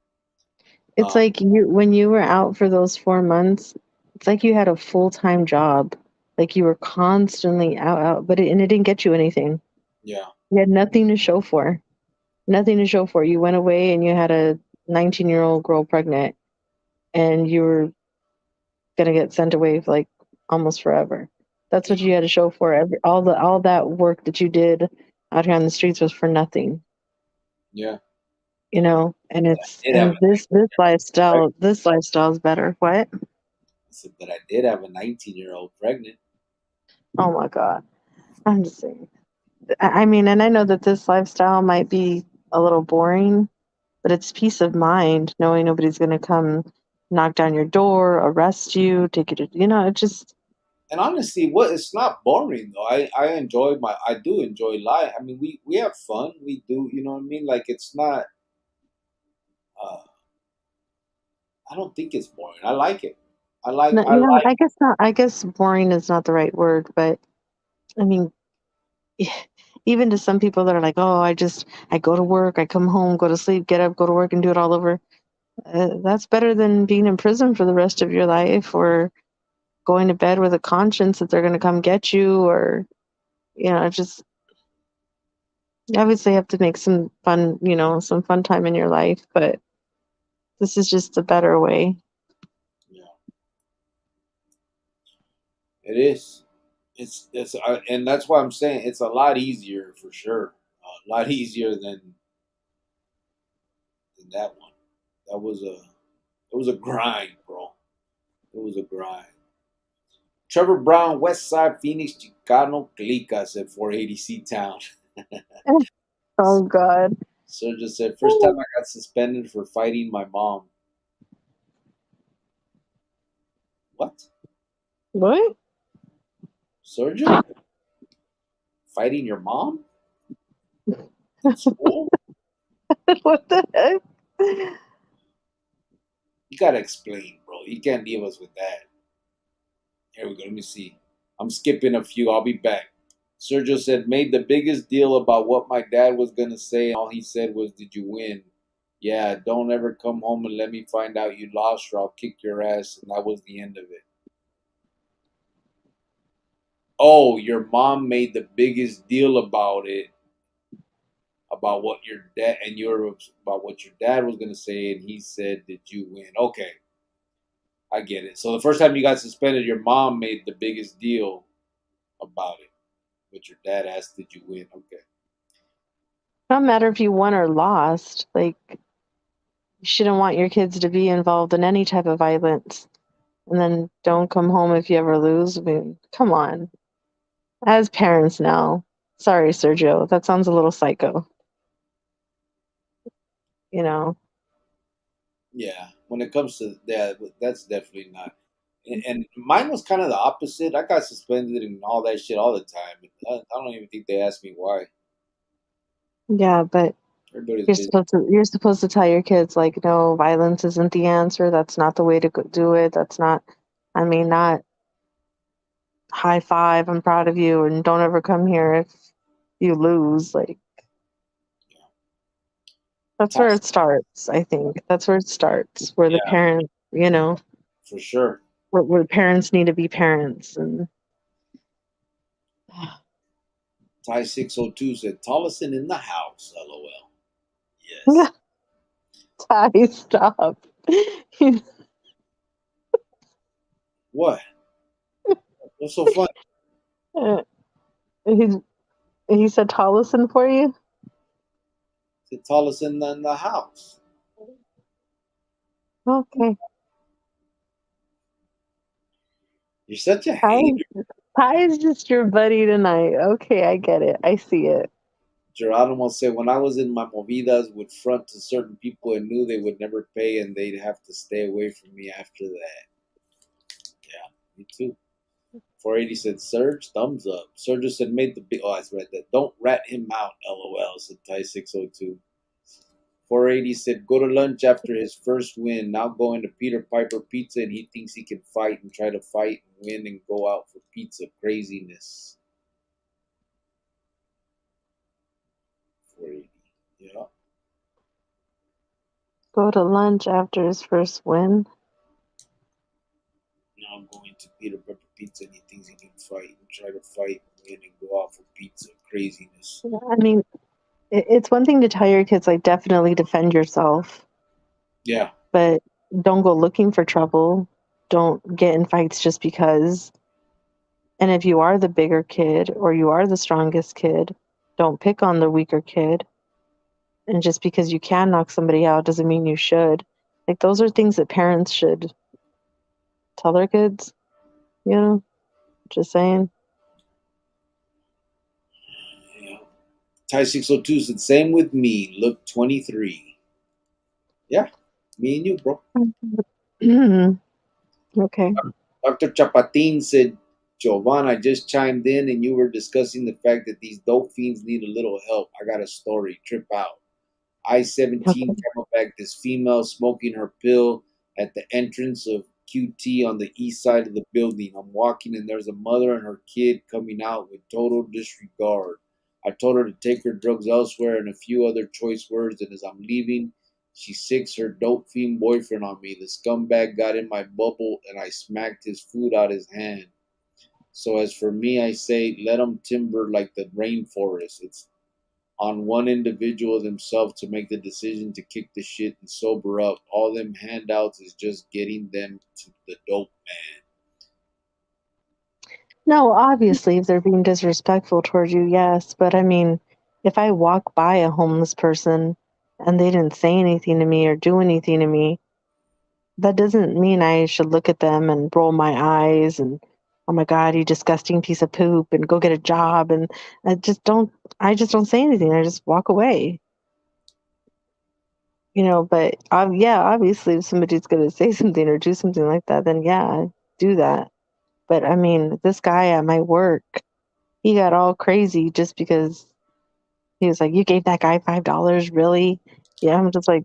It's
Um,
like you when you were out for those 4 months, it's like you had a full-time job. Like you were constantly out, but it didn't get you anything.
yeah,
You had nothing to show for. Nothing to show for. You went away and you had a 19-year-old girl pregnant, and you were gonna get sent away for like almost forever. That's
yeah,
what you had to show for. All that work that you did out here on the streets was for nothing,
yeah.
And it's
Did have
and
a
this
pregnant.
lifestyle is better. What?
I said, but I did have a 19-year-old pregnant.
Oh my God. I'm just saying. I mean, and I know that this lifestyle might be a little boring, but it's peace of mind knowing nobody's going to come knock down your door, arrest you, take you to, it just,
And honestly, what it's not boring though. I do enjoy life. I mean, we have fun. We do, you know what I mean? Like it's not. Uh, I don't think it's boring. I like it.
no,
I like.
I guess not. I guess boring is not the right word, but I mean, even to some people that are like, oh, I go to work, I come home, go to sleep, get up, go to work, and do it all over. That's better than being in prison for the rest of your life or going to bed with a conscience that they're going to come get you or, just obviously you have to make some fun, some fun time in your life, but this is just a better way.
Yeah, it is. And that's why I'm saying it's a lot easier for sure. A lot easier than that one. That was a it was a grind, bro. It was a grind. Trevor Brown, West Side, Phoenix, Chicano, Clicas at 480 C Town.
Oh God.
Sergio said, first time I got suspended for fighting my mom. What?
What?
Sergio? Fighting your mom? In school?
What the heck?
You gotta explain, bro. You can't leave us with that. Here we go. Let me see. I'm skipping a few. I'll be back. Sergio said, made the biggest deal about what my dad was gonna say, and all he said was, did you win? Yeah, don't ever come home and let me find out you lost or I'll kick your ass. And that was the end of it. Oh, your mom made the biggest deal about it, about what your dad and your about what your dad was gonna say, and he said, did you win? Okay, I get it. So the first time you got suspended, your mom made the biggest deal about it, but your dad asked, "Did you win?" Okay.
It don't matter if you won or lost. Like, you shouldn't want your kids to be involved in any type of violence. And then don't come home if you ever lose. I mean, come on. As parents now, sorry, Sergio, that sounds a little psycho, you know.
Yeah, when it comes to that, that's definitely not. And mine was kind of the opposite. I got suspended and all that shit all the time. I don't even think they asked me why.
Yeah, but
Everybody's busy.
you're supposed to tell your kids like, no, violence isn't the answer. That's not the way to do it. That's not. I mean, not high five. I'm proud of you, and don't ever come here if you lose. Like that's where it
Task.
starts. I think that's where it starts. Where the
Yeah,
parents,
for sure.
where parents need to be parents, and
Ty 602 said, Tollison in the house, lol. Yes.
Ty, stop. He's,
What? What's so funny?
uh, he's, he said Tollison for you?
The tallest in the house.
Okay.
You're such a
Ty,
hater.
Ty is just your buddy tonight. Okay, I get it. I see it.
Geronimo said, when I was in my movidas, would front to certain people and knew they would never pay and they'd have to stay away from me after that. Yeah, me too. 480 said, Surge, thumbs up. Sergio said, made the big. Oh, I read that. Don't rat him out, lol, said Ty 602. 480 said, go to lunch after his first win. Now going to Peter Piper Pizza and he thinks he can fight and try to fight and win and go out for pizza. Craziness. 480. Yeah.
Go to lunch after his first win.
Now I'm going to Peter Pepper Pizza and he thinks he can fight and try to fight and win and go out for pizza. Craziness.
Yeah, I mean, it's one thing to tell your kids, like, definitely defend yourself,
Yeah.
but don't go looking for trouble. Don't get in fights just because. And if you are the bigger kid or you are the strongest kid, don't pick on the weaker kid. And just because you can knock somebody out doesn't mean you should. Like, those are things that parents should tell their kids, you know? Just saying.
Yeah. Ty 602 said, same with me. Look 23. Yeah. Me and you, bro.
Okay.
Dr. Chapatin said, Jovan, I just chimed in and you were discussing the fact that these dope fiends need a little help. I got a story. Trip out. I-17
Okay.
Camelback, this female smoking her pill at the entrance of QT on the east side of the building. I'm walking and there's a mother and her kid coming out with total disregard. I told her to take her drugs elsewhere and a few other choice words, and as I'm leaving, she sicks her dope fiend boyfriend on me. The scumbag got in my bubble and I smacked his food out his hand. So as for me, I say, let him timber like the rainforest. It's on one individual themselves to make the decision to kick the shit and sober up. All them handouts is just getting them to the dope man.
No, obviously, if they're being disrespectful towards you, yes. But I mean, if I walk by a homeless person and they didn't say anything to me or do anything to me, that doesn't mean I should look at them and roll my eyes and, oh my God, you disgusting piece of poop, and go get a job. And I just don't say anything. I just walk away, but yeah, obviously, if somebody's going to say something or do something like that, then yeah, do that. But I mean, this guy at my work, he got all crazy just because he was like, "You gave that guy $5, really?" Yeah, I'm just like,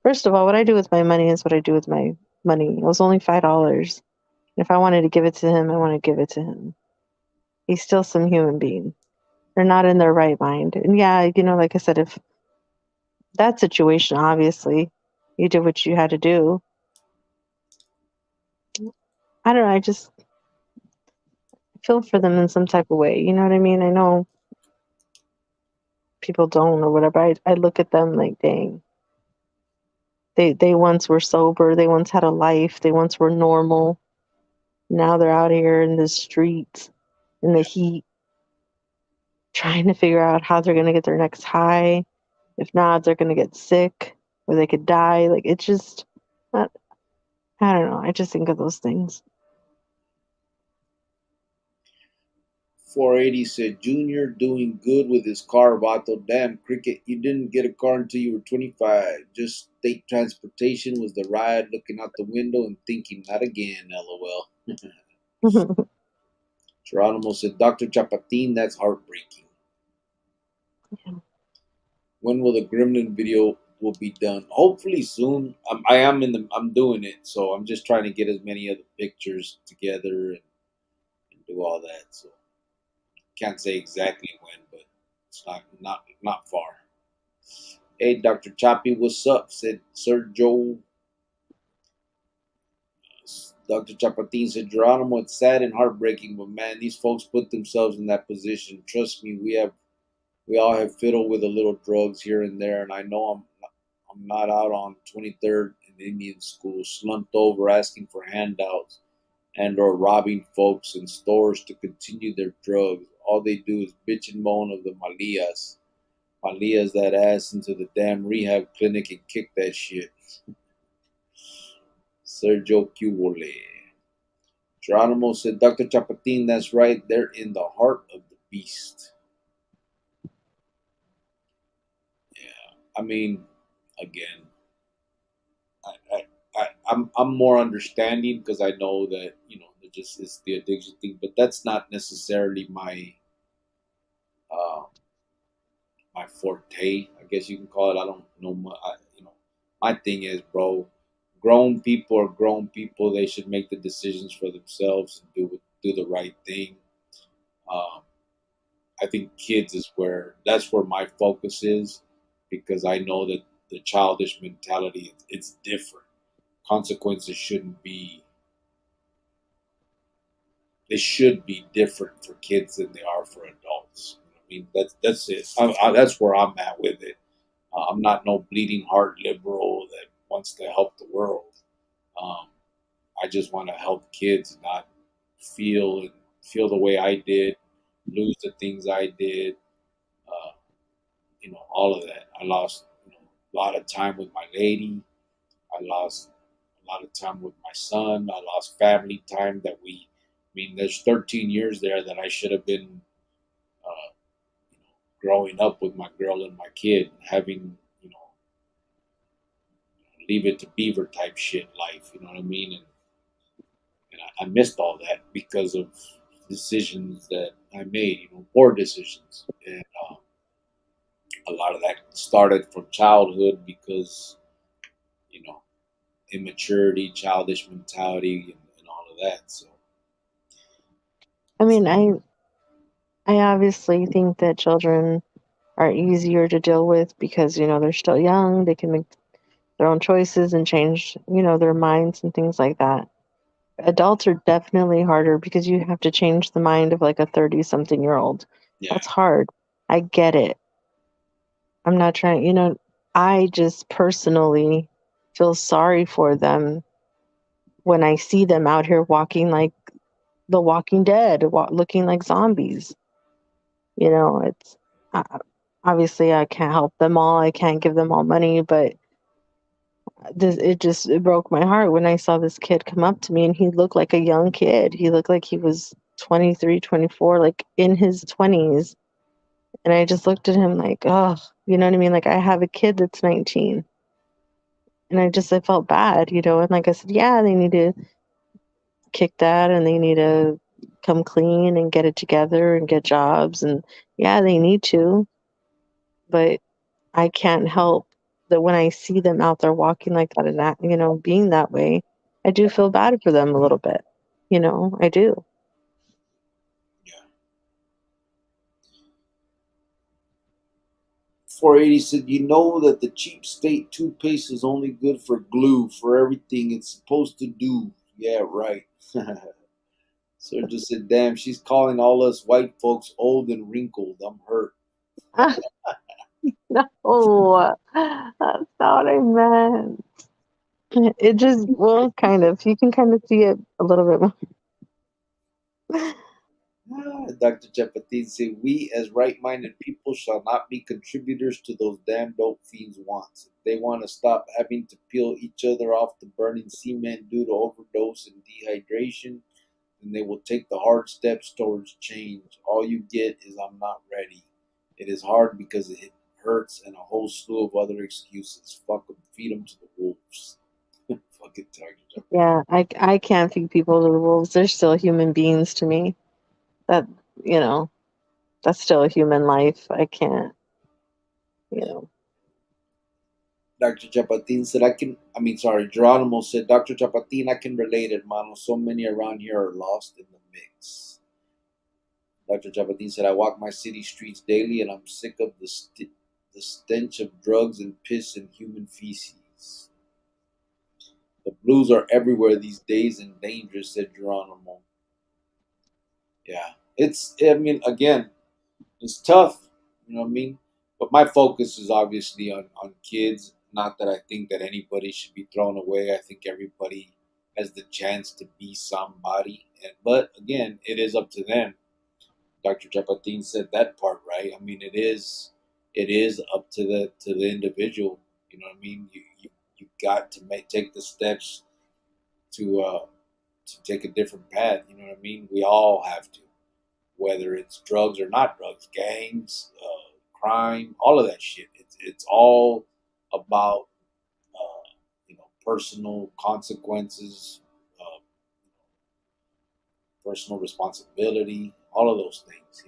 first of all, what I do with my money is what I do with my money. It was only $5. If I wanted to give it to him, I want to give it to him. He's still some human being. They're not in their right mind. And yeah, like I said, if that situation, obviously, you did what you had to do. I don't know. I just feel for them in some type of way. You know what I mean? I know people don't or whatever. I look at them like, dang. They once were sober. They once had a life. They once were normal. Now they're out here in the streets, in the heat, trying to figure out how they're going to get their next high. If not, they're going to get sick or they could die. Like, it's just, I, I don't know. I just think of those things.
480 said, Junior doing good with his car, Vato. Damn, Cricket, you didn't get a car until you were 25. Just state transportation was the ride, looking out the window and thinking, not again, lol. Geronimo said, Dr. Chapatin, that's heartbreaking. When will the Gremlin video will be done? Hopefully soon. I'm doing it, so I'm just trying to get as many of the pictures together and do all that. So can't say exactly when, but it's not far. Hey, Dr. Choppy, what's up? Said Sir Joe. Dr. Chapatin said, Geronimo, it's sad and heartbreaking, but man, these folks put themselves in that position. Trust me, We all have fiddled with a little drugs here and there, and I know I'm not out on 23rd in Indian school, slumped over asking for handouts and or robbing folks in stores to continue their drugs. All they do is bitch and moan of the Malias. Malias that ass into the damn rehab clinic and kick that shit. Sergio Cubole. Geronimo said, Dr. Chapatin, that's right. They're in the heart of the beast. Yeah. I mean, again, I'm more understanding because I know that it just is the addiction thing, but that's not necessarily uh, my forte. I guess you can call it. I don't know. My thing is, bro. Grown people are grown people. They should make the decisions for themselves and do the right thing. Um, I think kids is that's where my focus is because I know that the childish mentality it's different. Consequences shouldn't be they should be different for kids than they are for adults. I mean, that's it. That's where I'm at with it. I'm not no bleeding heart liberal that wants to help the world. Um, I just want to help kids not feel the way I did, lose the things I did. Uh, all of that. I lost a lot of time with my lady. I lost a lot of time with my son. I lost family time that I mean, there's 13 years there that I should have been uh, growing up with my girl and my kid, having, leave it to beaver type shit life. You know what I mean? And I missed all that because of decisions that I made, poor decisions. And a lot of that started from childhood because, you know, immaturity, childish mentality, and all of that. So,
I mean, I obviously think that children are easier to deal with because, they're still young, they can make their own choices and change, their minds and things like that. Adults are definitely harder because you have to change the mind of like a 30-something-year-old.
yeah,
That's hard. I get it. I'm not trying, I just personally feel sorry for them when I see them out here walking like the Walking Dead, looking like zombies. It's uh, obviously I can't help them all. I can't give them all money, but it broke my heart when I saw this kid come up to me and he looked like a young kid. He looked like he was 23, 24, like in his 20s. And I just looked at him like, oh, you know what I mean? Like I have a kid that's 19. And I felt bad, and like I said, yeah, they need to kick that and they need to come clean and get it together and get jobs. And yeah, they need to, but I can't help that when I see them out there walking like that and that, being that way, I do feel bad for them a little bit. I do.
yeah. 480 said, you know that the cheap state toothpaste is only good for glue for everything it's supposed to do. Yeah, right. Sir just said, damn, she's calling all us white folks old and wrinkled. I'm hurt.
No, that's not what I meant. It just, well, kind of. You can kind of see it a little bit more.
Dr. Chapatin said, we as right minded people shall not be contributors to those damn dope fiends' wants. If they want to stop having to peel each other off the burning cement due to overdose and dehydration, then they will take the hard steps towards change. All you get is I'm not ready. It is hard because it hurts and a whole slew of other excuses. Fuck them, feed them to the wolves. Fucking Dr.
Yeah, I can't feed people to the wolves. They're still human beings to me. That, you know, that's still a human life. I can't, you know.
Dr. Chapatin said, Geronimo said, Dr. Chapatin, I can relate, hermano. So many around here are lost in the mix. Dr. Chapatin said, I walk my city streets daily and I'm sick of the stench of drugs and piss and human feces. The blues are everywhere these days and dangerous, said Geronimo. Yeah. I mean, again, it's tough. You know what I mean? But my focus is obviously on kids. Not that I think that anybody should be thrown away. I think everybody has the chance to be somebody. But again, it is up to them. Dr. Chapatin said that part right. I mean, it is up to the individual. You know what I mean? You got to take the steps to take a different path. You know what I mean? We all have to, whether it's drugs or not drugs, gangs, crime, all of that shit. It's all about personal consequences, personal responsibility, all of those things.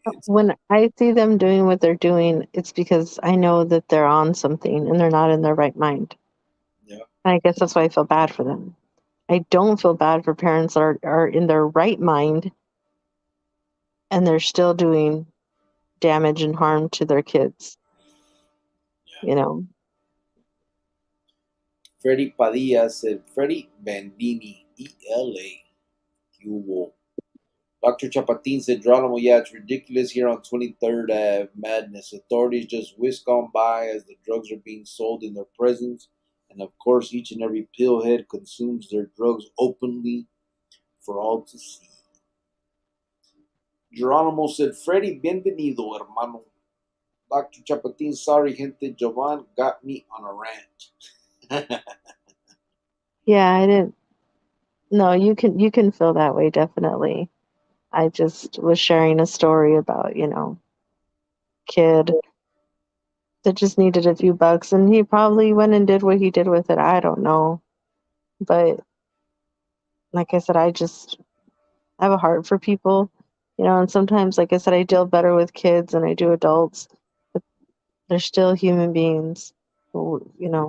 It's
When I see them doing what they're doing, it's because I know that they're on something and they're not in their right mind.
yeah,
And I guess that's why I feel bad for them. I don't feel bad for parents that are in their right mind and they're still doing damage and harm to their kids,
yeah.
you know.
Freddie Padilla said, Freddie Bandini, ELA, Hugo. Dr. Chapatin said, Geronimo, yeah, it's ridiculous here on 23rd Ave. Madness. Authorities just whisk on by as the drugs are being sold in their presence. And of course, each and every pillhead consumes their drugs openly for all to see. Geronimo said, Freddy, bienvenido, hermano. Dr. Chapatin, sorry, gente. Jovan got me on a rant.
Yeah, I didn't. No, you can feel that way definitely. I just was sharing a story about, kid that just needed a few bucks and he probably went and did what he did with it. I don't know. But like I said, I have a heart for people, and sometimes, like I said, I deal better with kids than I do adults, but they're still human beings who.
Yeah.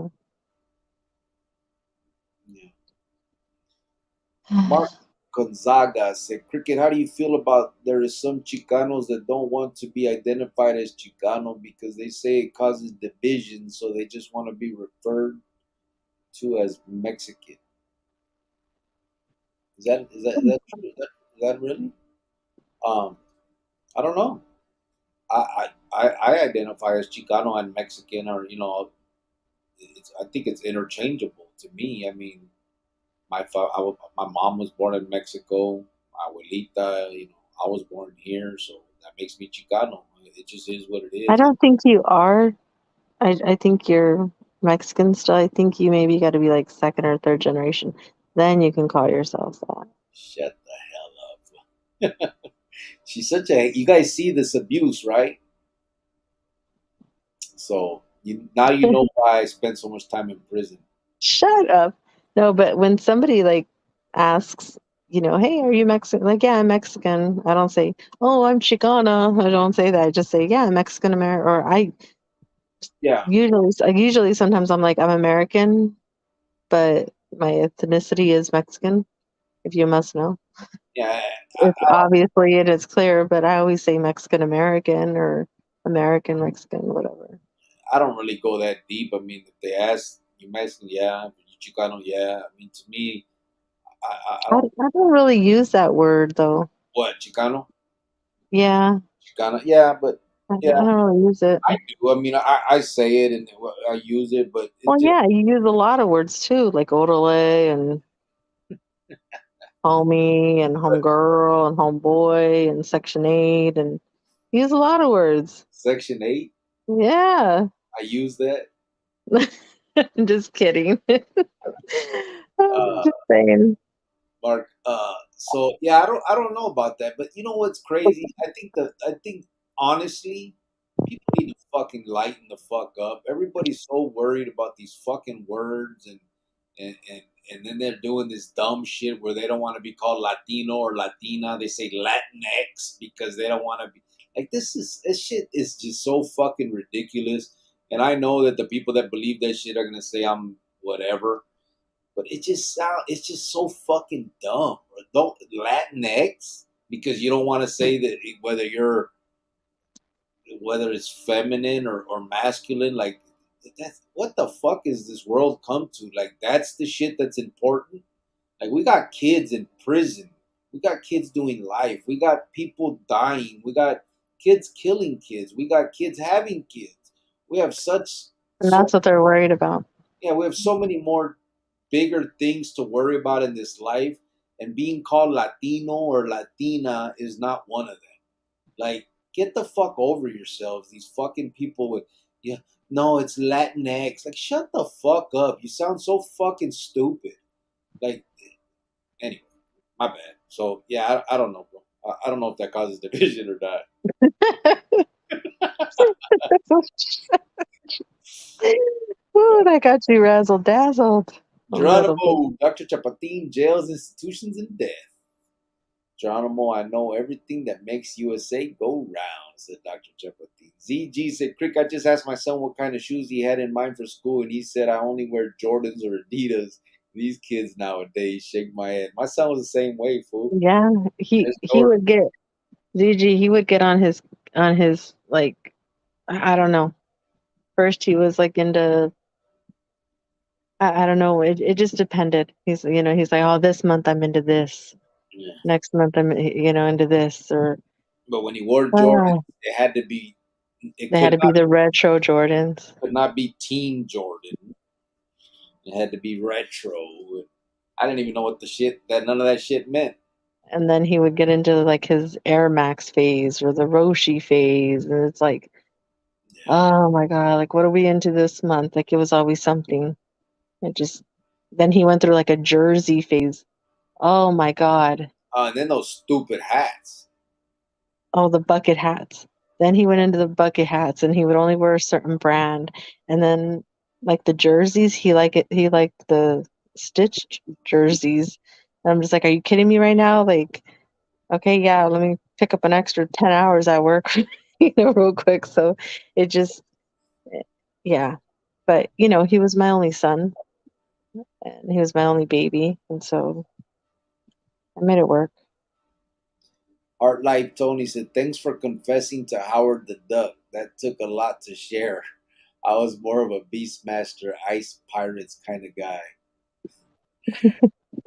Mark Gonzaga said, Cricket, how do you feel about there is some Chicanos that don't want to be identified as Chicano because they say it causes division, so they just want to be referred to as Mexican? Is that true? Is that really? Um, I don't know. I identify as Chicano and Mexican, or I think it's interchangeable to me. I mean, my mom was born in Mexico. My abuelita, I was born here, so that makes me Chicano. It just is what it
I
is.
don't think you are. I think you're Mexican still. I think you maybe got to be like second or third generation. Then you can call yourself that.
Shut the hell up. She's such a. You guys see this abuse, right? So now you know why I spent so much time in prison.
Shut up. No, but when somebody like asks, hey, are you Mexican? Like, yeah, I'm Mexican. I don't say, oh, I'm Chicana. I don't say that. I just say, yeah, I'm Mexican American. Or
Yeah,
usually sometimes I'm like, I'm American, but my ethnicity is Mexican, if you must know.
yeah.
It's obviously it is clear, but I always say Mexican American or American Mexican, whatever.
I don't really go that deep. I mean, if they ask you Mexican, yeah. You Chicano, yeah. I mean, to me, I
I,
don't.
I don't really use that word though.
What Chicano?
Yeah,
Chicano, yeah, but
I
yeah,
don't really use it.
I do. I mean, I say it and I use it, but
Well,
it just
yeah, you use a lot of words too, like orderly and homie and homegirl and homeboy and Section 8 and use a lot of words.
Section 8.
Yeah.
I use that.
I'm just kidding. I'm
Uh,
just saying.
Mark. So yeah, I don't know about that, but you know what's crazy? I think honestly, people need to fucking lighten the fuck up. Everybody's so worried about these fucking words and and and then they're doing this dumb shit where they don't want to be called Latino or Latina. They say Latinx because they don't want to be like this shit is just so fucking ridiculous. And I know that the people that believe that shit are gonna say I'm whatever, but it's just so fucking dumb. Don't Latinx because you don't want to say that whether it's feminine or masculine. Like that's what the fuck is this world come to? Like that's the shit that's important. Like we got kids in prison. We got kids doing life. We got people dying. We got kids killing kids. We got kids having kids. We have such
And
so
that's what they're worried about.
yeah, we have so many more bigger things to worry about in this life, and being called Latino or Latina is not one of them. Like, get the fuck over yourselves. These fucking people with, yeah, no, it's Latinx. Like, shut the fuck up. You sound so fucking stupid. Like, anyway, my bad. So, yeah, I don't know, bro. I don't know if that causes division or not.
Ooh, that got you razzle dazzled a little bit.
Geronimo, Dr. Chapatin, jails, institutions, and death. Geronimo, I know everything that makes USA go round, said Dr. Chapatin. ZG said, Crick, I just asked my son what kind of shoes he had in mind for school, and he said, I only wear Jordans or Adidas. These kids nowadays shake my head. My son was the same way, fool.
Yeah,
Just
he
Jordan.
would get ZG. He would get on his like I don't know. First he was like into I don't know. It just depended. He's like, oh, this month I'm into this.
Yeah.
Next month I'm into this or
But when he wore Jordans,
oh,
it had to be, it
they had
could
to
not,
be the retro Jordans.
could not be Teen Jordan. It had to be retro. I didn't even know what the shit, that none of that shit meant.
And then he would get into like his Air Max phase or the Roshi phase, and it's like, oh my god, like what are we into this month? Like it was always something. It just then he went through like a jersey phase. Oh my god.
And then those stupid hats.
Oh, the bucket hats. Then he went into the bucket hats and he would only wear a certain brand. And then like the jerseys, he liked the stitched jerseys. And I'm just like, are you kidding me right now? Like, okay, yeah, let me pick up an extra 10 hours at work, real quick. So it just yeah. But he was my only son and he was my only baby. And so I made it work.
Art Life Tony said, thanks for confessing to Howard the Duck. That took a lot to share. I was more of a Beastmaster, Ice Pirates kind of guy.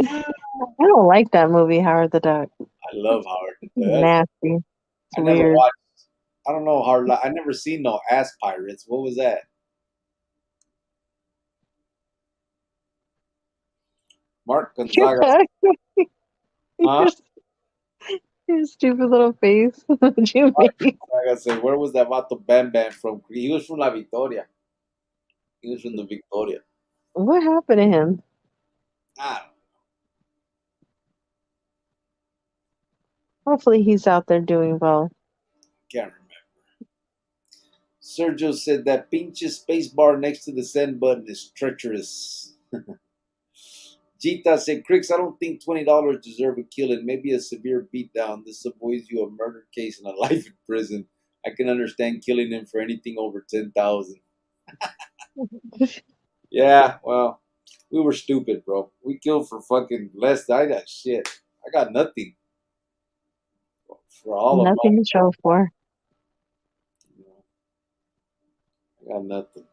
I
I don't like that movie, Howard the Duck.
love Howard the Duck.
Nasty. It's
I never
weird.
watched, I don't know, Hard Life. I never seen no Ass Pirates. What was that? Mark Gonzaga. Huh?
Your, your stupid little face that you
Mark
made.
Gonzaga said, where was that Vato Bam Bam from? He was from La Victoria. He was from the Victoria.
What happened to him?
I
Hopefully he's out there doing well.
can't remember. Sergio said that pinche space bar next to the send button is treacherous. Jita said, Cricks, I don't think $20 deserve a killing, maybe a severe beatdown. This avoids you a murder case and a life in prison. I can understand killing him for anything over 10,000. Yeah, well, we were stupid, bro. We killed for fucking less. I got shit. I got nothing for all of
Nothing to show for.
my. I got nothing.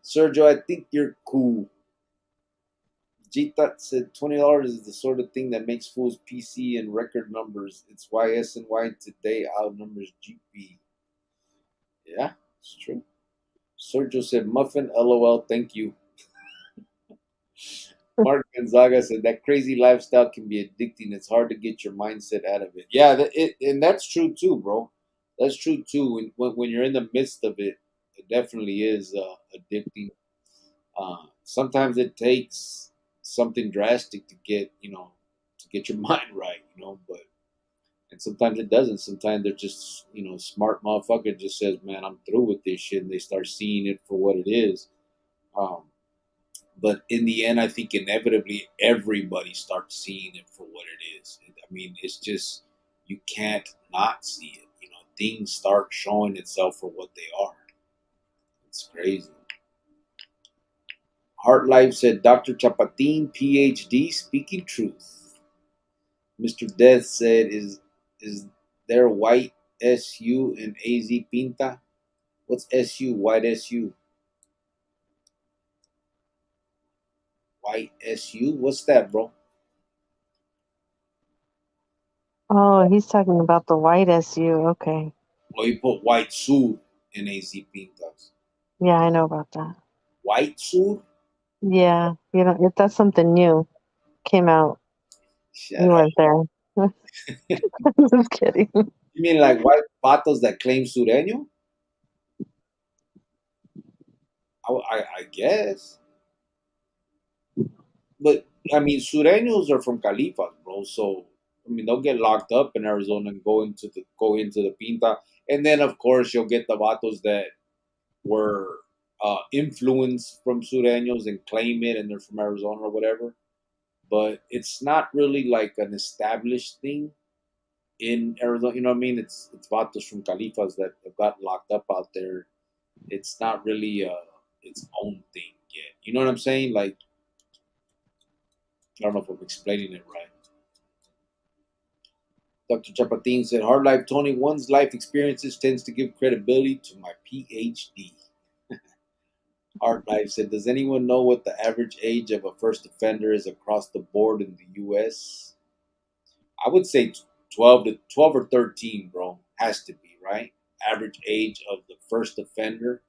Sergio, I think you're cool. Jita said $20 is the sort of thing that makes fools PC and record numbers. It's why SNY today outnumbers GP. Yeah, it's true. Sergio said muffin, LOL, thank you. Mark Gonzaga said that crazy lifestyle can be addicting. It's hard to get your mindset out of it. Yeah, and that's true too, bro. That's true too. When you're in the midst of it, it definitely is addicting. Sometimes it takes something drastic to get to get your mind right, but and sometimes it doesn't. Sometimes they're just smart motherfucker just says, man, I'm through with this shit, and they start seeing it for what it is. Um, but in the end, I think inevitably everybody starts seeing it for what it is. I mean, it's just you can't not see it. Things start showing itself for what they are. It's crazy. Heart Life said Dr. Chapatin, PhD, speaking truth. Mr. Death said, is there white SU and AZ Pinta? What's SU? White SU? White SU? What's that, bro?
Oh, he's talking about the white SU. Okay.
Or you put white sur in AZ Pintas.
Yeah, I know about that.
White sur?
Yeah, you know, if that's something new came out,
Shut
you
up.
weren't there. I'm just kidding.
You mean like white patos that claim sureño? I guess. But I mean, sureños are from Califas, bro. So I mean, they'll get locked up in Arizona and go into the pinta, and then of course you'll get the vatos that were influenced from sureños and claim it, and they're from Arizona or whatever. But it's not really like an established thing in Arizona. You know what I mean? It's vatos from Califas that have got locked up out there. It's not really its own thing yet. You know what I'm saying? Like I don't know if I'm explaining it right. Dr. Chapatin said, Hard Life Tony, one's life experiences tends to give credibility to my PhD. Hard Life said, Does anyone know what the average age of a first offender is across the board in the US? I would say 12 or 13, bro. Has to be, right? Average age of the first offender.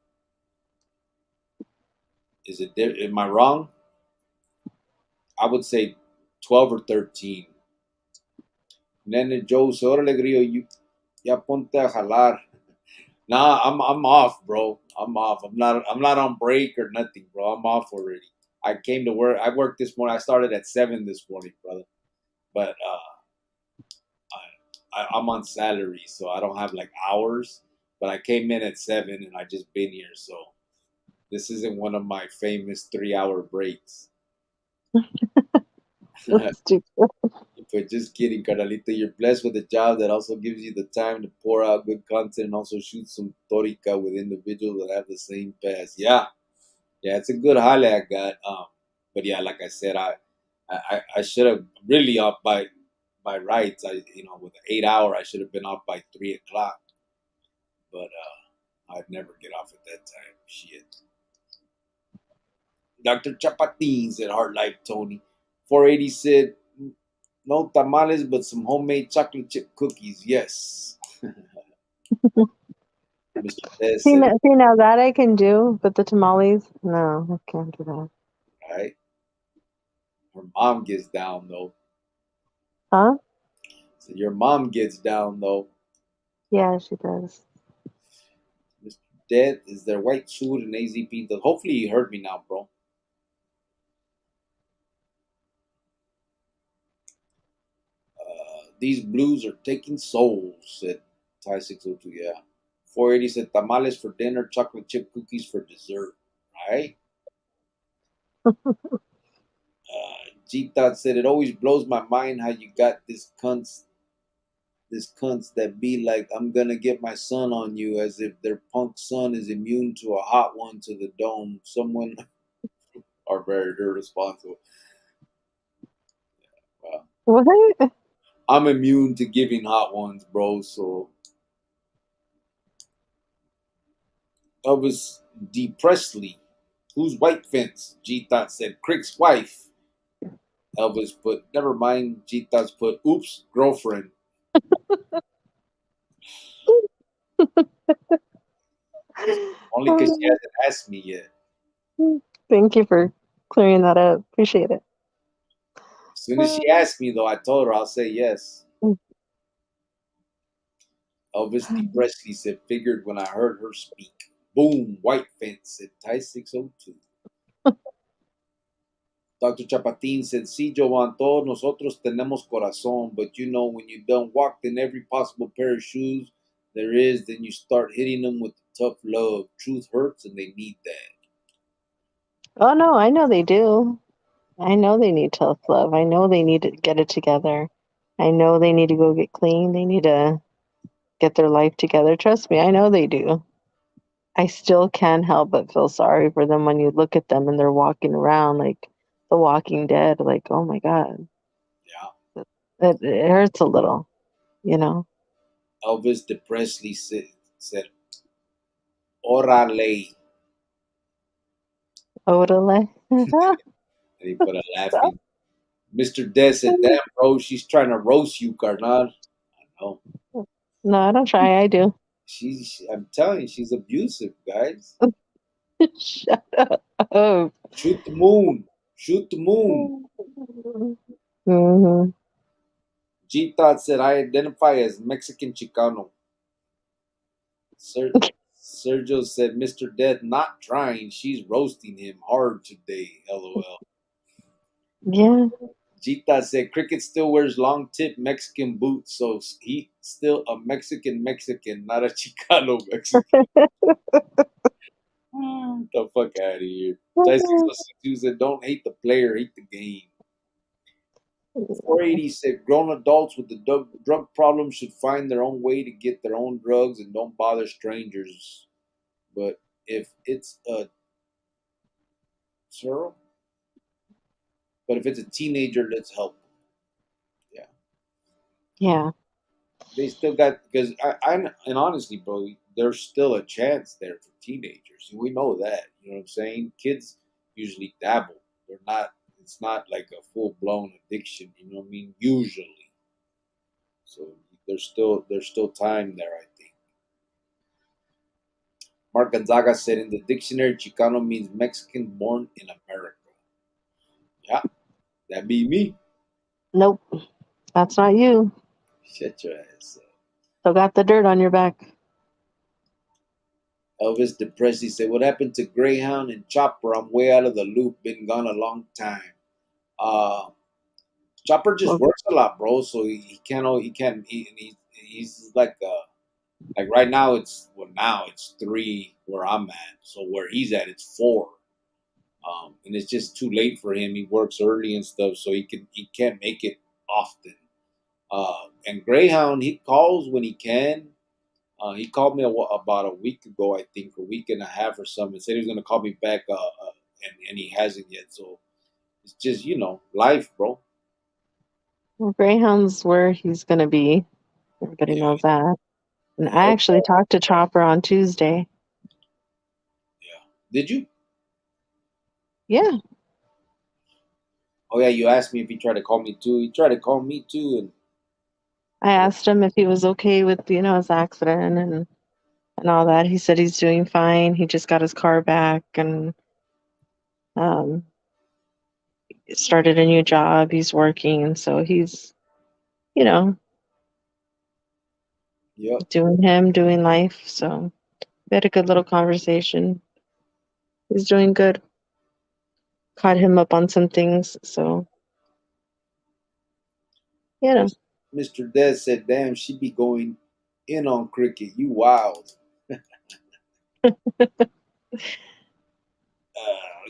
Am I wrong? I would say 12 or 13. Nene Joe, se órale, grillo, ya ponte a jalar. Nah, I'm off, bro. I'm off. I'm not on break or nothing, bro. I'm off already. I came to work. I worked this morning. I started at 7 this morning, brother. But I'm on salary, so I don't have like hours. But I came in at 7, and I just been here, so this isn't one of my famous 3-hour breaks.
That's stupid.
But just kidding, Carnalito. You're blessed with a job that also gives you the time to pour out good content and also shoot some torica with individuals that have the same past. Yeah, it's a good highlight I got. But yeah, like I said, I should have really up by rights. With the 8 hour, I should have been off by 3 o'clock. But I'd never get off at that time. Shit. Dr. Chapatin said, Hard Life Tony. 480 said, no tamales, but some homemade chocolate chip cookies. Yes. Mr. Tez said,
See now that I can do, but the tamales, no, I can't do that.
all right. Her mom gets down though.
Huh?
So your mom gets down though.
Yeah, she does.
Mr. Dead is their white suit and AZP. Hopefully you heard me now, bro. These blues are taking souls, said Ty 602. Yeah. 480 said tamales for dinner, chocolate chip cookies for dessert. Right? G Thought said it always blows my mind how you got this cunts that be like, I'm gonna get my son on you as if their punk son is immune to a hot one to the dome. Someone are very irresponsible. Well,
What?
I'm immune to giving hot ones, bro. So Elvis D. Presley, who's White Fence? G Thought said Crick's wife. Elvis put, never mind. G Thought's put, oops, girlfriend. Only because she hasn't asked me yet.
Thank you for clearing that up. Appreciate it.
As soon as she asked me, though, I told her I'll say yes. Elvis D. Presley said, figured when I heard her speak. Boom, White Fence said Ty 602. Dr. Chapatin said, sí, Jovan, todos nosotros tenemos corazón, but when you done walked in every possible pair of shoes there is, then you start hitting them with the tough love. Truth hurts and they need that.
Oh no, I know they do. I know they need tough love. I know they need to get it together. I know they need to go get clean. They need to get their life together. Trust me, I know they do. I still can't help but feel sorry for them when you look at them and they're walking around like the Walking Dead. Like, oh my God,
Yeah.
it hurts a little, you know.
Elvis de Presley said orale.
Orale.
And he put a laughing. Mr. Des said, damn, bro, she's trying to roast you, carnal. I know.
No, I don't try. I do.
I'm telling you, she's abusive, guys.
Shut up.
Shoot the moon. Shoot the moon.
Hmm.
G Thought said, I identify as Mexican Chicano. Sir, Sergio said, Mr. Death not trying. She's roasting him hard today. LOL.
Yeah.
Jita said, Cricket still wears long tip Mexican boots, so he's still a Mexican, not a Chicano Mexican. Get the fuck out of here. Jai 602 said, don't hate the player, hate the game. 480 said, grown adults with the drug problem should find their own way to get their own drugs and don't bother strangers. But if it's a sorrow, but if it's a teenager, let's help. Yeah,
Yeah.
they still got because and honestly, bro, there's still a chance there for teenagers. We know that. You know what I'm saying? Kids usually dabble. They're not. It's not like a full blown addiction. You know what I mean? Usually, so there's still time there. I think. Mark Gonzaga said in the dictionary, Chicano means Mexican born in America. Yeah, that be me.
Nope. That's not you.
Shut your ass up.
Still got the dirt on your back.
Elvis Depressy said, what happened to Greyhound and Chopper? I'm way out of the loop. Been gone a long time. Uh, Chopper just
Well,
works a lot, bro. So he's like right now it's 3 where I'm at. So where he's at it's 4. And it's just too late for him. He works early and stuff, so he can't make it often. And Greyhound, he calls when he can. He called me about a week ago, I think, a week and a half or something. Said he was going to call me back, and he hasn't yet. So it's just life, bro.
Greyhound's where he's going to be. Everybody
Yeah,
knows that. And
yeah,
I actually talked to Chopper on Tuesday.
yeah. Did you?
Yeah.
Oh yeah, you asked me if he tried to call me too. He tried to call me too, and
I asked him if he was okay with, his accident and all that. He said he's doing fine. He just got his car back and um, started a new job. He's working. And so he's, you know,
yep.
doing him, doing life. So we had a good little conversation. He's doing good. Caught him up on some things. So, you know,
Mr. Des said, "Damn, she be going in on cricket. You wild."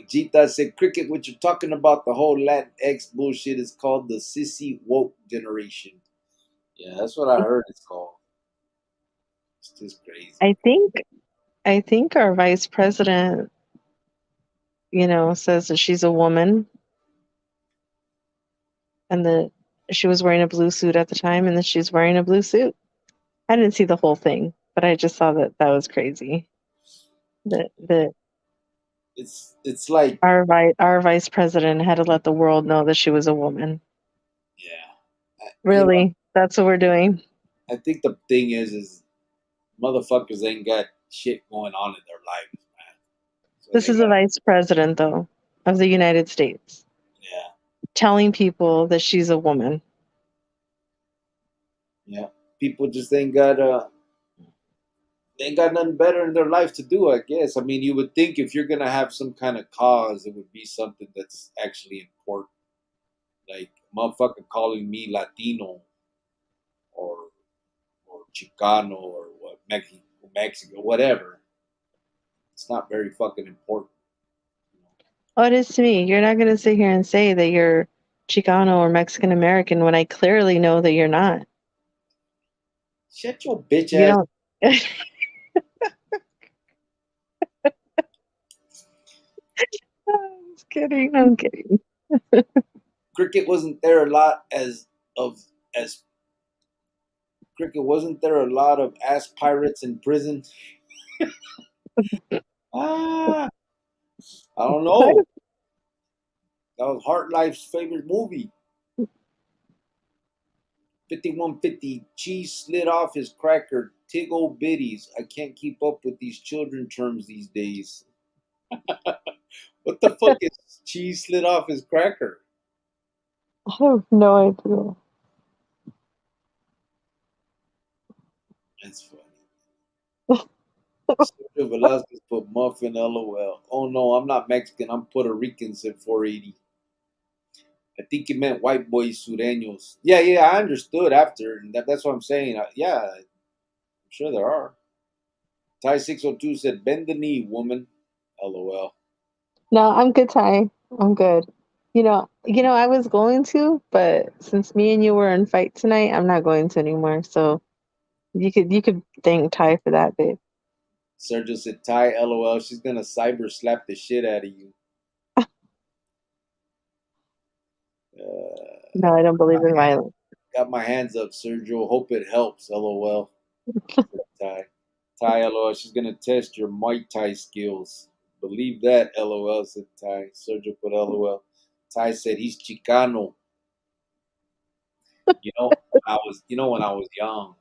Jita said, "Cricket, what you're talking about, the whole Latinx bullshit is called the sissy woke generation." Yeah, that's what I heard it's called. It's just crazy.
I think, I think our vice president, says that she's a woman and that she was wearing a blue suit at the time and that she's wearing a blue suit. I didn't see the whole thing, but I just saw that that was crazy. That
It's like,
our vice president had to let the world know that she was a woman.
yeah,
Really, that's what we're doing.
I think the thing is motherfuckers ain't got shit going on in their lives, man. So
This
they
is a
got,
vice president, though, of the United States,
yeah,
telling people that she's a woman.
yeah. People just ain't got they ain't got nothing better in their life to do, I guess. I mean, you would think if you're gonna have some kind of cause, it would be something that's actually important. Like motherfucker calling me Latino or Chicano or what Mexico, whatever. It's not very fucking important. You know?
Oh, it is to me. You're not going to sit here and say that you're Chicano or Mexican American when I clearly know that you're not.
Shut your bitch
You
ass.
don't. I'm just kidding. I'm kidding.
Cricket wasn't there a lot of as cricket wasn't there a lot of ass pirates in prison? Ah, I don't know. That was Heart Life's favorite movie. 5150 cheese slid off his cracker. Tig old biddies. I can't keep up with these children terms these days. What the fuck is cheese slid off his cracker?
I have no idea.
That's funny. Sergio Velasquez put muffin LOL. Oh no, I'm not Mexican. I'm Puerto Rican, said 480. I think he meant white boys sureños. Yeah, yeah, I understood after. And that's what I'm saying. Yeah, I'm sure there are. Ty 602 said, bend the knee, woman. LOL.
No, I'm good, Ty. I'm good. I was going to, but since me and you were in fight tonight, I'm not going to anymore. So you could thank Ty for that, babe.
Sergio said, Ty, LOL. She's going to cyber slap the shit out of you.
No, I don't believe in violence.
Got my hands up, Sergio. Hope it helps. LOL. Said Ty. Ty, LOL. She's going to test your Muay Thai skills. Believe that, LOL, said Ty. Sergio put LOL. Ty said he's Chicano. When I was young,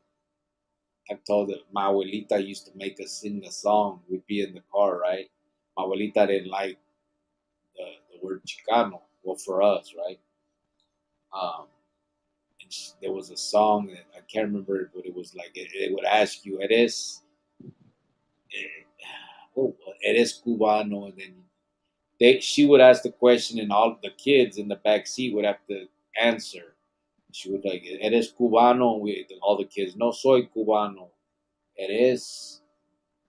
I've told that my abuelita used to make us sing a song. We'd be in the car, right? My abuelita didn't like the word Chicano. Well, for us, right? Um, and there was a song that I can't remember it, but it was like it would ask you, eh, eres cubano, and then she would ask the question, and all the kids in the back seat would have to answer. She would like, eres cubano, and all the kids, no soy cubano, eres.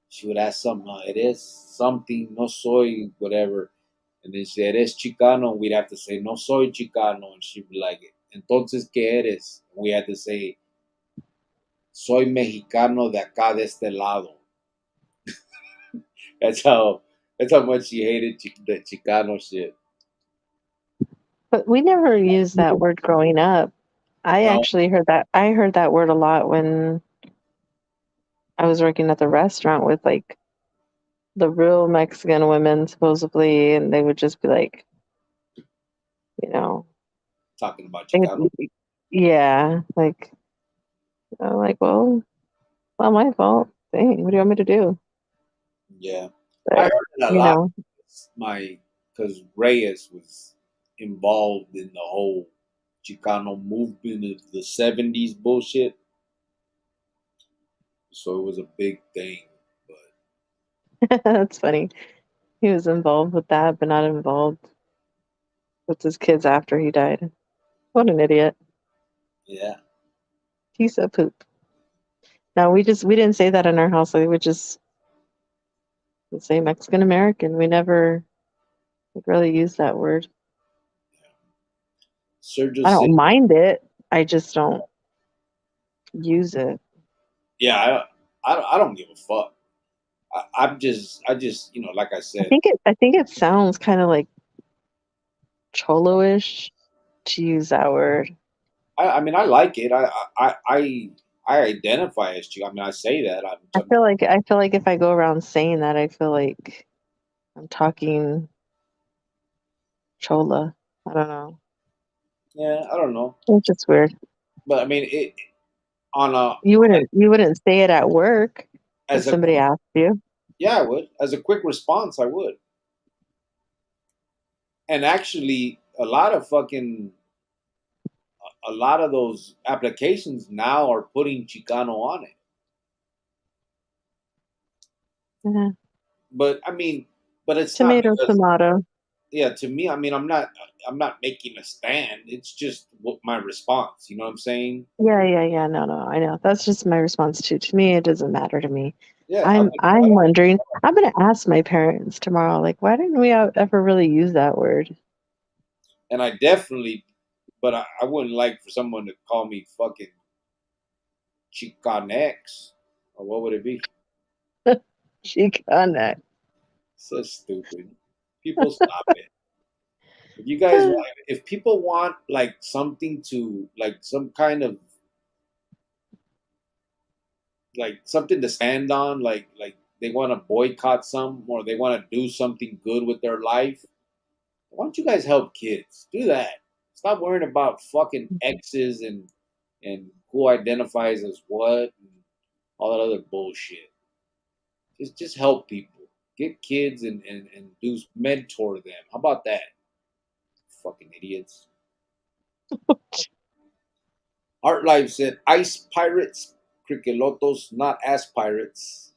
She would ask something, eres something, no soy, whatever. And then she said, eres chicano, and we'd have to say, no soy chicano. And she'd be like, entonces, ¿qué eres? And we had to say, soy mexicano de acá, de este lado. That's how that's how much she hated the Chicano shit.
But we never used that word growing up. I
No,
actually heard that. I heard that word a lot when I was working at the restaurant with like the real Mexican women, supposedly, and they would just be like, you know,
talking about
they
Chicano.
yeah, like I'm like, well, it's not my fault. Dang, what do you want me to do?
Yeah, I
But
heard it a
you
lot.
know,
My because Reyes was involved in the whole Chicano movement of the '70s bullshit, so it was a big thing. But
that's funny. He was involved with that, but not involved with his kids after he died. What an idiot.
yeah,
Piece of poop. No, we didn't say that in our house. We would just say Mexican American. We never like, really use that word.
Sergio
I
said,
don't mind it. I just don't use it.
"Yeah, I don't give a fuck. I just, like I said,
I think it sounds kind of like cholo-ish to use that word.
I mean, I like it. I identify as Chico. I mean, I say that.
I feel like if I go around saying that, I feel like I'm talking chola. I don't know.
Yeah, I don't know,
It's just weird.
but I mean, it on a
You wouldn't say it at work if
as a
somebody asked you.
yeah, I would. As a quick response, I would. And actually, a lot of those applications now are putting Chicano on it.
Yeah.
But I mean, but it's not
Tomato,
because
tomato.
yeah. To me, I mean, I'm not making a stand. It's just what my response. You know what I'm saying?
Yeah, yeah, yeah. No, no, I know. That's just my response too. To me, it doesn't matter to me.
Yeah, I mean,
I'm wondering. I'm gonna ask my parents tomorrow. Like, why didn't we ever really use that word?
and I definitely, but I wouldn't like for someone to call me fucking Chicanex, or what would it be?
Chicana.
So stupid. People stop it. If you guys want, if people want like something to like some kind of like something to stand on, like they want to boycott some or they want to do something good with their life, why don't you guys help kids? Do that. Stop worrying about fucking exes and and who identifies as what and all that other bullshit. Just help people. Get kids and do mentor them. How about that? Fucking idiots. Art Life said ice pirates, criquelotos, not ass pirates.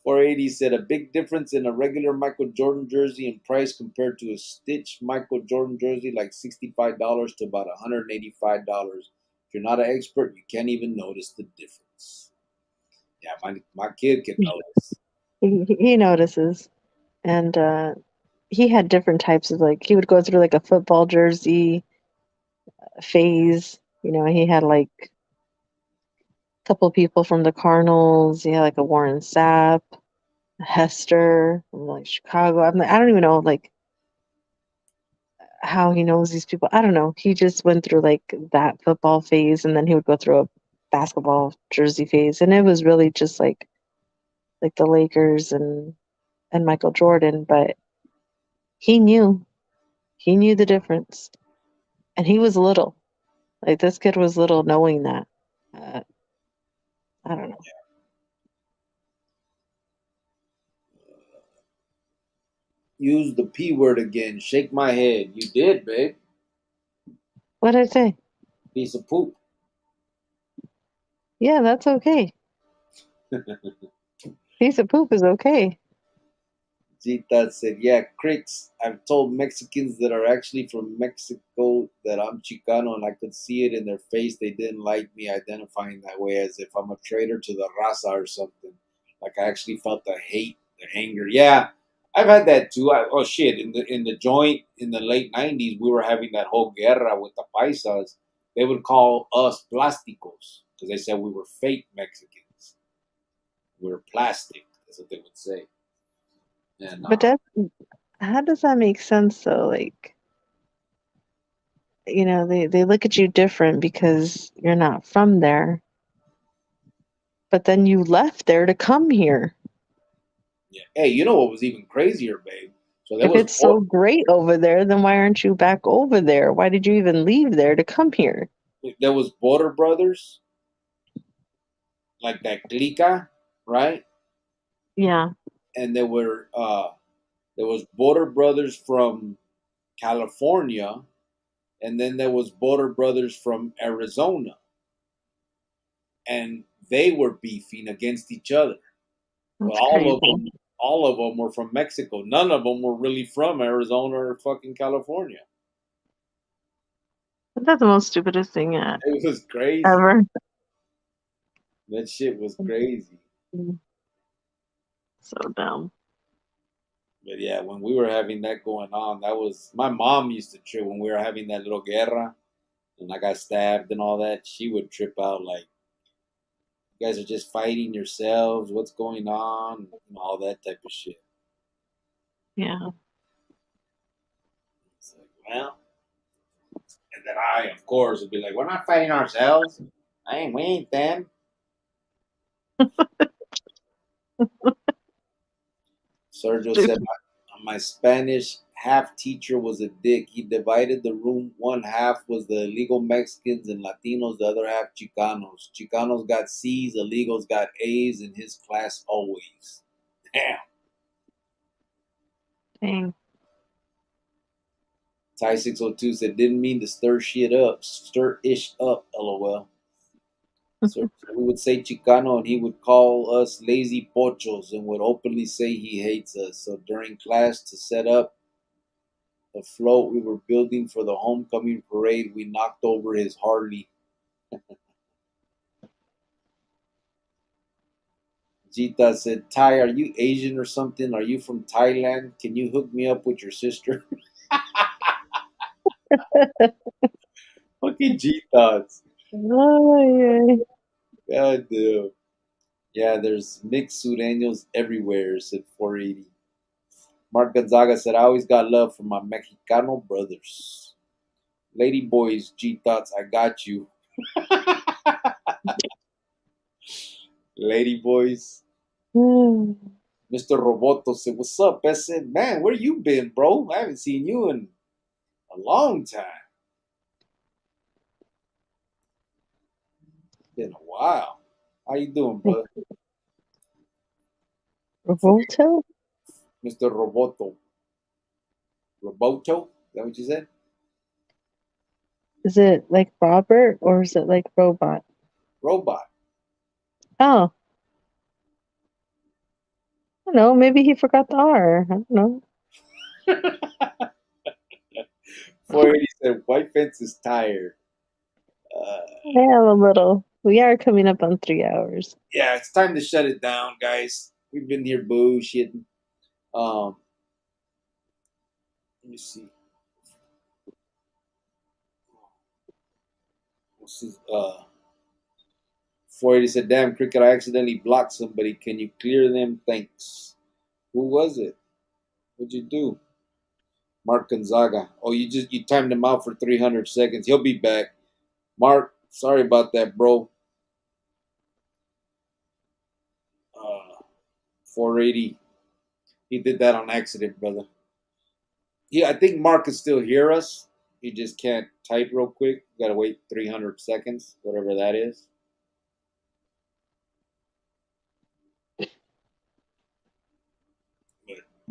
480 said a big difference in a regular Michael Jordan jersey in price compared to a Stitch Michael Jordan jersey, like $65 to about $185. If you're not an expert, you can't even notice the difference. Yeah, my kid can notice.
He notices, and he had different types of like he would go through like a football jersey phase. You know, he had like a couple people from the Cardinals. He had like a Warren Sapp, a Hester from like Chicago. I'm like, I don't even know like how he knows these people. I don't know. He just went through like that football phase, and then he would go through a basketball jersey phase, and it was really just like the Lakers and Michael Jordan. But he knew he knew the difference, and he was little. Like this kid was little, knowing that. Uh, I don't know.
Use the P word again. Shake my head. You did, babe.
What did I say?
Piece of poop.
Yeah, that's okay. Piece of poop is okay.
Gita said, yeah, cricks. I've told Mexicans that are actually from Mexico that I'm Chicano, and I could see it in their face. They didn't like me identifying that way, as if I'm a traitor to the raza or something. Like I actually felt the hate, the anger. Yeah, I've had that too. Oh shit! In the joint in the late '90s, we were having that whole guerra with the paisas. They would call us plásticos because they said we were fake Mexicans. We were plastic. That's what they would say. And
But that, how does that make sense though? Like, you know, they look at you different because you're not from there. But then you left there to come here.
yeah. Hey, you know what was even crazier, babe? So there
If
was
it's so great over there, then why aren't you back over there? Why did you even leave there to come here?
Border Brothers, like that clica, right?
Yeah.
And there was Border Brothers from California, and then there was Border Brothers from Arizona, and they were beefing against each other. But
That's crazy.
all of them were from Mexico. None of them were really from Arizona or fucking California.
That's the most stupidest thing
It was crazy.
ever.
That shit was crazy.
So dumb.
But yeah, when we were having that going on, that was my mom used to trip when we were having that little guerra and I got stabbed and all that. She would trip out like, you guys are just fighting yourselves. What's going on? And all that type of shit.
Yeah.
It's like, well, and then I, of course, would be like, we're not fighting ourselves. We ain't them. Sergio said,
Stupid.
my Spanish half teacher was a dick. He divided the room. One half was the illegal Mexicans and Latinos, the other half Chicanos. Chicanos got C's, illegals got A's in his class always. Damn.
Dang.
Ty 602 said, didn't mean to stir shit up. Stir ish up, lol. So we would say Chicano and he would call us lazy pochos and would openly say he hates us. So during class to set up the float we were building for the homecoming parade, we knocked over his Harley. Jita said, Ty, are you Asian or something? Are you from Thailand? Can you hook me up with your sister? Fucking Jitas.
Oh, yeah.
God damn. Yeah, there's mixed Sureños everywhere, said 480. Mark Gonzaga said, I always got love for my Mexicano brothers. Lady boys, G Thoughts, I got you. Lady boys. Mr. Roboto said, what's up? I said, man, where you been, bro? I haven't seen you in a long time. Been a while. How you doing, brother? For
Roboto?
Mr. Roboto. Roboto? Is that what you said?
Is it like Robert or is it like robot?
Robot.
Oh, I don't know. Maybe he forgot the R. I don't know.
480 said white fence is tired. Uh,
I am a little. We are coming up on 3 hours.
yeah, it's time to shut it down, guys. We've been here bullshitting. Um, let me see. This is 480 said, "Damn, Cricket, I accidentally blocked somebody. Can you clear them? Thanks." Who was it? What'd you do? Mark Gonzaga. Oh, you timed him out for 300 seconds. He'll be back. Mark, sorry about that, bro. 480. He did that on accident, brother. Yeah, I think Mark can still hear us. He just can't type real quick. Got to wait 300 seconds, whatever that is.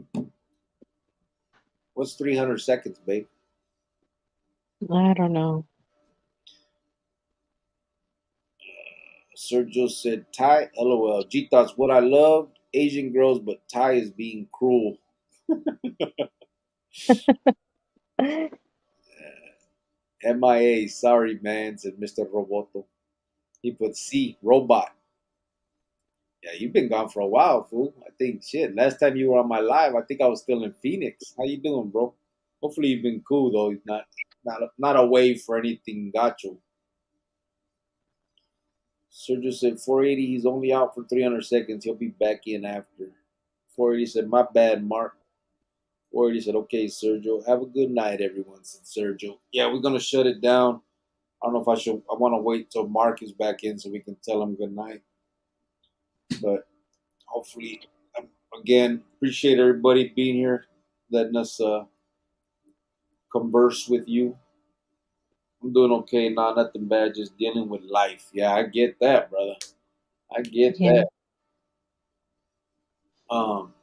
But what's 300 seconds, babe?
I don't know.
Sergio said, Ty, lol. G thoughts, what I loved, Asian girls, but Ty is being cruel. MIA, sorry, man, said Mr. Roboto. He put C, robot. Yeah, you've been gone for a while, fool. I think, shit, last time you were on my live, I think I was still in Phoenix. How you doing, bro? Hopefully you've been cool, though. Not away for anything gacho. Sergio said 480, he's only out for 300 seconds. He'll be back in after. 480 said, my bad, Mark. 480 said, okay, Sergio. Have a good night, everyone, said Sergio. Yeah, we're going to shut it down. I don't know if I want to wait till Mark is back in so we can tell him good night. But hopefully, again, appreciate everybody being here, letting us converse with you. I'm doing okay, nothing bad, just dealing with life. Yeah, I get that, brother. I get
Yeah.
that. Um,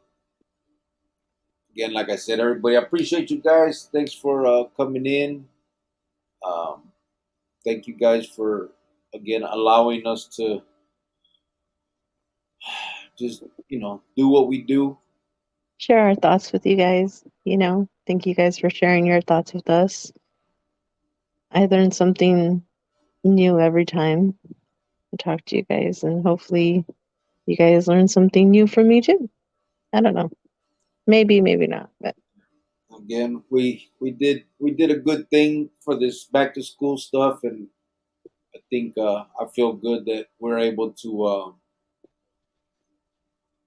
Again, like I said, everybody, I appreciate you guys. Thanks for coming in. Um, Thank you guys for again allowing us to just do what we do.
Share our thoughts with you guys. Thank you guys for sharing your thoughts with us. I learn something new every time I talk to you guys, and hopefully, you guys learn something new from me too. I don't know. Maybe, maybe not. But
Again, we did a good thing for this back to school stuff, and I think I feel good that we're able to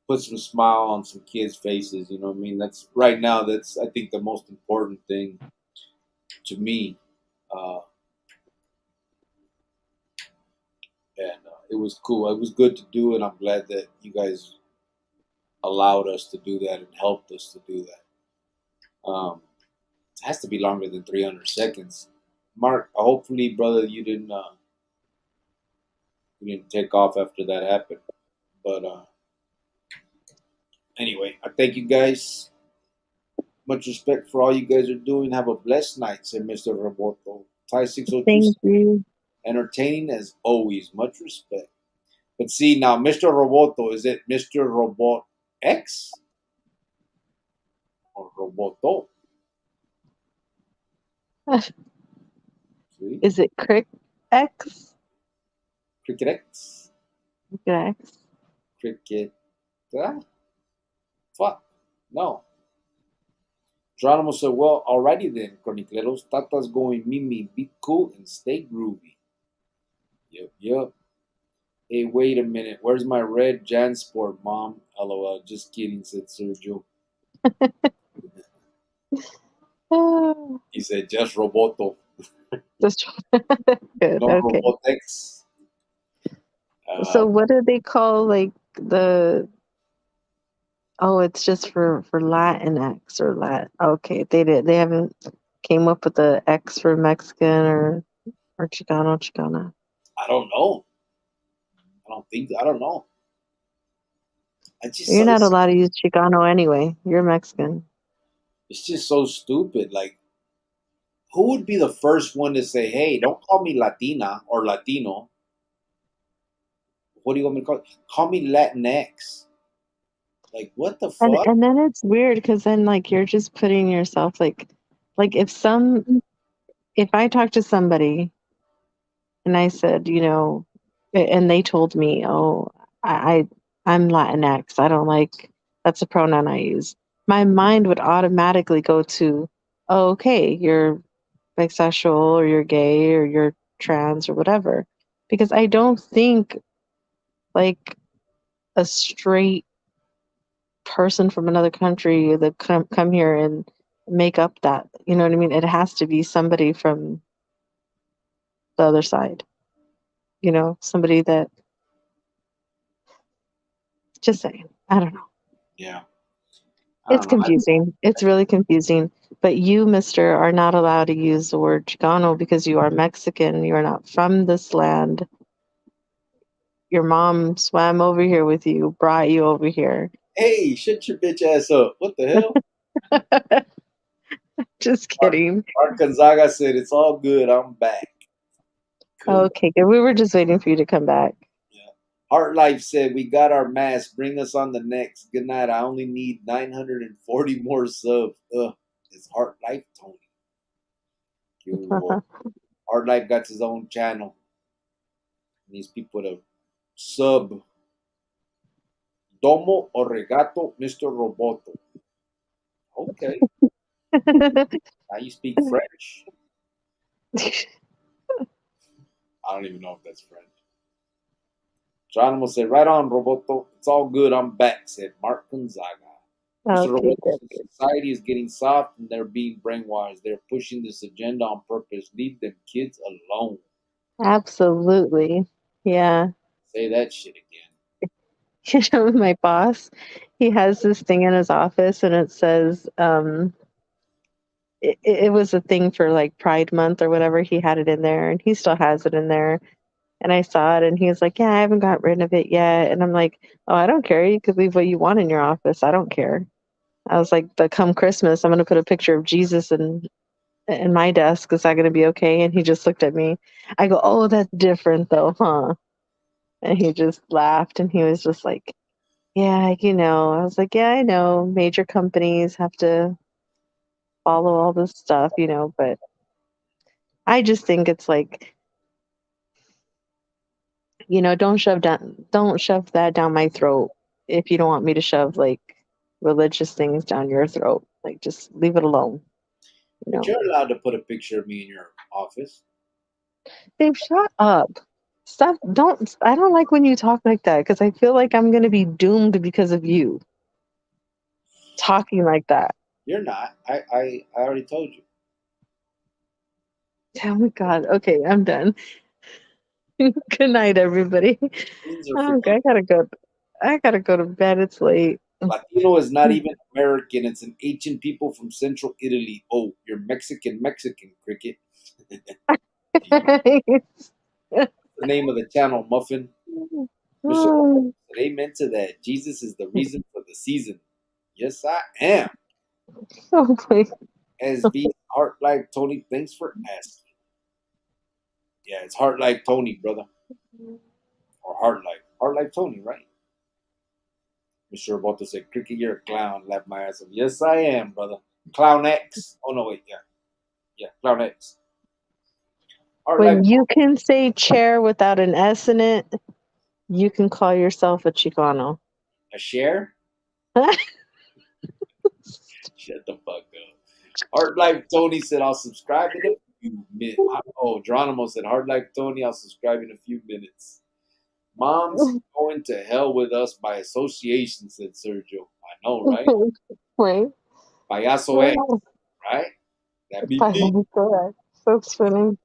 put some smile on some kids' faces. You know what I mean? That's right now. That's I think the most important thing to me. Uh, and it was cool. It was good to do, and I'm glad that you guys allowed us to do that and helped us to do that. It has to be longer than 300 seconds. Mark, hopefully, brother, you didn't take off after that happened. But anyway, I thank you guys. Much respect for all you guys are doing. Have a blessed night, said Mr. Roboto. Thai 602
thank you.
entertaining as always. Much respect. But see now, Mr. Roboto, is it Mr. Robot X or Roboto? See?
Is it Crick X?
Cricket X?
Cricket X?
Cricket. Ah, fuck. No. Geronimo said, well, alrighty then, Chronicles. Tata's going Mimi. Be cool and stay groovy. Yep, yep. Hey, wait a minute. Where's my red Jansport, Mom? LOL. Just kidding, said Sergio.
Oh,
He said, just Roboto.
just good.
No
Okay.
Robotex.
So what do they call like the? Oh, it's just for Latinx or Lat. Okay, they haven't came up with the X for Mexican or Chicano Chicana.
I don't know. I don't think. I don't know. I just
You're not allowed to use Chicano anyway. You're Mexican.
it's just so stupid. Like, who would be the first one to say, "Hey, don't call me Latina or Latino. What do you want me to call? Call me Latinx." Like, what the
And
fuck?
and then it's weird because then like you're just putting yourself like if I talk to somebody and I said, and they told me, oh, I'm Latinx. I don't like that's a pronoun I use. My mind would automatically go to, oh, okay, you're bisexual or you're gay or you're trans or whatever, because I don't think like a straight person from another country that come here and make up that. You know what I mean? It has to be somebody from the other side. Somebody that just saying. I don't know.
Yeah, I
It's
don't know.
confusing. It's really confusing. But you, mister, are not allowed to use the word Chicano because you are Mexican. You are not from this land. Your mom swam over here with you, brought you over here.
Hey, shut your bitch ass up. What the hell?
Just
Mark,
kidding.
Mark Gonzaga said, "It's all good. I'm back." Cool.
Okay, good. We were just waiting for you to come back.
Yeah. Heart Life said, "We got our mask. Bring us on the next. Good night. I only need 940 more subs." It's Heart Life, Tony. You, Heart Life got his own channel. Needs people to sub. Domo o regato, Mr. Roboto. Okay. Now you speak French. I don't even know if that's French. Geronimo said, "Right on, Roboto. It's all good. I'm back," said Mark Gonzaga. Mr.
Okay,
Roboto
good,
said,
good.
"Society is getting soft and they're being brainwashed. They're pushing this agenda on purpose. Leave them kids alone."
Absolutely. Yeah.
Say that shit again.
My boss, he has this thing in his office and it says, it was a thing for like Pride Month or whatever. He had it in there and he still has it in there. And I saw it and he was like, yeah, I haven't got rid of it yet. And I'm like, oh, I don't care. You could leave what you want in your office. I don't care. I was like, but come Christmas, I'm going to put a picture of Jesus in my desk. Is that going to be okay? And he just looked at me. I go, oh, that's different though, huh? And he just laughed and he was just like, yeah, I was like, yeah, I know. Major companies have to follow all this stuff, but I just think it's like, don't shove that down my throat if you don't want me to shove like religious things down your throat. Like just leave it alone, you
But
know.
you're allowed to put a picture of me in your office.
Babe, shut up. Stop. I don't like when you talk like that because I feel like I'm going to be doomed because of you talking like that.
You're not. I already told you.
Oh my God. Okay, I'm done. Good night, everybody.
Things are
Oh, okay,
forgiven.
I gotta go to bed. It's late.
Latino is not even American. It's an ancient people from central Italy. Oh, you're Mexican, cricket. The name of the channel, Muffin. Mr.
Oh,
Said amen to that. Jesus is the reason for the season. Yes, I am.
oh my
SB Heart Life Tony, thanks for asking. Yeah, it's Heart Life Tony, brother. Or Heart Life. Heart Life Tony, right? Mr. Roboto said, Cricket, you're a clown. Laughed my ass off. Yes, I am, brother. Clown X. Oh, no, wait. Yeah. Yeah, Clown X. Heart Life
When you can say chair without an S in it, you can call yourself a Chicano.
a share? Shut the fuck up. Heart Life Tony said, I'll subscribe in a few minutes. Oh, Geronimo said, Heart Life Tony, I'll subscribe in a few minutes. Mom's going to hell with us by association, said Sergio. I know, right?
Wait.
Payaso X, right? That be me.
So funny.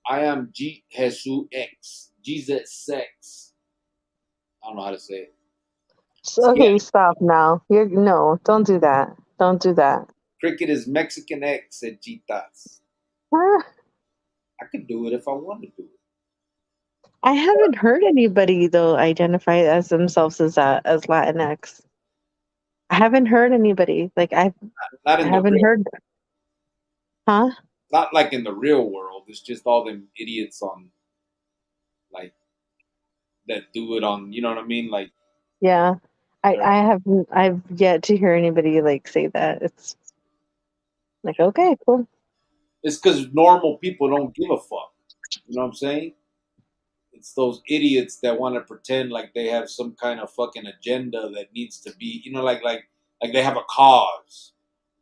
I am G Jesus X. Jesus Sex. I don't know how to say it. Yeah,
Okay, stop now. No, don't do that. Don't do that.
Cricket is Mexican X, said Jitas.
Ah,
I could do it if I wanted to do it.
I haven't heard anybody though identify as themselves as that as Latinx. I haven't heard anybody. Like
Not
I
in the
haven't
real,
heard, huh?
not like in the real world. It's just all them idiots on like that do it on. You know what I mean? Like
Yeah.
they're.
I haven't I've yet to hear anybody like say that. It's like, okay, cool.
It's because normal people don't give a fuck. You know what I'm saying? It's those idiots that want to pretend like they have some kind of fucking agenda that needs to be, like they have a cause.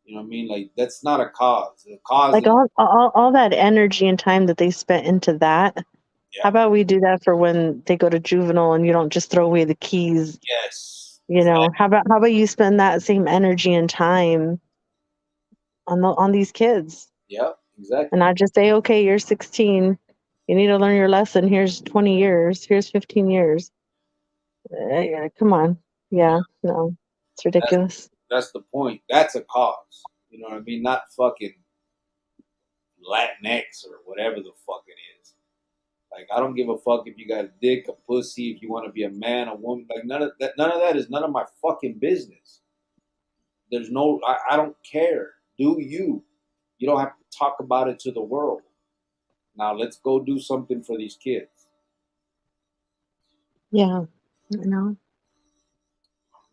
You know what I mean? Like that's not a cause. The cause
Like
is
all that energy and time that they spent into that. How
yeah,
about we do that for when they go to juvenile and you don't just throw away the keys,
yes,
you know?
exactly.
How about you spend that same energy and time on these kids
Yeah,
and
exactly.
not just say, okay, you're 16, you need to learn your lesson. Here's 20 years. Here's 15 years. Yeah, come on. Yeah, no, it's
That's
ridiculous.
that's the point. That's a cause. You know what I mean? Not fucking Latinx or whatever the fuck it is. Like I don't give a fuck if you got a dick, a pussy, if you want to be a man, a woman. Like none of that. None of that is none of my fucking business. There's no. I don't care. Do you? You don't have to talk about it to the world. Now let's go do something for these kids.
Yeah, you know.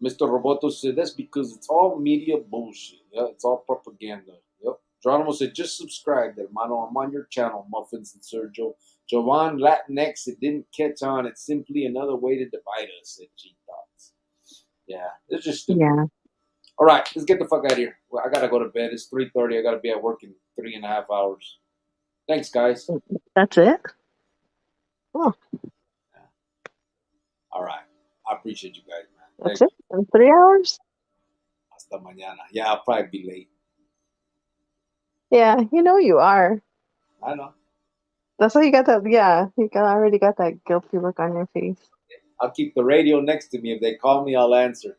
Mr. Roboto said that's because it's all media bullshit. Yeah, it's all propaganda. Yep. Geronimo said just subscribe, hermano. I'm on your channel, Muffins and Sergio. Jovan Latinx, it didn't catch on. It's simply another way to divide us, said G Thoughts. Yeah, it's just stupid.
Yeah,
All right, let's get the fuck out of here. Well, I gotta go to bed. It's 3:30. I gotta be at work in 3.5 hours. Thanks, guys.
that's it. Oh,
Yeah. All right. I appreciate you guys, man.
that's
Thank
it.
you.
In 3 hours.
Hasta mañana. Yeah, I'll probably be late.
Yeah, you know you are.
I know.
That's why you got that. Yeah, already got that guilty look on your face.
I'll keep the radio next to me. If they call me, I'll answer.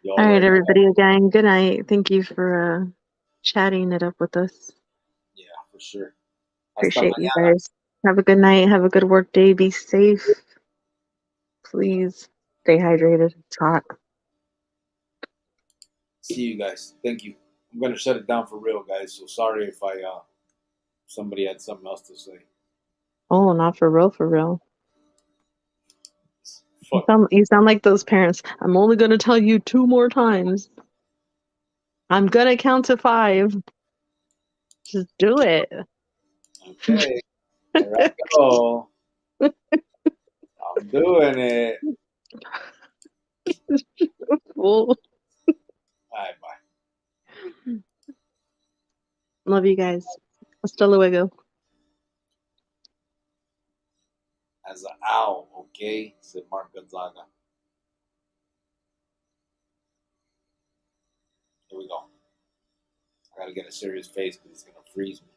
You
All right,
already know.
everybody. Again, good night. Thank you for chatting it up with us.
Yeah, for sure. Hasta
Appreciate you
mañana.
guys. Have a good night. Have a good work day. Be safe. Please stay hydrated. It's hot.
See you guys. Thank you. I'm gonna shut it down for real, guys. So sorry if I somebody had something else to say.
Oh, not for real, for real.
Fuck.
You sound like those parents. I'm only gonna tell you 2 more times. I'm gonna count to 5. Just do it.
Okay. Here I go. I'm doing it.
Well,
All right, bye.
love you guys. Hasta luego.
As an owl, okay? Said Mark Gonzaga. Here we go. I gotta get a serious face because it's gonna freeze me.